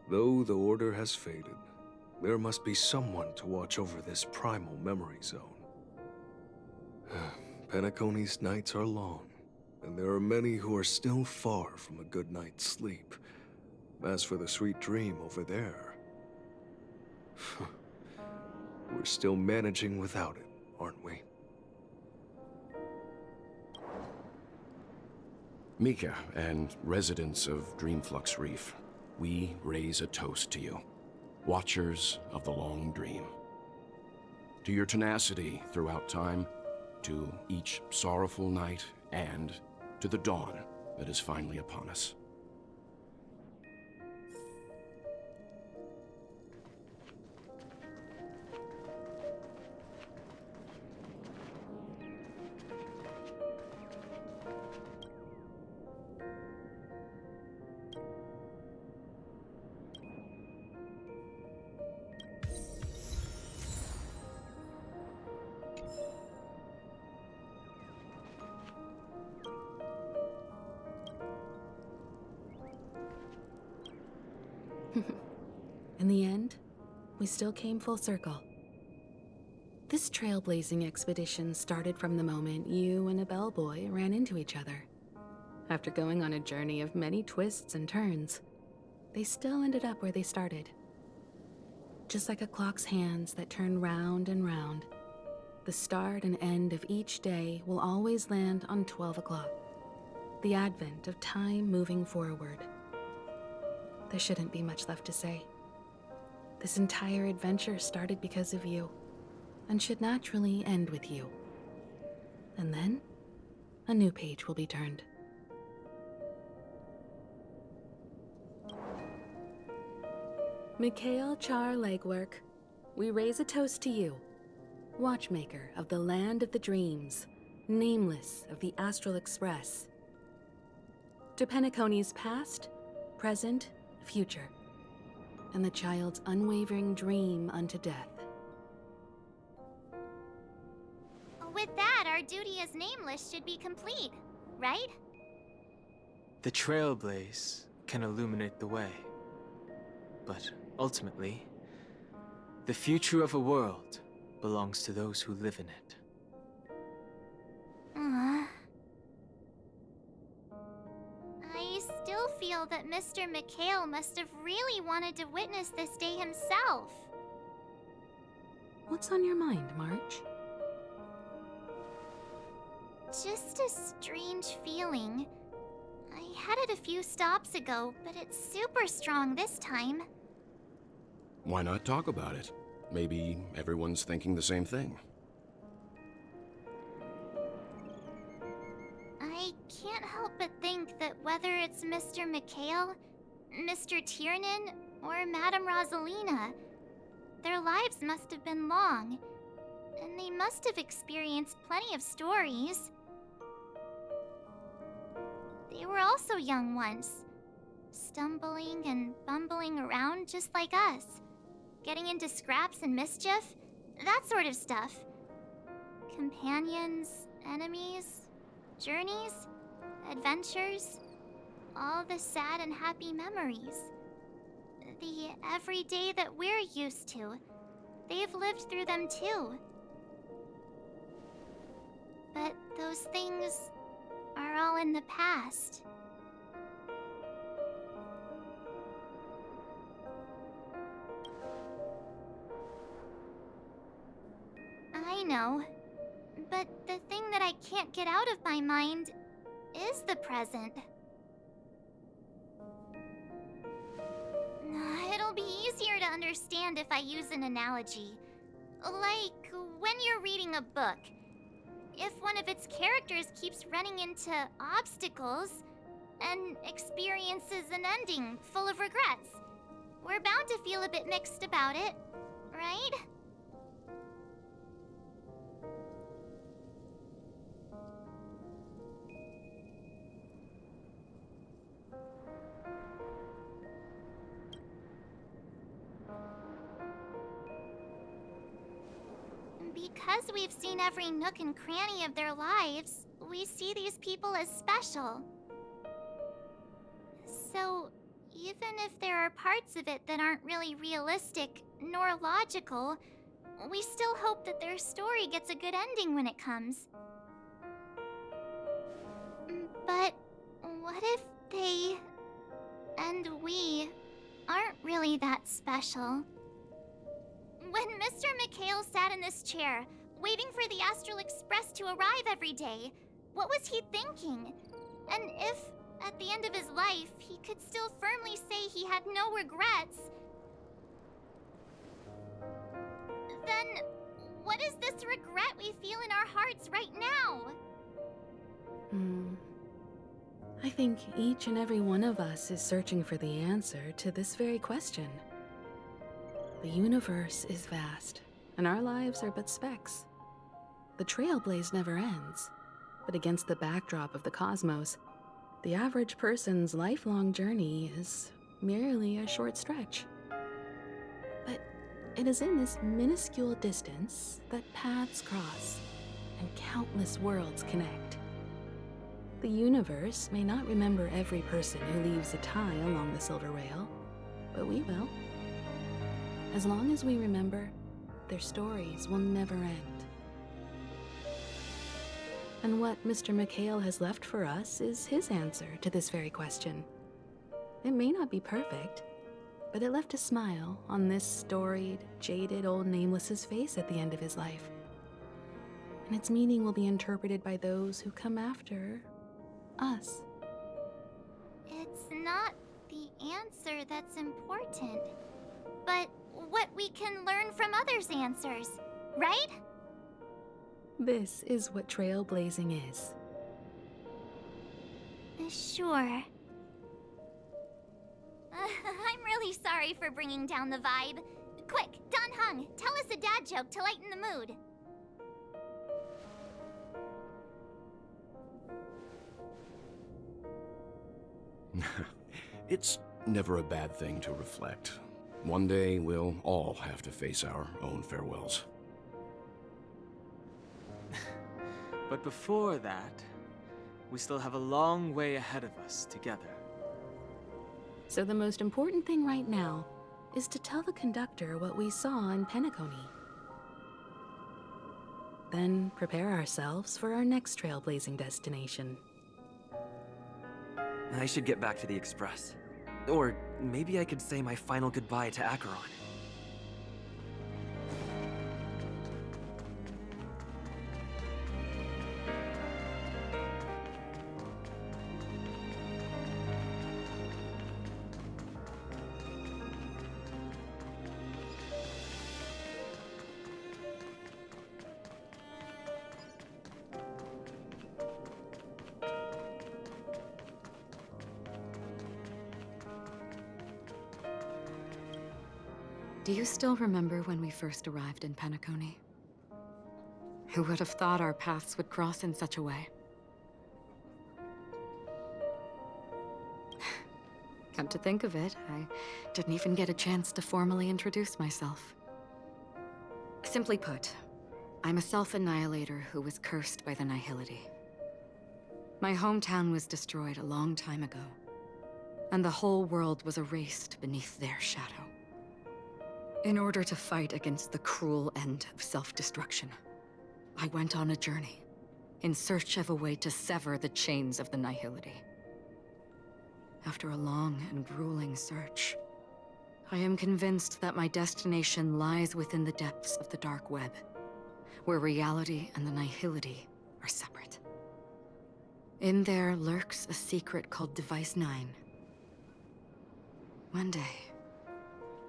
Though the order has faded, there must be someone to watch over this primal memory zone. Penacony's nights are long, and there are many who are still far from a good night's sleep. As for the sweet dream over there, we're still managing without it, aren't we? Mika and residents of Dreamflux Reef, we raise a toast to you, watchers of the long dream. To your tenacity throughout time, to each sorrowful night, and to the dawn that is finally upon us. In the end, we still came full circle. This trailblazing expedition started from the moment you and a bellboy ran into each other. After going on a journey of many twists and turns, they still ended up where they started. Just like a clock's hands that turn round and round, the start and end of each day will always land on 12 o'clock, the advent of time moving forward. There shouldn't be much left to say. This entire adventure started because of you, and should naturally end with you. And then, a new page will be turned. Mikhail Char Legwork, we raise a toast to you, watchmaker of the land of the dreams, nameless of the Astral Express. To Penacony's past, present, future, and the child's unwavering dream unto death. With that, our duty as nameless should be complete, right? The trailblaze can illuminate the way. But ultimately, the future of a world belongs to those who live in it. I still feel that Mr. Mikhail must have really wanted to witness this day himself. What's on your mind, March? Just a strange feeling. I had it a few stops ago, but it's super strong this time. Why not talk about it? Maybe everyone's thinking the same thing. I can't help but think that whether it's Mr. Mikhail, Mr. Tiernan, or Madame Rosalina, their lives must have been long, and they must have experienced plenty of stories. They were also young once, stumbling and bumbling around just like us, getting into scraps and mischief, that sort of stuff. Companions, enemies, journeys, adventures, all the sad and happy memories. The everyday that we're used to. They've lived through them too. But those things are all in the past. I know. But the thing that I can't get out of my mind is the present. It'll be easier to understand if I use an analogy. Like when you're reading a book. If one of its characters keeps running into obstacles and experiences an ending full of regrets, we're bound to feel a bit mixed about it, right? Because we've seen every nook and cranny of their lives, we see these people as special. So, even if there are parts of it that aren't really realistic nor logical, we still hope that their story gets a good ending when it comes. But what if they and we aren't really that special? When Mr. McHale sat in this chair, waiting for the Astral Express to arrive every day, what was he thinking? And if, at the end of his life, he could still firmly say he had no regrets, then what is this regret we feel in our hearts right now? I think each and every one of us is searching for the answer to this very question. The universe is vast, and our lives are but specks. The trailblaze never ends, but against the backdrop of the cosmos, the average person's lifelong journey is merely a short stretch. But it is in this minuscule distance that paths cross and countless worlds connect. The universe may not remember every person who leaves a tie along the silver rail, but we will. As long as we remember, their stories will never end. And what Mr. McHale has left for us is his answer to this very question. It may not be perfect, but it left a smile on this storied, jaded old Nameless's face at the end of his life. And its meaning will be interpreted by those who come after us. It's not the answer that's important, but what we can learn from others' answers, right? This is what trailblazing is. Sure. I'm really sorry for bringing down the vibe. Quick, Don Hung, tell us a dad joke to lighten the mood. It's never a bad thing to reflect. One day, we'll all have to face our own farewells. But before that, we still have a long way ahead of us together. So the most important thing right now is to tell the conductor what we saw in Penacony. Then prepare ourselves for our next trailblazing destination. I should get back to the Express. Or maybe I could say my final goodbye to Acheron. Do you still remember when we first arrived in Penacony? Who would have thought our paths would cross in such a way? Come to think of it, I didn't even get a chance to formally introduce myself. Simply put, I'm a self-annihilator who was cursed by the Nihility. My hometown was destroyed a long time ago, and the whole world was erased beneath their shadow. In order to fight against the cruel end of self-destruction, I went on a journey in search of a way to sever the chains of the Nihility. After a long and grueling search, I am convinced that my destination lies within the depths of the dark web, where reality and the Nihility are separate. In there lurks a secret called Device 9. One day,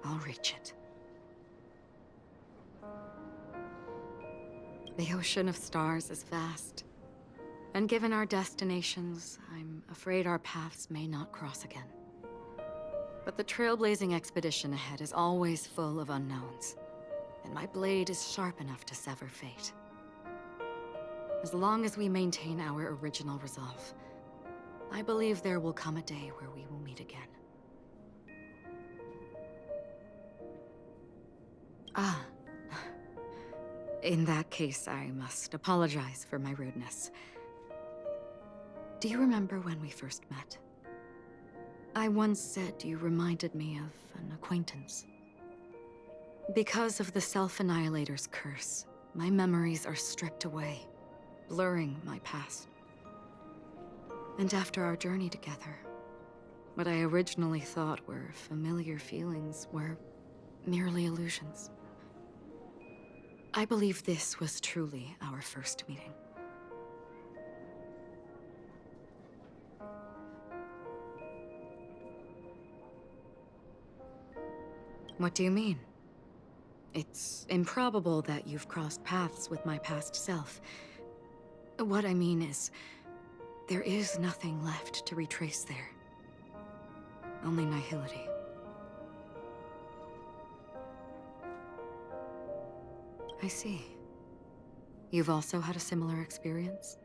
I'll reach it. The ocean of stars is vast, and given our destinations, I'm afraid our paths may not cross again. But the trailblazing expedition ahead is always full of unknowns, and my blade is sharp enough to sever fate. As long as we maintain our original resolve, I believe there will come a day where we will meet again. Ah. In that case, I must apologize for my rudeness. Do you remember when we first met? I once said you reminded me of an acquaintance. Because of the Self-Annihilator's curse, my memories are stripped away, blurring my past. And after our journey together, what I originally thought were familiar feelings were merely illusions. I believe this was truly our first meeting. What do you mean? It's improbable that you've crossed paths with my past self. What I mean is, there is nothing left to retrace there. Only nihility. I see. You've also had a similar experience?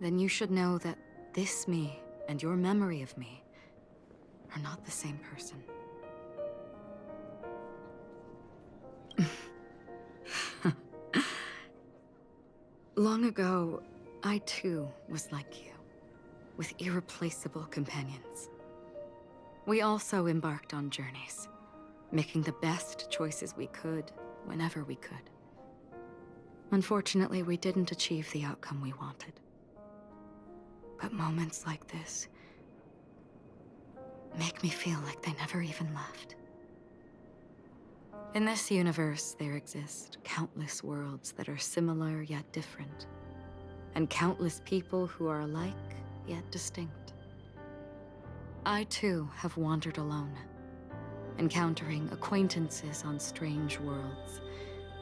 Then you should know that this me and your memory of me are not the same person. Long ago, I too was like you, with irreplaceable companions. We also embarked on journeys, making the best choices we could, whenever we could. Unfortunately, we didn't achieve the outcome we wanted. But moments like this make me feel like they never even left. In this universe, there exist countless worlds that are similar yet different, and countless people who are alike yet distinct. I too have wandered alone, encountering acquaintances on strange worlds,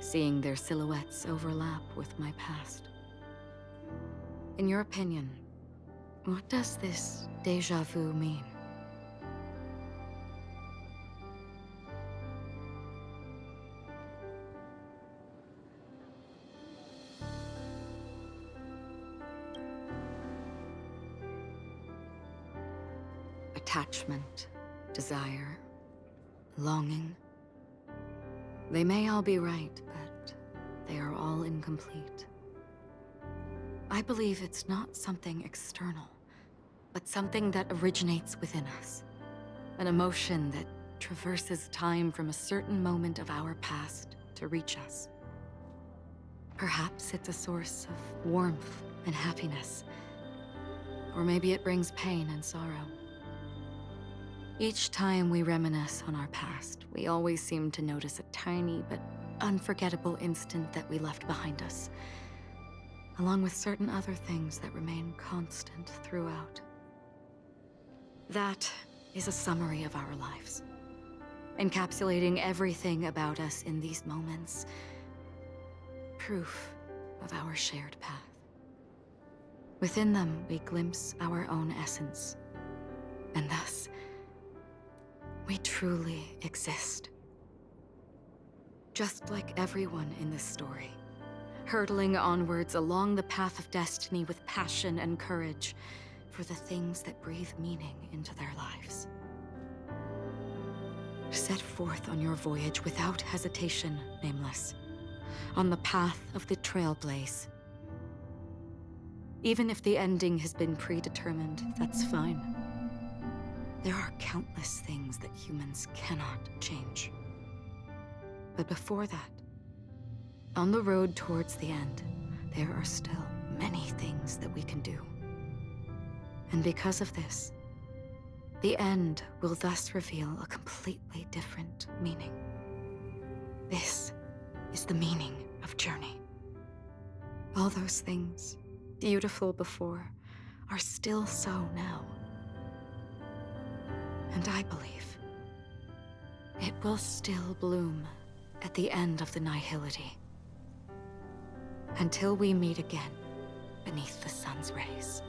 seeing their silhouettes overlap with my past. In your opinion, what does this déjà vu mean? Attachment, desire, longing. They may all be right, but they are all incomplete. I believe it's not something external, but something that originates within us. An emotion that traverses time from a certain moment of our past to reach us. Perhaps it's a source of warmth and happiness, or maybe it brings pain and sorrow. Each time we reminisce on our past, we always seem to notice a tiny but unforgettable instant that we left behind us, along with certain other things that remain constant throughout. That is a summary of our lives, encapsulating everything about us in these moments, proof of our shared path. Within them, we glimpse our own essence, and thus, we truly exist. Just like everyone in this story, hurtling onwards along the path of destiny with passion and courage for the things that breathe meaning into their lives. Set forth on your voyage without hesitation, Nameless. on the path of the Trailblaze. Even if the ending has been predetermined, that's fine. There are countless things that humans cannot change. But before that, on the road towards the end, there are still many things that we can do. And because of this, the end will thus reveal a completely different meaning. This is the meaning of journey. All those things, beautiful before, are still so now. And I believe it will still bloom at the end of the nihility. Until we meet again beneath the sun's rays.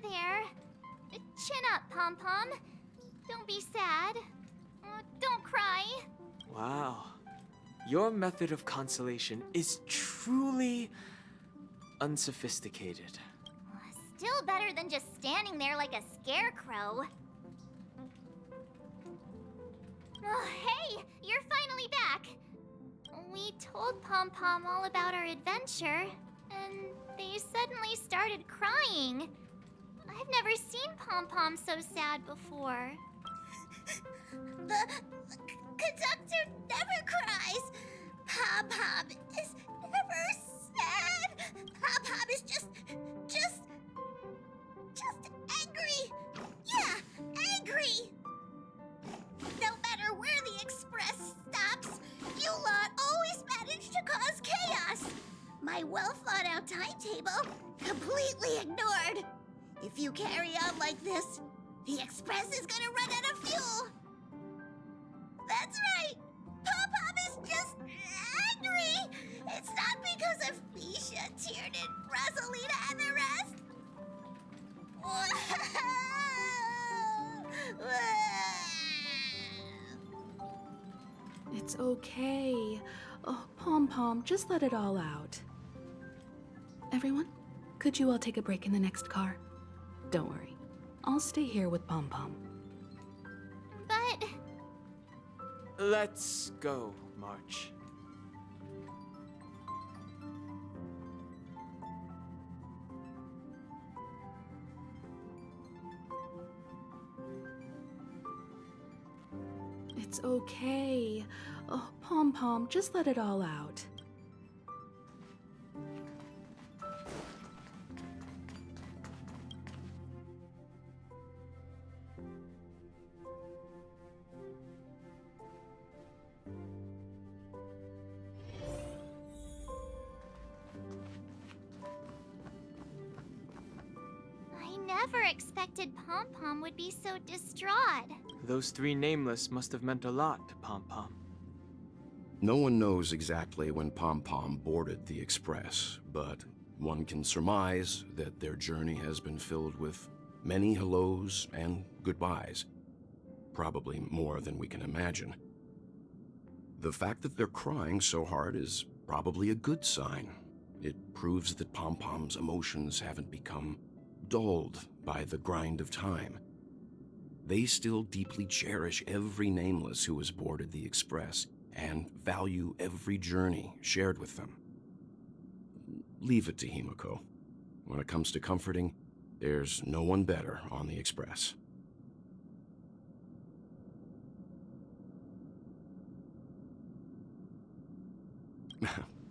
There. Chin up, Pom-Pom. Don't be sad. Don't cry. Wow. Your method of consolation is truly unsophisticated. Still better than just standing there like a scarecrow. Oh, hey, you're finally back. We told Pom-Pom all about our adventure, and they suddenly started crying. I've never seen Pom-Pom so sad before. The conductor never cries. Pom-Pom is never sad. Pom-Pom is just angry. Yeah, angry. No matter where the express stops, you lot always manage to cause chaos. My well-thought-out timetable completely ignored. If you carry on like this, the express is gonna run out of fuel. That's right. Pom-Pom is just angry. It's not because of Misha, Tiernan, Rosalina, and the rest. It's okay. Oh, Pom-Pom, just let it all out. Everyone, could you all take a break in the next car? Don't worry. I'll stay here with Pom-Pom. But... Let's go, March. It's okay. Oh, Pom-Pom, just let it all out. I never expected Pom-Pom would be so distraught. Those three nameless must have meant a lot to Pom-Pom. No one knows exactly when Pom-Pom boarded the Express, but one can surmise that their journey has been filled with many hellos and goodbyes. Probably more than we can imagine. The fact that they're crying so hard is probably a good sign. It proves that Pom-Pom's emotions haven't become dulled by the grind of time. They still deeply cherish every nameless who has boarded the Express and value every journey shared with them. Leave it to Himiko. When it comes to comforting, there's no one better on the Express.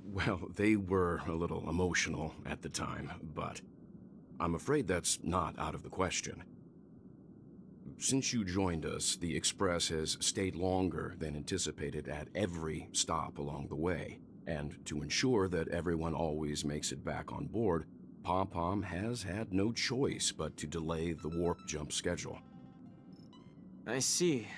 Well, they were a little emotional at the time, but I'm afraid that's not out of the question. Since you joined us, the Express has stayed longer than anticipated at every stop along the way. And to ensure that everyone always makes it back on board, Pom-Pom has had no choice but to delay the warp jump schedule. I see.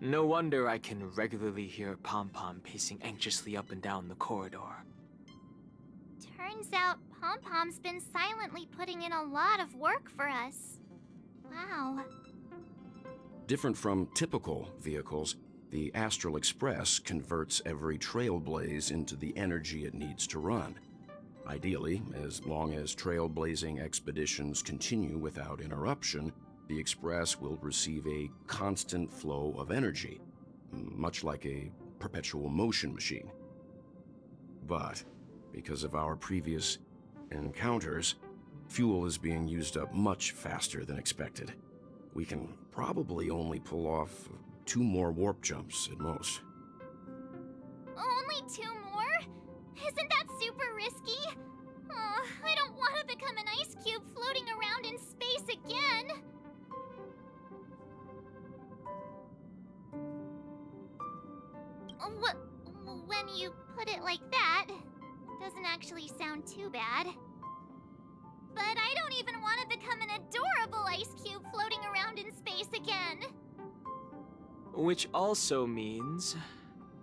No wonder I can regularly hear Pom-Pom pacing anxiously up and down the corridor. Turns out Pom-Pom's been silently putting in a lot of work for us. Wow. Different from typical vehicles, the Astral Express converts every trailblaze into the energy it needs to run. Ideally, as long as trailblazing expeditions continue without interruption, the Express will receive a constant flow of energy, much like a perpetual motion machine. But because of our previous encounters, fuel is being used up much faster than expected. We can probably only pull off 2 more warp jumps at most. Only 2 more? Isn't that super risky? Oh, I don't want to become an ice cube floating around in space again. When you put it like that, doesn't actually sound too bad. But I don't even want to become an adorable ice cube floating around in space again. Which also means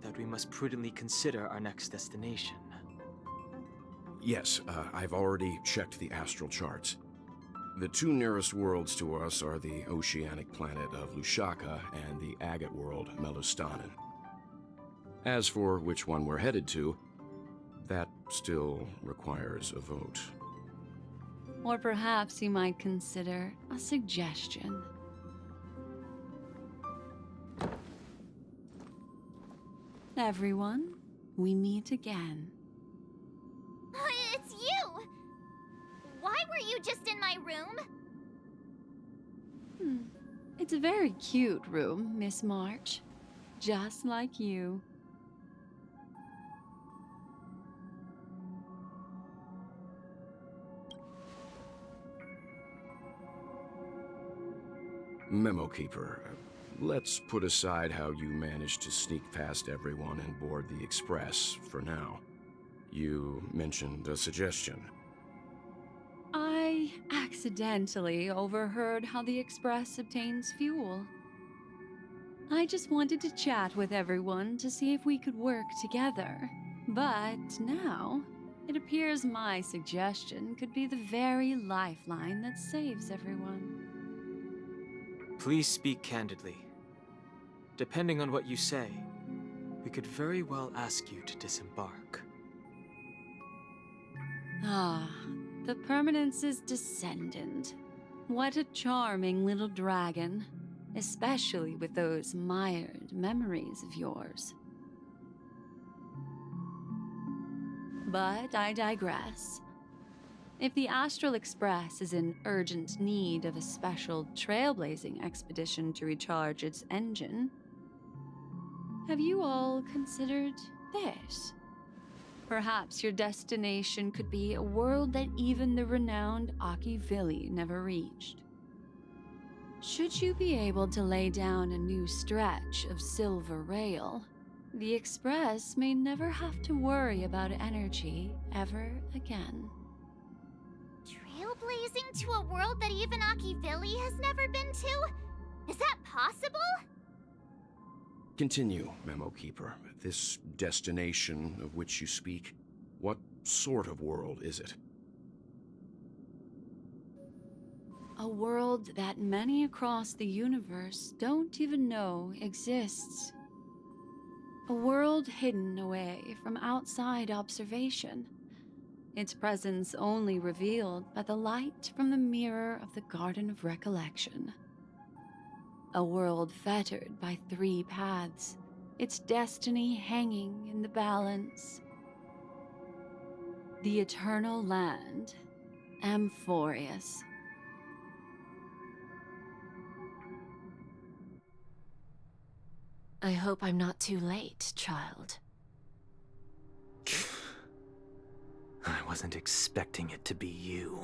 that we must prudently consider our next destination. Yes, I've already checked the astral charts. The 2 nearest worlds to us are the oceanic planet of Lushaka and the agate world, Melustanen. As for which one we're headed to, that still requires a vote. Or perhaps you might consider a suggestion. Everyone, we meet again. It's you! Why were you just in my room? It's a very cute room, Miss March. Just like you. Memo Keeper, let's put aside how you managed to sneak past everyone and board the Express for now. You mentioned a suggestion. I accidentally overheard how the Express obtains fuel. I just wanted to chat with everyone to see if we could work together. But now, it appears my suggestion could be the very lifeline that saves everyone. Please speak candidly. Depending on what you say, we could very well ask you to disembark. Ah, the Permanence's descendant. What a charming little dragon, especially with those mired memories of yours. But I digress. If the Astral Express is in urgent need of a special trailblazing expedition to recharge its engine, have you all considered this? Perhaps your destination could be a world that even the renowned Akivili never reached. Should you be able to lay down a new stretch of silver rail, the Express may never have to worry about energy ever again. Trailblazing to a world that even Akivili has never been to? Is that possible? Continue, Memo Keeper. This destination of which you speak, what sort of world is it? A world that many across the universe don't even know exists. A world hidden away from outside observation. Its presence only revealed by the light from the mirror of the Garden of Recollection. A world fettered by 3 paths, its destiny hanging in the balance. The eternal land, Amphorius. I hope I'm not too late, child. I wasn't expecting it to be you.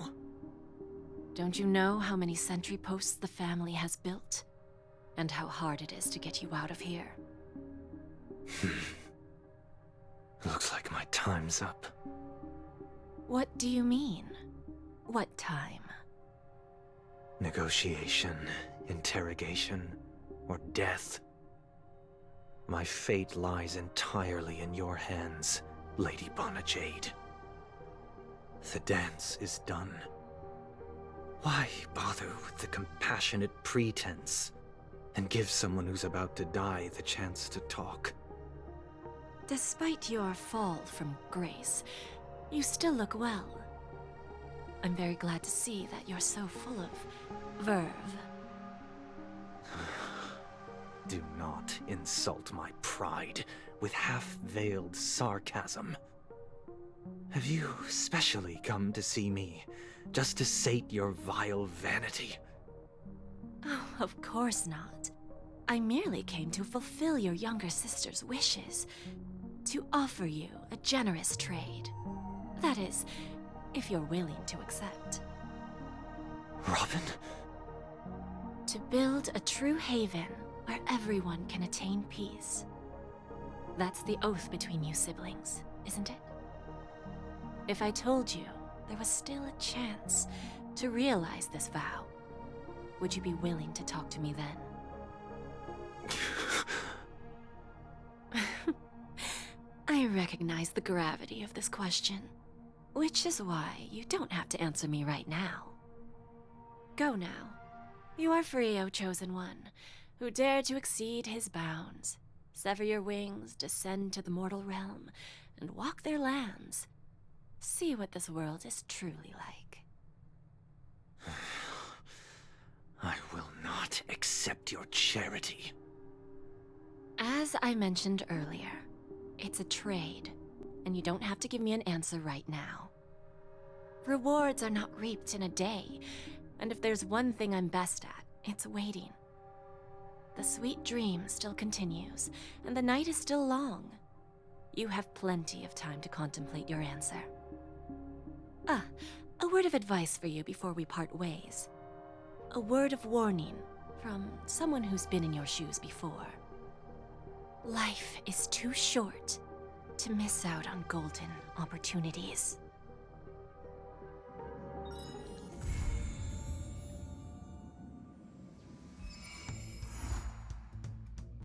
Don't you know how many sentry posts the family has built? And how hard it is to get you out of here? Looks like my time's up. What do you mean? What time? Negotiation, interrogation, or death. My fate lies entirely in your hands, Lady Bonajade. The dance is done. Why bother with the compassionate pretense and give someone who's about to die the chance to talk? Despite your fall from grace, you still look well. I'm very glad to see that you're so full of verve. Do not insult my pride with half-veiled sarcasm. Have you specially come to see me, just to sate your vile vanity? Oh, of course not. I merely came to fulfill your younger sister's wishes. To offer you a generous trade. That is, if you're willing to accept. Robin? To build a true haven where everyone can attain peace. That's the oath between you siblings, isn't it? If I told you there was still a chance to realize this vow, would you be willing to talk to me then? I recognize the gravity of this question, which is why you don't have to answer me right now. Go now. You are free, O Chosen One, who dare to exceed his bounds, sever your wings, descend to the mortal realm, and walk their lands. See what this world is truly like. I will not accept your charity. As I mentioned earlier, it's a trade, and you don't have to give me an answer right now. Rewards are not reaped in a day, and if there's one thing I'm best at, it's waiting. The sweet dream still continues, and the night is still long. You have plenty of time to contemplate your answer. A word of advice for you before we part ways. A word of warning from someone who's been in your shoes before. Life is too short to miss out on golden opportunities.